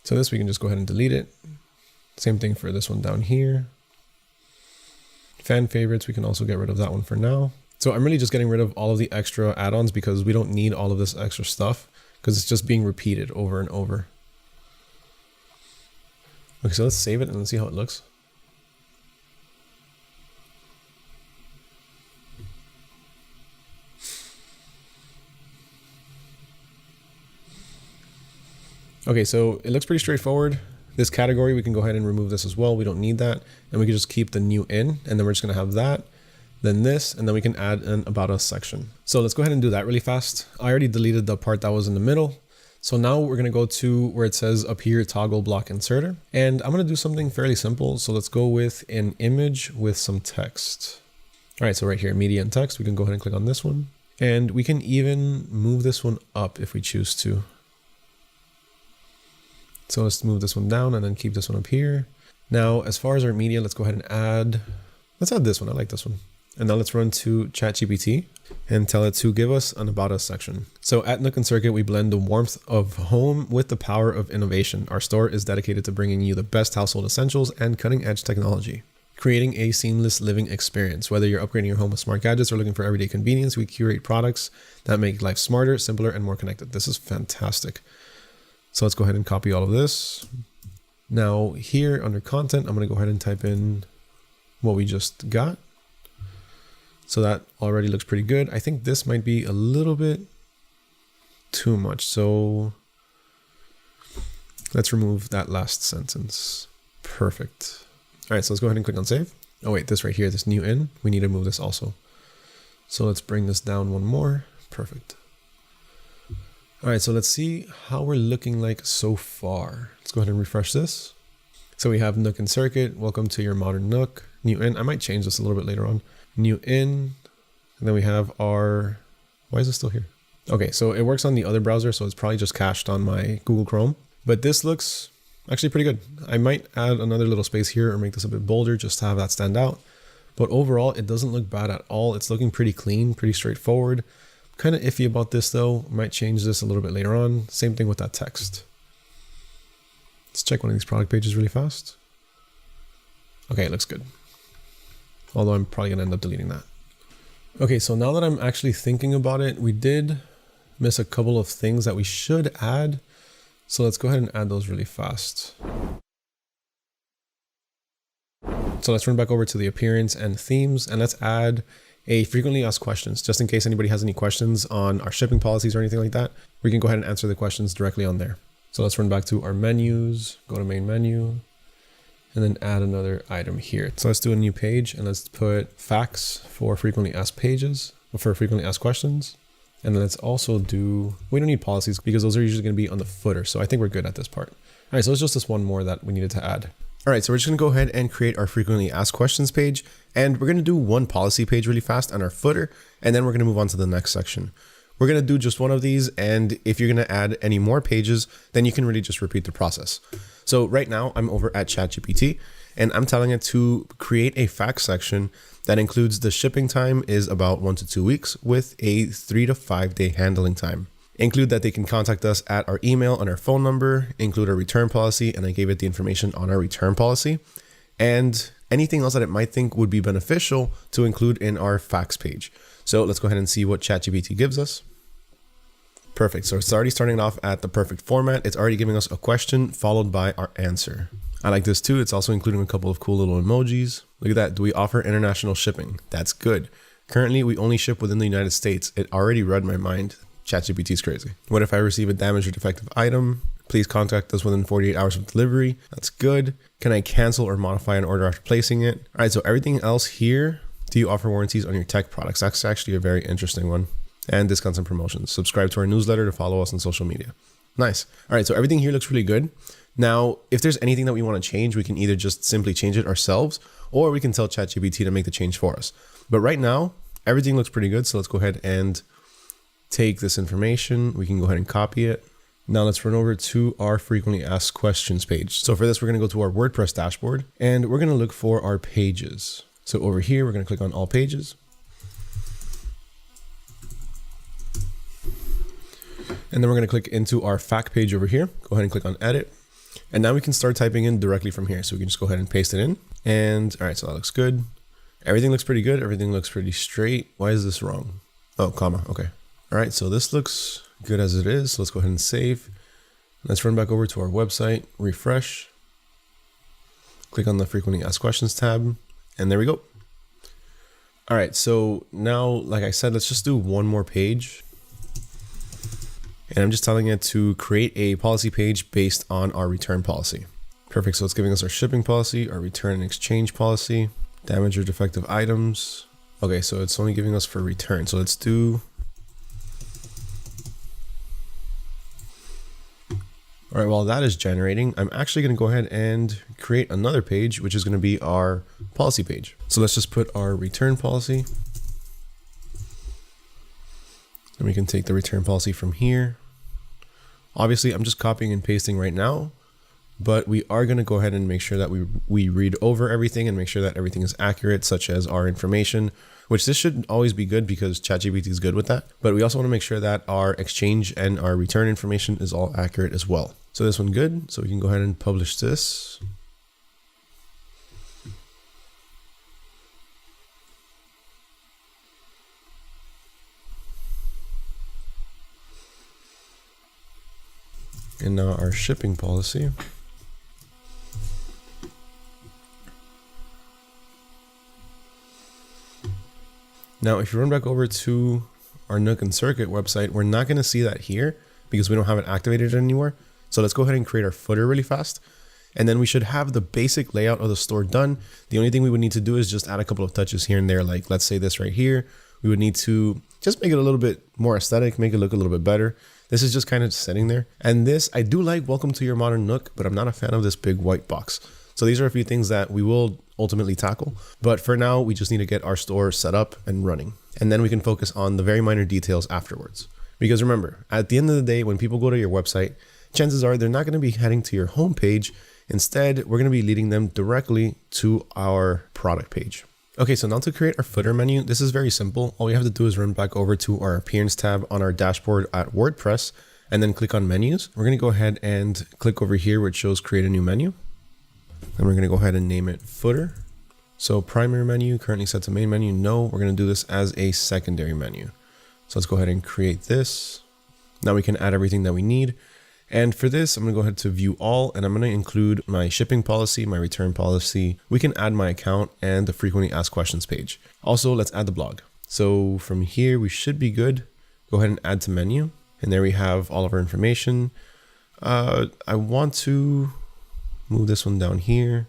So this we can just go ahead and delete it. Same thing for this one down here. Fan favorites, we can also get rid of that one for now. So I'm really just getting rid of all of the extra add-ons because we don't need all of this extra stuff because it's just being repeated over and over. Okay, so let's save it and let's see how it looks. Okay, so it looks pretty straightforward. This category, we can go ahead and remove this as well. We don't need that. And we can just keep the new in, and then we're just gonna have that, then this, and then we can add an about us section. So let's go ahead and do that really fast. I already deleted the part that was in the middle. So now we're gonna go to where it says up here, toggle block inserter. And I'm gonna do something fairly simple. So let's go with an image with some text. All right, so right here, media and text, we can go ahead and click on this one. And we can even move this one up if we choose to. So let's move this one down and then keep this one up here. Now, as far as our media, let's go ahead and let's add this one. I like this one. And now let's run to ChatGPT and tell it to give us an about us section. So at Nook and Circuit, we blend the warmth of home with the power of innovation. Our store is dedicated to bringing you the best household essentials and cutting edge technology, creating a seamless living experience. Whether you're upgrading your home with smart gadgets or looking for everyday convenience, we curate products that make life smarter, simpler, and more connected. This is fantastic. So let's go ahead and copy all of this. Now here under content, I'm going to go ahead and type in what we just got. So that already looks pretty good. I think this might be a little bit too much. So let's remove that last sentence. Perfect. All right, so let's go ahead and click on save. Oh wait, this right here, this new in, we need to move this also. So let's bring this down one more. Perfect. All right, so let's see how we're looking like so far. Let's go ahead and refresh this. So we have Nook and Circuit. Welcome to your modern Nook. New in. I might change this a little bit later on. New in. And then we have our, why is it still here? Okay, so it works on the other browser, so it's probably just cached on my Google Chrome. But this looks actually pretty good. I might add another little space here or make this a bit bolder just to have that stand out. But overall, it doesn't look bad at all. It's looking pretty clean, pretty straightforward. Kind of iffy about this though. Might change this a little bit later on. Same thing with that text. Let's check one of these product pages really fast. Okay, it looks good. Although I'm probably gonna end up deleting that. Okay, so now that I'm actually thinking about it, we did miss a couple of things that we should add. So let's go ahead and add those really fast. So let's run back over to the appearance and themes, and let's add a frequently asked questions, just in case anybody has any questions on our shipping policies or anything like that. We can go ahead and answer the questions directly on there. So let's run back to our menus, go to main menu, and then add another item here. So let's do a new page and let's put facts for frequently asked pages, for frequently asked questions. And then let's also do, we don't need policies because those are usually going to be on the footer. So I think we're good at this part. All right, so it's just this one more that we needed to add. All right, so we're just gonna go ahead and create our frequently asked questions page, and we're gonna do one policy page really fast on our footer, and then we're gonna move on to the next section. We're gonna do just one of these, and if you're gonna add any more pages, then you can really just repeat the process. So right now I'm over at ChatGPT, and I'm telling it to create a fact section that includes the shipping time is about 1 to 2 weeks with a 3 to 5 day handling time. Include that they can contact us at our email and our phone number, include our return policy, and I gave it the information on our return policy, and anything else that it might think would be beneficial to include in our facts page. So let's go ahead and see what ChatGPT gives us. Perfect. So it's already starting off at the perfect format. It's already giving us a question followed by our answer. I like this too. It's also including a couple of cool little emojis. Look at that. Do we offer international shipping? That's good. Currently, we only ship within the United States. It already read my mind. ChatGPT is crazy. What if I receive a damaged or defective item? Please contact us within 48 hours of delivery. That's good. Can I cancel or modify an order after placing it? All right, so everything else here, do you offer warranties on your tech products? That's actually a very interesting one. And discounts and promotions. Subscribe to our newsletter to follow us on social media. Nice. All right, so everything here looks really good. Now, if there's anything that we want to change, we can either just simply change it ourselves, or we can tell ChatGPT to make the change for us. But right now, everything looks pretty good. So let's go ahead and take this information. We can go ahead and copy it. Now let's run over to our frequently asked questions page. So for this, we're going to go to our WordPress dashboard and we're going to look for our pages. So over here, we're going to click on all pages. And then we're going to click into our fact page over here. Go ahead and click on edit. And now we can start typing in directly from here. So we can just go ahead and paste it in. And all right, so that looks good. Everything looks pretty good. Everything looks pretty straight. Why is this wrong? Oh, comma. Okay. All right, so this looks good as it is. So let's go ahead and save. Let's run back over to our website, refresh. Click on the frequently asked questions tab. And there we go. All right, so now, like I said, let's just do one more page. And I'm just telling it to create a policy page based on our return policy. Perfect. So it's giving us our shipping policy, our return and exchange policy, damaged or defective items. Okay, so it's only giving us for return. So let's do. All right, while that is generating, I'm actually going to go ahead and create another page, which is going to be our policy page. So let's just put our return policy. And we can take the return policy from here. Obviously, I'm just copying and pasting right now, but we are going to go ahead and make sure that we read over everything and make sure that everything is accurate, such as our information, which this should always be good because ChatGPT is good with that. But we also want to make sure that our exchange and our return information is all accurate as well. So this one good. So we can go ahead and publish this. And now our shipping policy. Now, if you run back over to our Nook and Circuit website, we're not going to see that here because we don't have it activated anymore. So let's go ahead and create our footer really fast. And then we should have the basic layout of the store done. The only thing we would need to do is just add a couple of touches here and there. Like let's say this right here, we would need to just make it a little bit more aesthetic, make it look a little bit better. This is just kind of sitting there. And this, I do like Welcome to Your Modern Nook, but I'm not a fan of this big white box. So these are a few things that we will ultimately tackle. But for now, we just need to get our store set up and running. And then we can focus on the very minor details afterwards. Because remember, at the end of the day, when people go to your website, chances are they're not going to be heading to your homepage. Instead, we're going to be leading them directly to our product page. Okay, so now to create our footer menu, this is very simple. All we have to do is run back over to our appearance tab on our dashboard at WordPress and then click on menus. We're going to go ahead and click over here where it shows create a new menu. And we're going to go ahead and name it footer. So primary menu currently set to main menu. No, we're going to do this as a secondary menu. So let's go ahead and create this. Now we can add everything that we need. And for this, I'm going to go ahead to view all, and I'm going to include my shipping policy, my return policy. We can add my account and the frequently asked questions page. Also, let's add the blog. So from here, we should be good. Go ahead and add to menu. And there we have all of our information. I want to move this one down here,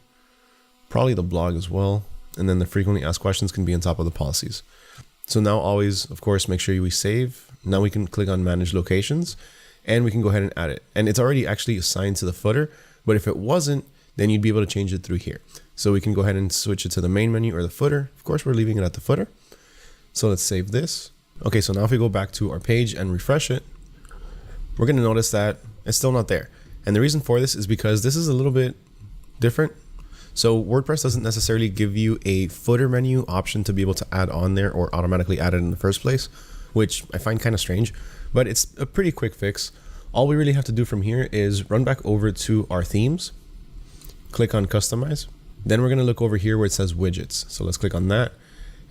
probably the blog as well. And then the frequently asked questions can be on top of the policies. So now always, of course, make sure we save. Now we can click on manage locations. And we can go ahead and add it. And it's already actually assigned to the footer, but if it wasn't, then you'd be able to change it through here. So we can go ahead and switch it to the main menu or the footer. Of course, we're leaving it at the footer. So let's save this. Okay, so now if we go back to our page and refresh it, we're gonna notice that it's still not there. And the reason for this is because this is a little bit different. So WordPress doesn't necessarily give you a footer menu option to be able to add on there or automatically add it in the first place, which I find kind of strange. But it's a pretty quick fix. All we really have to do from here is run back over to our themes, click on customize. Then we're going to look over here where it says widgets. So let's click on that.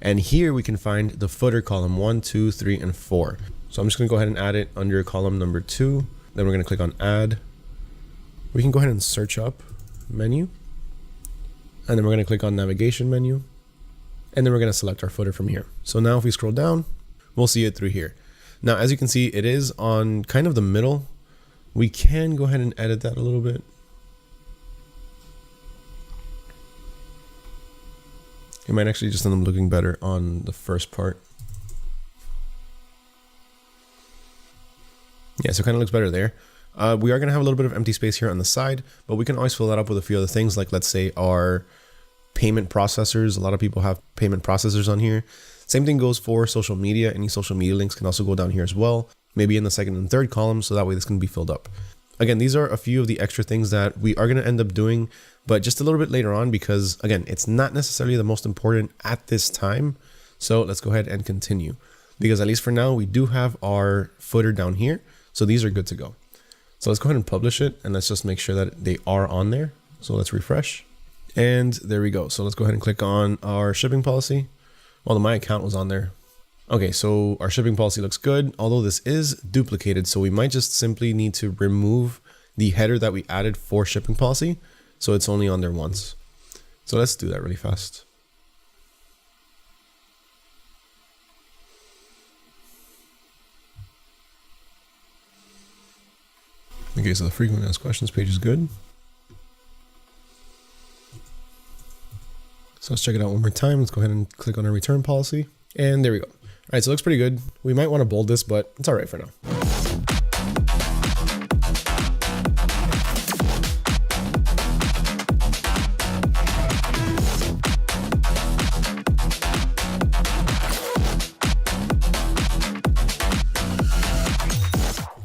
And here we can find the footer column 1, 2, 3, and 4. So I'm just going to go ahead and add it under column number 2. Then we're going to click on add. We can go ahead and search up menu. And then we're going to click on navigation menu. And then we're going to select our footer from here. So now if we scroll down, we'll see it through here. Now, as you can see, it is on kind of the middle. We can go ahead and edit that a little bit. It might actually just end up looking better on the first part. Yeah, so it kind of looks better there. We are going to have a little bit of empty space here on the side, but we can always fill that up with a few other things, like let's say our payment processors. A lot of people have payment processors on here. Same thing goes for social media. Any social media links can also go down here as well, maybe in the second and third column, so that way this can be filled up. Again, these are a few of the extra things that we are going to end up doing, but just a little bit later on, because again, it's not necessarily the most important at this time. So let's go ahead and continue, because at least for now, we do have our footer down here. So these are good to go. So let's go ahead and publish it, and let's just make sure that they are on there. So let's refresh, and there we go. So let's go ahead and click on our shipping policy. Well, my account was on there. Okay, so our shipping policy looks good, although this is duplicated. So we might just simply need to remove the header that we added for shipping policy. So it's only on there once. So let's do that really fast. Okay, so the frequently asked questions page is good. So let's check it out one more time. Let's go ahead and click on our return policy. And there we go. All right, so it looks pretty good. We might want to bold this, but it's all right for now.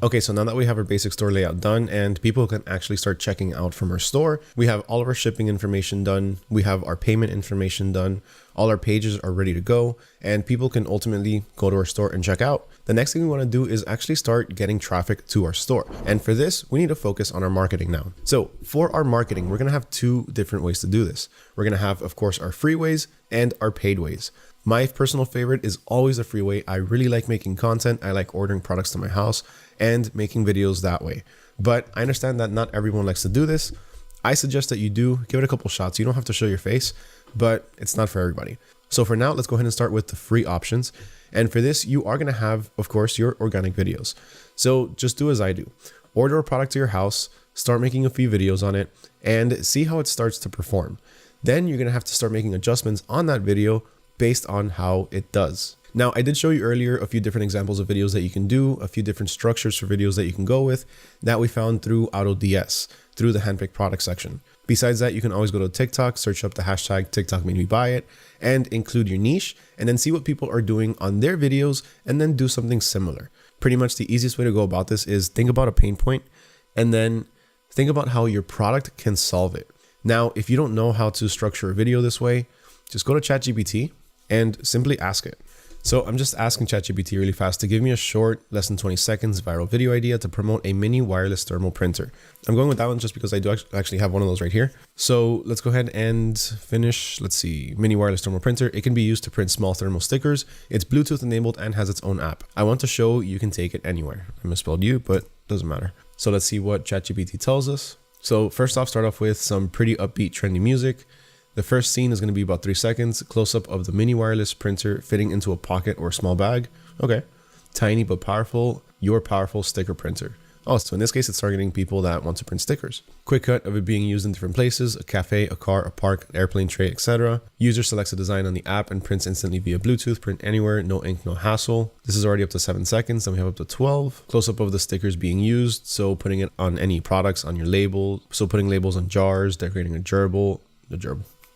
Okay, so now that we have our basic store layout done and people can actually start checking out from our store, we have all of our shipping information done, we have our payment information done, all our pages are ready to go, and people can ultimately go to our store and check out. The next thing we want to do is actually start getting traffic to our store. And for this, we need to focus on our marketing now. So for our marketing, we're going to have two different ways to do this. We're going to have, of course, our free ways and our paid ways. My personal favorite is always a free way. I really like making content. I like ordering products to my house and making videos that way. But I understand that not everyone likes to do this. I suggest that you do give it a couple shots. You don't have to show your face, but it's not for everybody. So for now, let's go ahead and start with the free options. And for this, you are going to have, of course, your organic videos. So just do as I do. Order a product to your house, start making a few videos on it, and see how it starts to perform. Then you're going to have to start making adjustments on that video based on how it does. Now, I did show you earlier a few different examples of videos that you can do, a few different structures for videos that you can go with that we found through AutoDS, through the handpicked product section. Besides that, you can always go to TikTok, search up the hashtag TikTok made me buy it, and include your niche, and then see what people are doing on their videos, and then do something similar. Pretty much the easiest way to go about this is think about a pain point, and then think about how your product can solve it. Now, if you don't know how to structure a video this way, just go to ChatGPT and simply ask it. So I'm just asking ChatGPT really fast to give me a short, less than 20 seconds viral video idea to promote a mini wireless thermal printer. I'm going with that one just because I do actually have one of those right here. So let's go ahead and finish. Let's see, mini wireless thermal printer. It can be used to print small thermal stickers. It's Bluetooth enabled and has its own app. I want to show you can take it anywhere. I misspelled you, but doesn't matter. So let's see what ChatGPT tells us. So first off, start off with some pretty upbeat, trendy music. The first scene is going to be about 3 seconds. Close up of the mini wireless printer fitting into a pocket or a small bag. Okay. Tiny but powerful, your powerful sticker printer. Oh, so in this case, it's targeting people that want to print stickers. Quick cut of it being used in different places: a cafe, a car, a park, an airplane tray, etc. User selects a design on the app and prints instantly via Bluetooth. Print anywhere, no ink, no hassle. This is already up to 7 seconds. Then we have up to 12. Close up of the stickers being used. So putting it on any products on your label. So putting labels on jars, decorating a gerbil,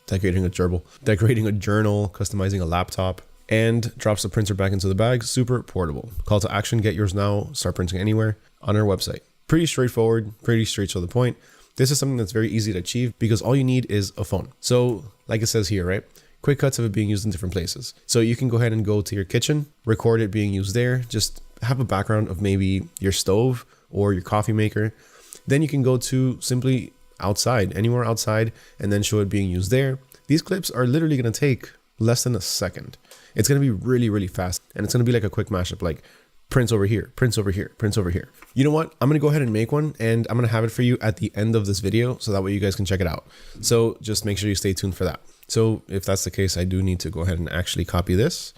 decorating a journal, customizing a laptop, and drops the printer back into the bag. Super portable. Call to action: get yours now. Start printing anywhere on our website. Pretty straightforward, pretty straight to the point. This is something that's very easy to achieve because all you need is a phone. So like it says here, right? Quick cuts of it being used in different places. So you can go ahead and go to your kitchen, record it being used there. Just have a background of maybe your stove or your coffee maker. Then you can go to simply outside, anywhere outside, and then show it being used there. These clips are literally going to take less than a second. It's going to be really, really fast, and it's going to be like a quick mashup, like prints over here, prints over here, prints over here. You know what? I'm going to go ahead and make one, and I'm going to have it for you at the end of this video, so that way you guys can check it out. So just make sure you stay tuned for that. So if that's the case, I do need to go ahead and actually copy this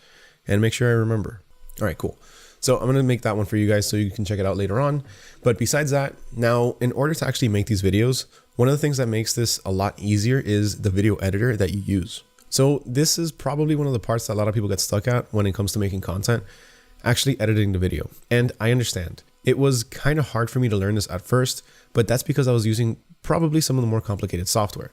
and make sure I remember. All right, cool. So I'm going to make that one for you guys so you can check it out later on. But besides that, now in order to actually make these videos, one of the things that makes this a lot easier is the video editor that you use. So this is probably one of the parts that a lot of people get stuck at when it comes to making content, actually editing the video. And I understand. It was kind of hard for me to learn this at first, but that's because I was using probably some of the more complicated software.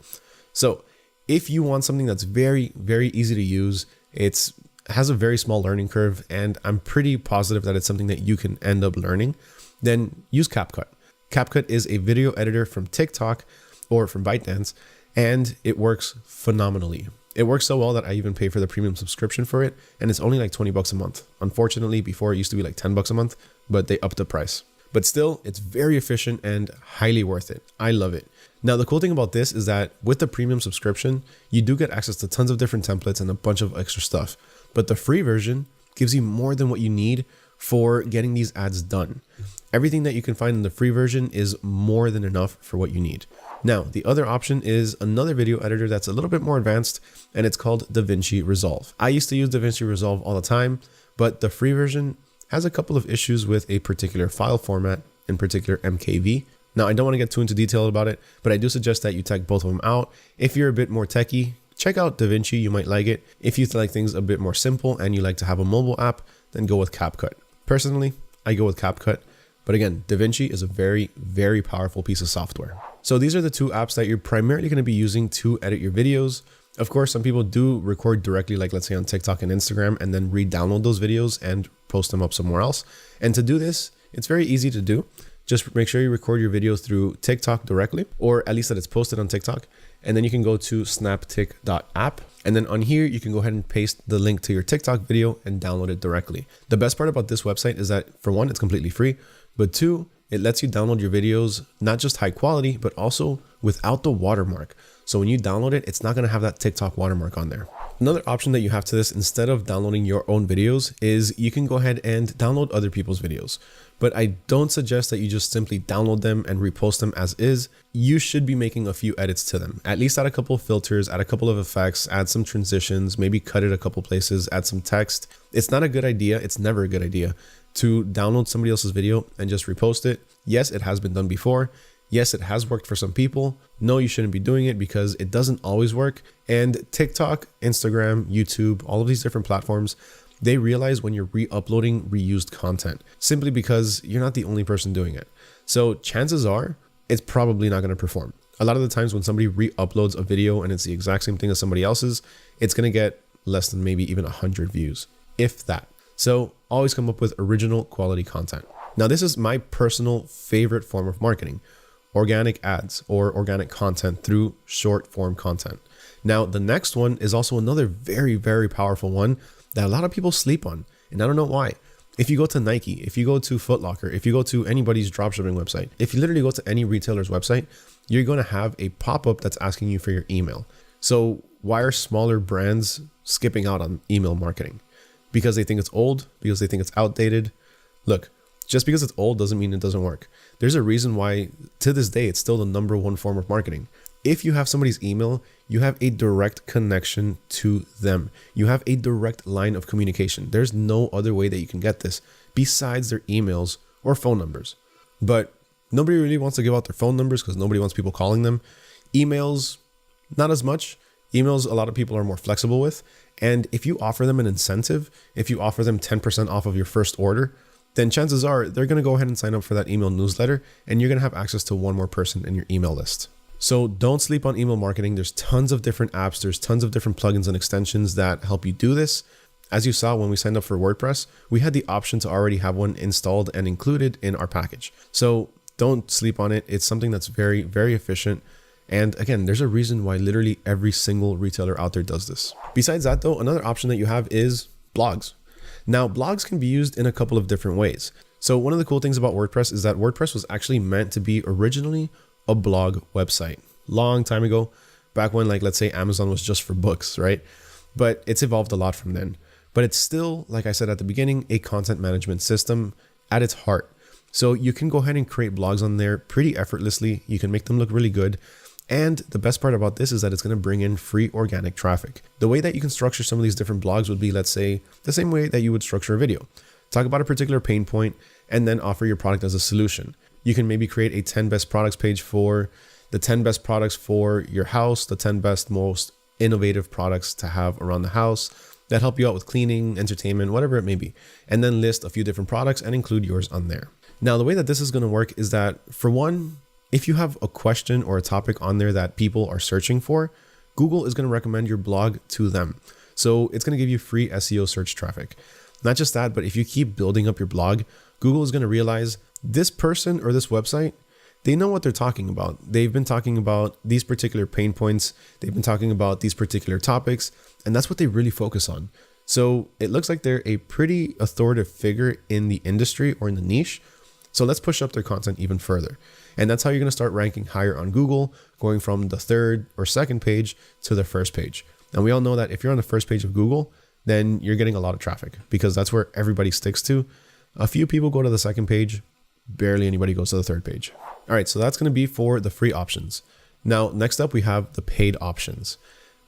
So if you want something that's very, very easy to use, it has a very small learning curve, and I'm pretty positive that it's something that you can end up learning, then use CapCut. CapCut is a video editor from TikTok or from ByteDance, and it works phenomenally. It works so well that I even pay for the premium subscription for it, and it's only like 20 bucks a month. Unfortunately, before it used to be like 10 bucks a month, but they upped the price. But still, it's very efficient and highly worth it. I love it. Now, the cool thing about this is that with the premium subscription, you do get access to tons of different templates and a bunch of extra stuff. But the free version gives you more than what you need for getting these ads done. Everything that you can find in the free version is more than enough for what you need. Now, the other option is another video editor that's a little bit more advanced, and it's called DaVinci Resolve. I used to use DaVinci Resolve all the time, but the free version has a couple of issues with a particular file format, in particular MKV. Now, I don't want to get too into detail about it, but I do suggest that you check both of them out. If you're a bit more techie, check out DaVinci, you might like it. If you like things a bit more simple and you like to have a mobile app, then go with CapCut. Personally, I go with CapCut, but again, DaVinci is a very, very powerful piece of software. So these are the two apps that you're primarily going to be using to edit your videos. Of course, some people do record directly, like let's say on TikTok and Instagram, and then re-download those videos and post them up somewhere else. And to do this, it's very easy to do. Just make sure you record your videos through TikTok directly, or at least that it's posted on TikTok. And then you can go to snaptik.app. And then on here, you can go ahead and paste the link to your TikTok video and download it directly. The best part about this website is that, for one, it's completely free, but two, it lets you download your videos, not just high quality, but also without the watermark. So when you download it, it's not going to have that TikTok watermark on there. Another option that you have to this, instead of downloading your own videos, is you can go ahead and download other people's videos. But I don't suggest that you just simply download them and repost them as is. You should be making a few edits to them. At least add a couple of filters, add a couple of effects, add some transitions, maybe cut it a couple places, add some text. It's not a good idea. It's never a good idea to download somebody else's video and just repost it. Yes, it has been done before. Yes, it has worked for some people. No, you shouldn't be doing it because it doesn't always work. And TikTok, Instagram, YouTube, all of these different platforms, they realize when you're re-uploading reused content simply because you're not the only person doing it. So chances are it's probably not going to perform. A lot of the times when somebody re-uploads a video and it's the exact same thing as somebody else's, it's going to get less than maybe even 100 views, if that. So always come up with original quality content. Now, this is my personal favorite form of marketing: organic ads or organic content through short form content. Now, the next one is also another very, very powerful one that a lot of people sleep on, and I don't know why. If you go to Nike, if you go to Foot Locker, if you go to anybody's dropshipping website, if you literally go to any retailer's website, you're going to have a pop-up that's asking you for your email. So why are smaller brands skipping out on email marketing? Because they think it's old, because they think it's outdated. Look, just because it's old doesn't mean it doesn't work. There's a reason why to this day it's still the #1 form of marketing. If you have somebody's email, you have a direct connection to them. You have a direct line of communication. There's no other way that you can get this besides their emails or phone numbers. But nobody really wants to give out their phone numbers because nobody wants people calling them. Emails, not as much. Emails, a lot of people are more flexible with. And if you offer them an incentive, if you offer them 10% off of your first order, then chances are they're going to go ahead and sign up for that email newsletter, and you're going to have access to one more person in your email list. So don't sleep on email marketing. There's tons of different apps. There's tons of different plugins and extensions that help you do this. As you saw when we signed up for WordPress, we had the option to already have one installed and included in our package. So don't sleep on it. It's something that's very, very efficient. And again, there's a reason why literally every single retailer out there does this. Besides that though, another option that you have is blogs. Now, blogs can be used in a couple of different ways. So one of the cool things about WordPress is that WordPress was actually meant to be originally a blog website long time ago, back when, like, let's say Amazon was just for books, right? But it's evolved a lot from then. but it's still, like I said at the beginning, a content management system at its heart. So you can go ahead and create blogs on there pretty effortlessly. You can make them look really good. And the best part about this is that it's going to bring in free organic traffic. The way that you can structure some of these different blogs would be, let's say, the same way that you would structure a video. Talk about a particular pain point and then offer your product as a solution. You can maybe create a 10 best products page for the 10 best products for your house, the 10 best, most innovative products to have around the house that help you out with cleaning, entertainment, whatever it may be. And then list a few different products and include yours on there. Now, the way that this is going to work is that, for one, if you have a question or a topic on there that people are searching for, Google is going to recommend your blog to them. So it's going to give you free SEO search traffic. Not just that, but if you keep building up your blog, Google is going to realize this person or this website, they know what they're talking about. They've been talking about these particular pain points. They've been talking about these particular topics, and that's what they really focus on. So it looks like they're a pretty authoritative figure in the industry or in the niche. So let's push up their content even further. And that's how you're going to start ranking higher on Google, going from the third or second page to the first page. And we all know that if you're on the first page of Google, then you're getting a lot of traffic because that's where everybody sticks to. A few people go to the second page, barely anybody goes to the third page. All right, so that's going to be for the free options. Now, next up, we have the paid options.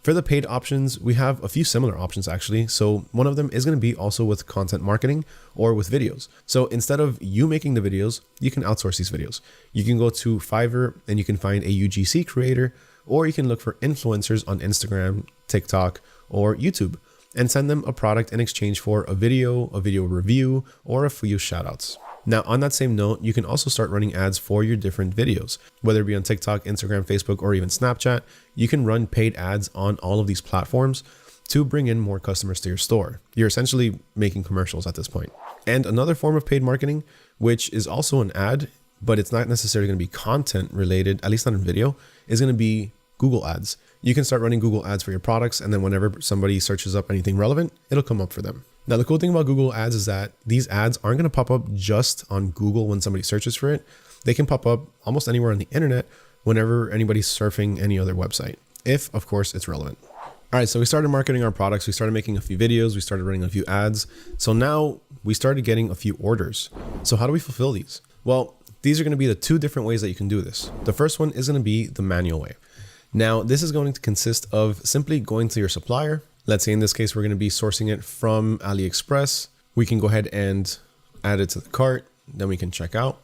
For the paid options, we have a few similar options actually. So one of them is going to be also with content marketing or with videos. So instead of you making the videos, you can outsource these videos. You can go to Fiverr and you can find a UGC creator, or you can look for influencers on Instagram, TikTok, or YouTube and send them a product in exchange for a video review, or a few shoutouts. Now, on that same note, you can also start running ads for your different videos, whether it be on TikTok, Instagram, Facebook, or even Snapchat. You can run paid ads on all of these platforms to bring in more customers to your store. You're essentially making commercials at this point. And another form of paid marketing, which is also an ad, but it's not necessarily going to be content related, at least not in video, is going to be Google ads. You can start running Google ads for your products, and then whenever somebody searches up anything relevant, it'll come up for them. Now, the cool thing about Google ads is that these ads aren't going to pop up just on Google when somebody searches for it. They can pop up almost anywhere on the internet whenever anybody's surfing any other website, if of course it's relevant. All right, so we started marketing our products. We started making a few videos. We started running a few ads. So now we started getting a few orders. So how do we fulfill these? Well, these are going to be the two different ways that you can do this. The first one is going to be the manual way. Now, this is going to consist of simply going to your supplier. Let's say in this case, we're going to be sourcing it from AliExpress. We can go ahead and add it to the cart. Then we can check out.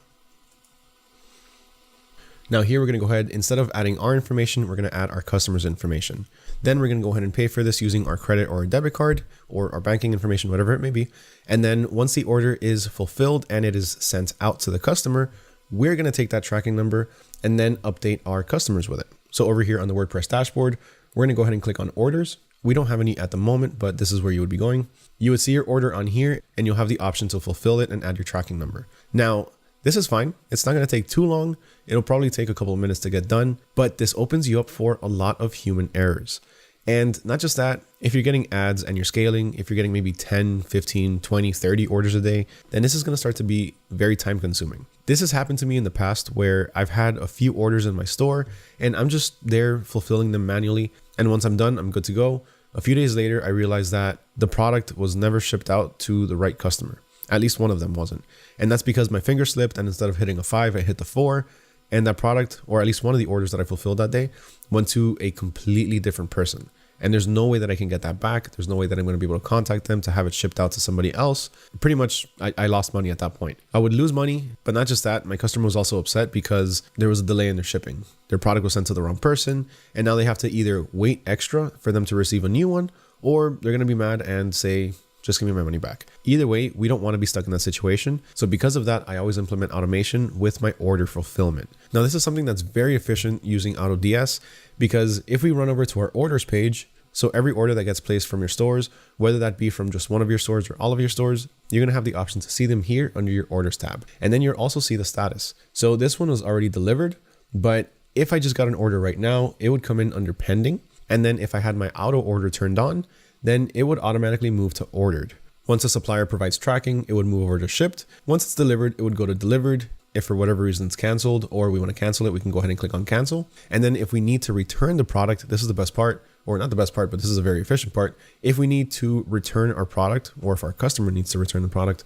Now here we're going to go ahead, instead of adding our information, we're going to add our customer's information. Then we're going to go ahead and pay for this using our credit or debit card or our banking information, whatever it may be. And then once the order is fulfilled and it is sent out to the customer, we're going to take that tracking number and then update our customers with it. So over here on the WordPress dashboard, we're going to go ahead and click on orders. We don't have any at the moment, but this is where you would be going. You would see your order on here and you'll have the option to fulfill it and add your tracking number. Now, this is fine. It's not going to take too long. It'll probably take a couple of minutes to get done, but this opens you up for a lot of human errors. And not just that, if you're getting ads and you're scaling, if you're getting maybe 10, 15, 20, 30 orders a day, then this is going to start to be very time consuming. This has happened to me in the past where I've had a few orders in my store and I'm just there fulfilling them manually. And once I'm done, I'm good to go. A few days later, I realized that the product was never shipped out to the right customer. At least one of them wasn't. And that's because my finger slipped and instead of hitting a 5, I hit the 4. And that product, or at least one of the orders that I fulfilled that day, went to a completely different person. And there's no way that I can get that back. There's no way that I'm going to be able to contact them to have it shipped out to somebody else. Pretty much, I lost money at that point. I would lose money, but not just that. My customer was also upset because there was a delay in their shipping. Their product was sent to the wrong person, and now they have to either wait extra for them to receive a new one, or they're going to be mad and say, just give me my money back. Either way, we don't want to be stuck in that situation. So because of that, I always implement automation with my order fulfillment. Now, this is something that's very efficient using AutoDS, because if we run over to our orders page, so every order that gets placed from your stores, whether that be from just one of your stores or all of your stores, you're going to have the option to see them here under your orders tab. And then you'll also see the status. So this one was already delivered, but if I just got an order right now, it would come in under pending. And then if I had my auto order turned on, then it would automatically move to ordered. Once a supplier provides tracking, it would move over to shipped. Once it's delivered, it would go to delivered. If for whatever reason it's canceled or we want to cancel it, we can go ahead and click on cancel. And then if we need to return the product, this is the best part, or not the best part, but this is a very efficient part. If we need to return our product, or if our customer needs to return the product,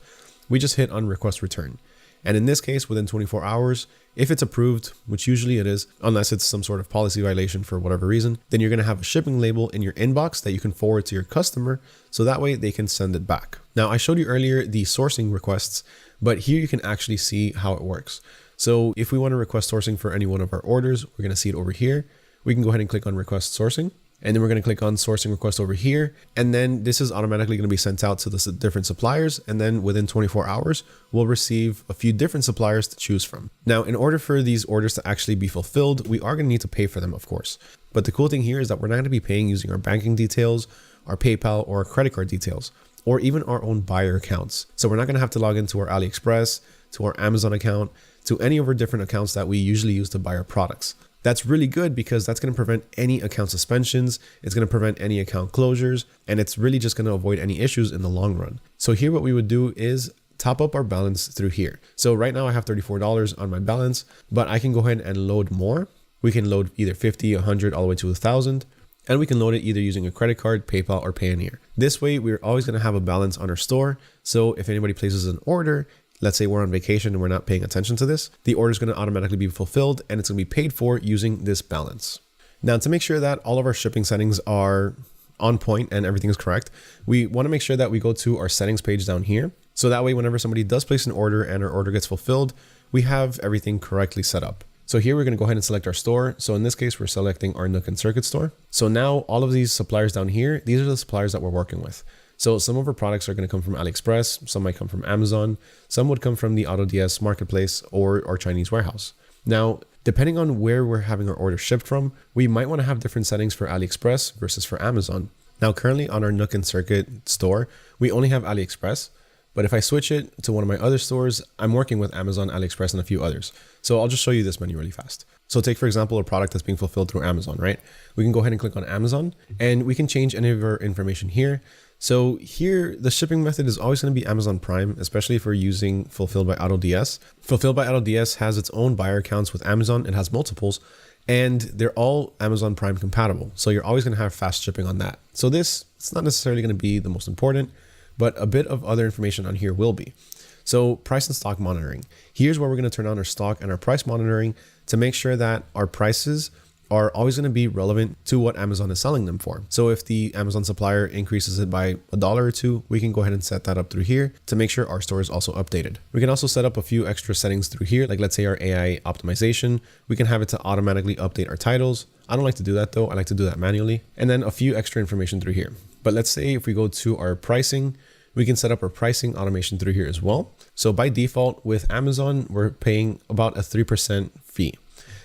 we just hit on request return. And in this case, within 24 hours, if it's approved, which usually it is, unless it's some sort of policy violation for whatever reason, then you're going to have a shipping label in your inbox that you can forward to your customer. So that way they can send it back. Now, I showed you earlier the sourcing requests, but here you can actually see how it works. So if we want to request sourcing for any one of our orders, we're going to see it over here. We can go ahead and click on request sourcing. And then we're going to click on sourcing request over here. And then this is automatically going to be sent out to the different suppliers. And then within 24 hours, we'll receive a few different suppliers to choose from. Now, in order for these orders to actually be fulfilled, we are going to need to pay for them, of course. But the cool thing here is that we're not going to be paying using our banking details, our PayPal, or our credit card details, or even our own buyer accounts. So we're not going to have to log into our AliExpress, to our Amazon account, to any of our different accounts that we usually use to buy our products. That's really good because that's going to prevent any account suspensions. It's going to prevent any account closures, and it's really just going to avoid any issues in the long run. So here, what we would do is top up our balance through here. So right now I have $34 on my balance, but I can go ahead and load more. We can load either 50, 100, all the way to 1,000. And we can load it either using a credit card, PayPal, or Payoneer. This way, we're always going to have a balance on our store. So if anybody places an order, let's say we're on vacation and we're not paying attention to this, the order is going to automatically be fulfilled and it's going to be paid for using this balance. Now, to make sure that all of our shipping settings are on point and everything is correct, we want to make sure that we go to our settings page down here. So that way, whenever somebody does place an order and our order gets fulfilled, we have everything correctly set up. So here we're going to go ahead and select our store. So in this case, we're selecting our Nook and Circuit store. So now all of these suppliers down here, these are the suppliers that we're working with. So some of our products are going to come from AliExpress, some might come from Amazon, some would come from the AutoDS marketplace or our Chinese warehouse. Now, depending on where we're having our order shipped from, we might want to have different settings for AliExpress versus for Amazon. Now, currently on our Nook and Circuit store, we only have AliExpress. But if I switch it to one of my other stores, I'm working with Amazon, AliExpress, and a few others. So I'll just show you this menu really fast. So take, for example, a product that's being fulfilled through Amazon, right? We can go ahead and click on Amazon and we can change any of our information here. So here, the shipping method is always going to be Amazon Prime, especially if we're using Fulfilled by AutoDS. Fulfilled by AutoDS has its own buyer accounts with Amazon. It has multiples, and they're all Amazon Prime compatible. So you're always going to have fast shipping on that. So this, it's not necessarily going to be the most important, but a bit of other information on here will be. So price and stock monitoring. Here's where we're going to turn on our stock and our price monitoring to make sure that our prices are always going to be relevant to what Amazon is selling them for. So if the Amazon supplier increases it by $1 or $2, we can go ahead and set that up through here to make sure our store is also updated. We can also set up a few extra settings through here, like let's say our AI optimization. We can have it to automatically update our titles. I don't like to do that though. I like to do that manually. And then a few extra information through here. But let's say if we go to our pricing, we can set up our pricing automation through here as well. So by default with Amazon, we're paying about a 3% fee.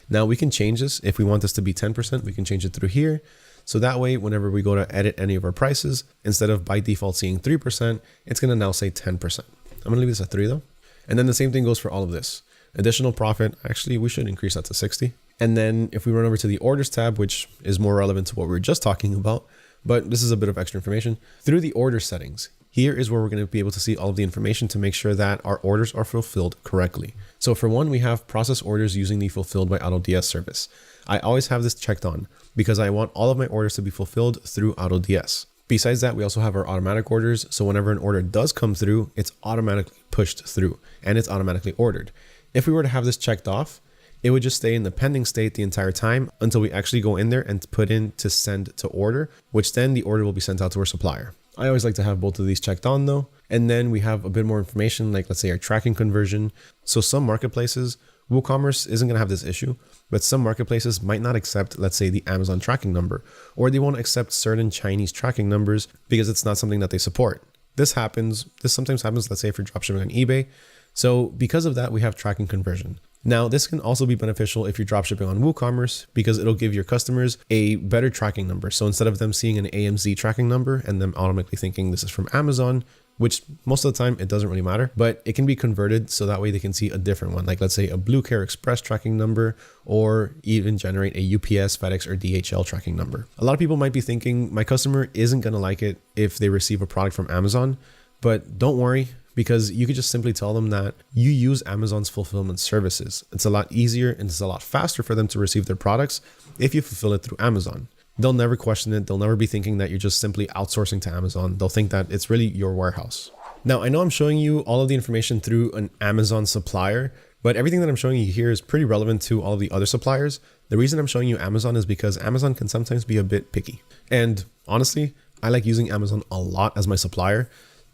Now we can change this. If we want this to be 10%, we can change it through here. So that way, whenever we go to edit any of our prices, instead of by default seeing 3%, it's going to now say 10%. I'm going to leave this at 3 though. And then the same thing goes for all of this. Additional profit, actually, we should increase that to 60. And then if we run over to the orders tab, which is more relevant to what we were just talking about, but this is a bit of extra information, through the order settings, here is where we're going to be able to see all of the information to make sure that our orders are fulfilled correctly. So for one, we have process orders using the Fulfilled by AutoDS service. I always have this checked on because I want all of my orders to be fulfilled through AutoDS. Besides that, we also have our automatic orders. So whenever an order does come through, it's automatically pushed through and it's automatically ordered. If we were to have this checked off, it would just stay in the pending state the entire time until we actually go in there and put in to send to order, which then the order will be sent out to our supplier. I always like to have both of these checked on though. And then we have a bit more information, like let's say our tracking conversion. So some marketplaces, WooCommerce isn't going to have this issue, but some marketplaces might not accept, let's say, the Amazon tracking number, or they won't accept certain Chinese tracking numbers because it's not something that they support. This sometimes happens, let's say, for dropshipping on eBay. So because of that, we have tracking conversion. Now, this can also be beneficial if you're dropshipping on WooCommerce because it'll give your customers a better tracking number. So instead of them seeing an AMZ tracking number and them automatically thinking this is from Amazon, which most of the time it doesn't really matter, but it can be converted so that way they can see a different one. Like let's say a Blue Care Express tracking number, or even generate a UPS, FedEx, or DHL tracking number. A lot of people might be thinking my customer isn't going to like it if they receive a product from Amazon, but don't worry, because you could just simply tell them that you use Amazon's fulfillment services. It's a lot easier and it's a lot faster for them to receive their products if you fulfill it through Amazon. they'll never question it. They'll never be thinking that you're just simply outsourcing to Amazon. They'll think that it's really your warehouse. Now, I know I'm showing you all of the information through an Amazon supplier, but everything that I'm showing you here is pretty relevant to all of the other suppliers. The reason I'm showing you Amazon is because Amazon can sometimes be a bit picky. And honestly, I like using Amazon a lot as my supplier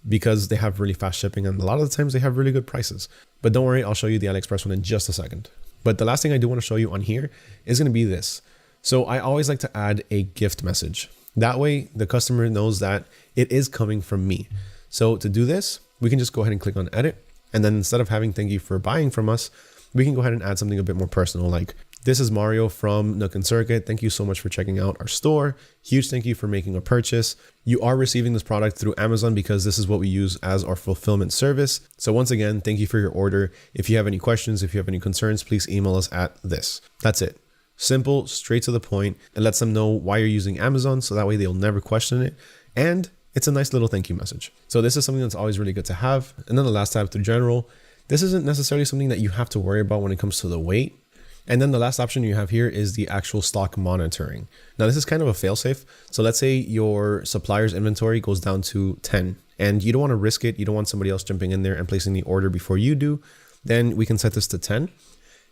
because they have really fast shipping and a lot of the times they have really good prices. But don't worry, I'll show you the AliExpress one in just a second. But the last thing I do want to show you on here is going to be this. So I always like to add a gift message. That way the customer knows that it is coming from me. So to do this, we can just go ahead and click on edit. And then instead of having thank you for buying from us, we can go ahead and add something a bit more personal, like this is Mario from Nook and Circuit. Thank you so much for checking out our store. Huge thank you for making a purchase. You are receiving this product through Amazon because this is what we use as our fulfillment service. So once again, thank you for your order. If you have any questions, if you have any concerns, please email us at this. That's it. Simple, straight to the point. It lets them know why you're using Amazon, so that way they'll never question it. And it's a nice little thank you message. So this is something that's always really good to have. And then the last tab through general, this isn't necessarily something that you have to worry about when it comes to the weight. And then the last option you have here is the actual stock monitoring. Now this is kind of a fail-safe. So let's say your supplier's inventory goes down to 10 and you don't want to risk it. You don't want somebody else jumping in there and placing the order before you do. Then we can set this to 10.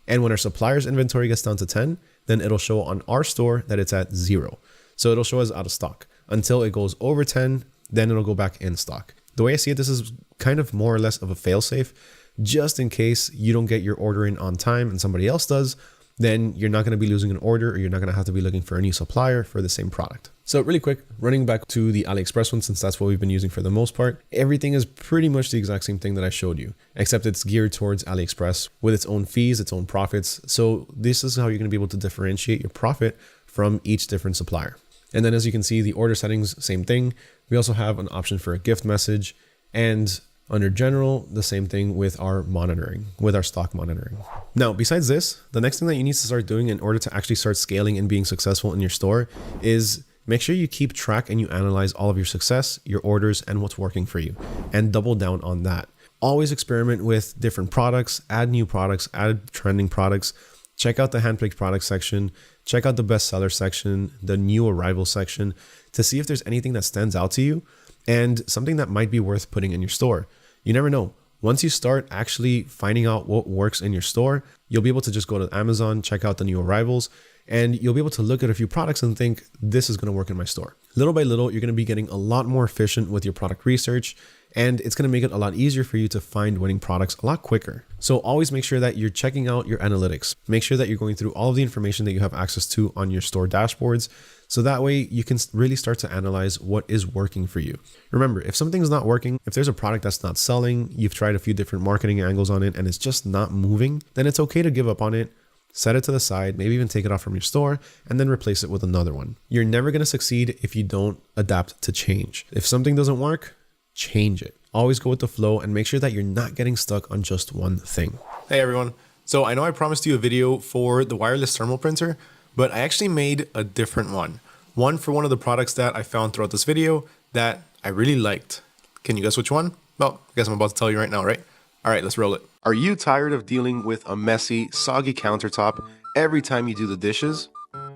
And when our supplier's inventory gets down to 10, then it'll show on our store that it's at 0. So it'll show us out of stock until it goes over 10, then it'll go back in stock. The way I see it, this is kind of more or less of a fail-safe. Just in case you don't get your order in on time and somebody else does, then you're not going to be losing an order or you're not going to have to be looking for a new supplier for the same product. So really quick, running back to the AliExpress one, since that's what we've been using for the most part, everything is pretty much the exact same thing that I showed you, except it's geared towards AliExpress with its own fees, its own profits. So this is how you're going to be able to differentiate your profit from each different supplier. And then as you can see, the order settings, same thing. We also have an option for a gift message, and under general, the same thing with our monitoring, with our stock monitoring. Now, besides this, the next thing that you need to start doing in order to actually start scaling and being successful in your store is make sure you keep track and you analyze all of your success, your orders, and what's working for you, and double down on that. Always experiment with different products, add new products, add trending products, check out the handpicked products section, check out the bestseller section, the new arrival section to see if there's anything that stands out to you and something that might be worth putting in your store. You never know. Once you start actually finding out what works in your store, you'll be able to just go to Amazon, check out the new arrivals, and you'll be able to look at a few products and think, this is going to work in my store. Little by little, you're going to be getting a lot more efficient with your product research, and it's going to make it a lot easier for you to find winning products a lot quicker. So always make sure that you're checking out your analytics. Make sure that you're going through all of the information that you have access to on your store dashboards. So that way you can really start to analyze what is working for you. Remember, if something's not working, if there's a product that's not selling, you've tried a few different marketing angles on it and it's just not moving, then it's okay to give up on it, set it to the side, maybe even take it off from your store and then replace it with another one. You're never going to succeed if you don't adapt to change. If something doesn't work, change it. Always go with the flow and make sure that you're not getting stuck on just one thing. Hey everyone. So I know I promised you a video for the wireless thermal printer, but I actually made a different one. One for one of the products that I found throughout this video that I really liked. Can you guess which one? Well, I guess I'm about to tell you right now, right? All right, let's roll it. Are you tired of dealing with a messy, soggy countertop every time you do the dishes?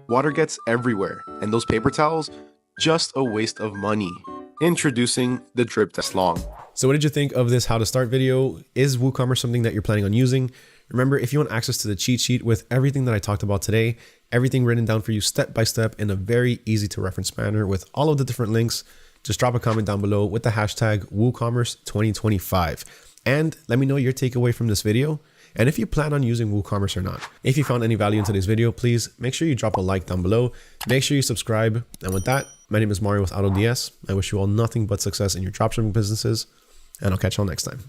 Water gets everywhere, and those paper towels, just a waste of money. Introducing the Drip Test Long. So what did you think of this how to start video? Is WooCommerce something that you're planning on using? Remember, if you want access to the cheat sheet with everything that I talked about today, everything written down for you step by step in a very easy to reference manner with all of the different links, just drop a comment down below with the hashtag WooCommerce 2025. And let me know your takeaway from this video and if you plan on using WooCommerce or not. If you found any value in today's video, please make sure you drop a like down below. Make sure you subscribe. And with that, my name is Mario with AutoDS. I wish you all nothing but success in your dropshipping businesses, and I'll catch you all next time.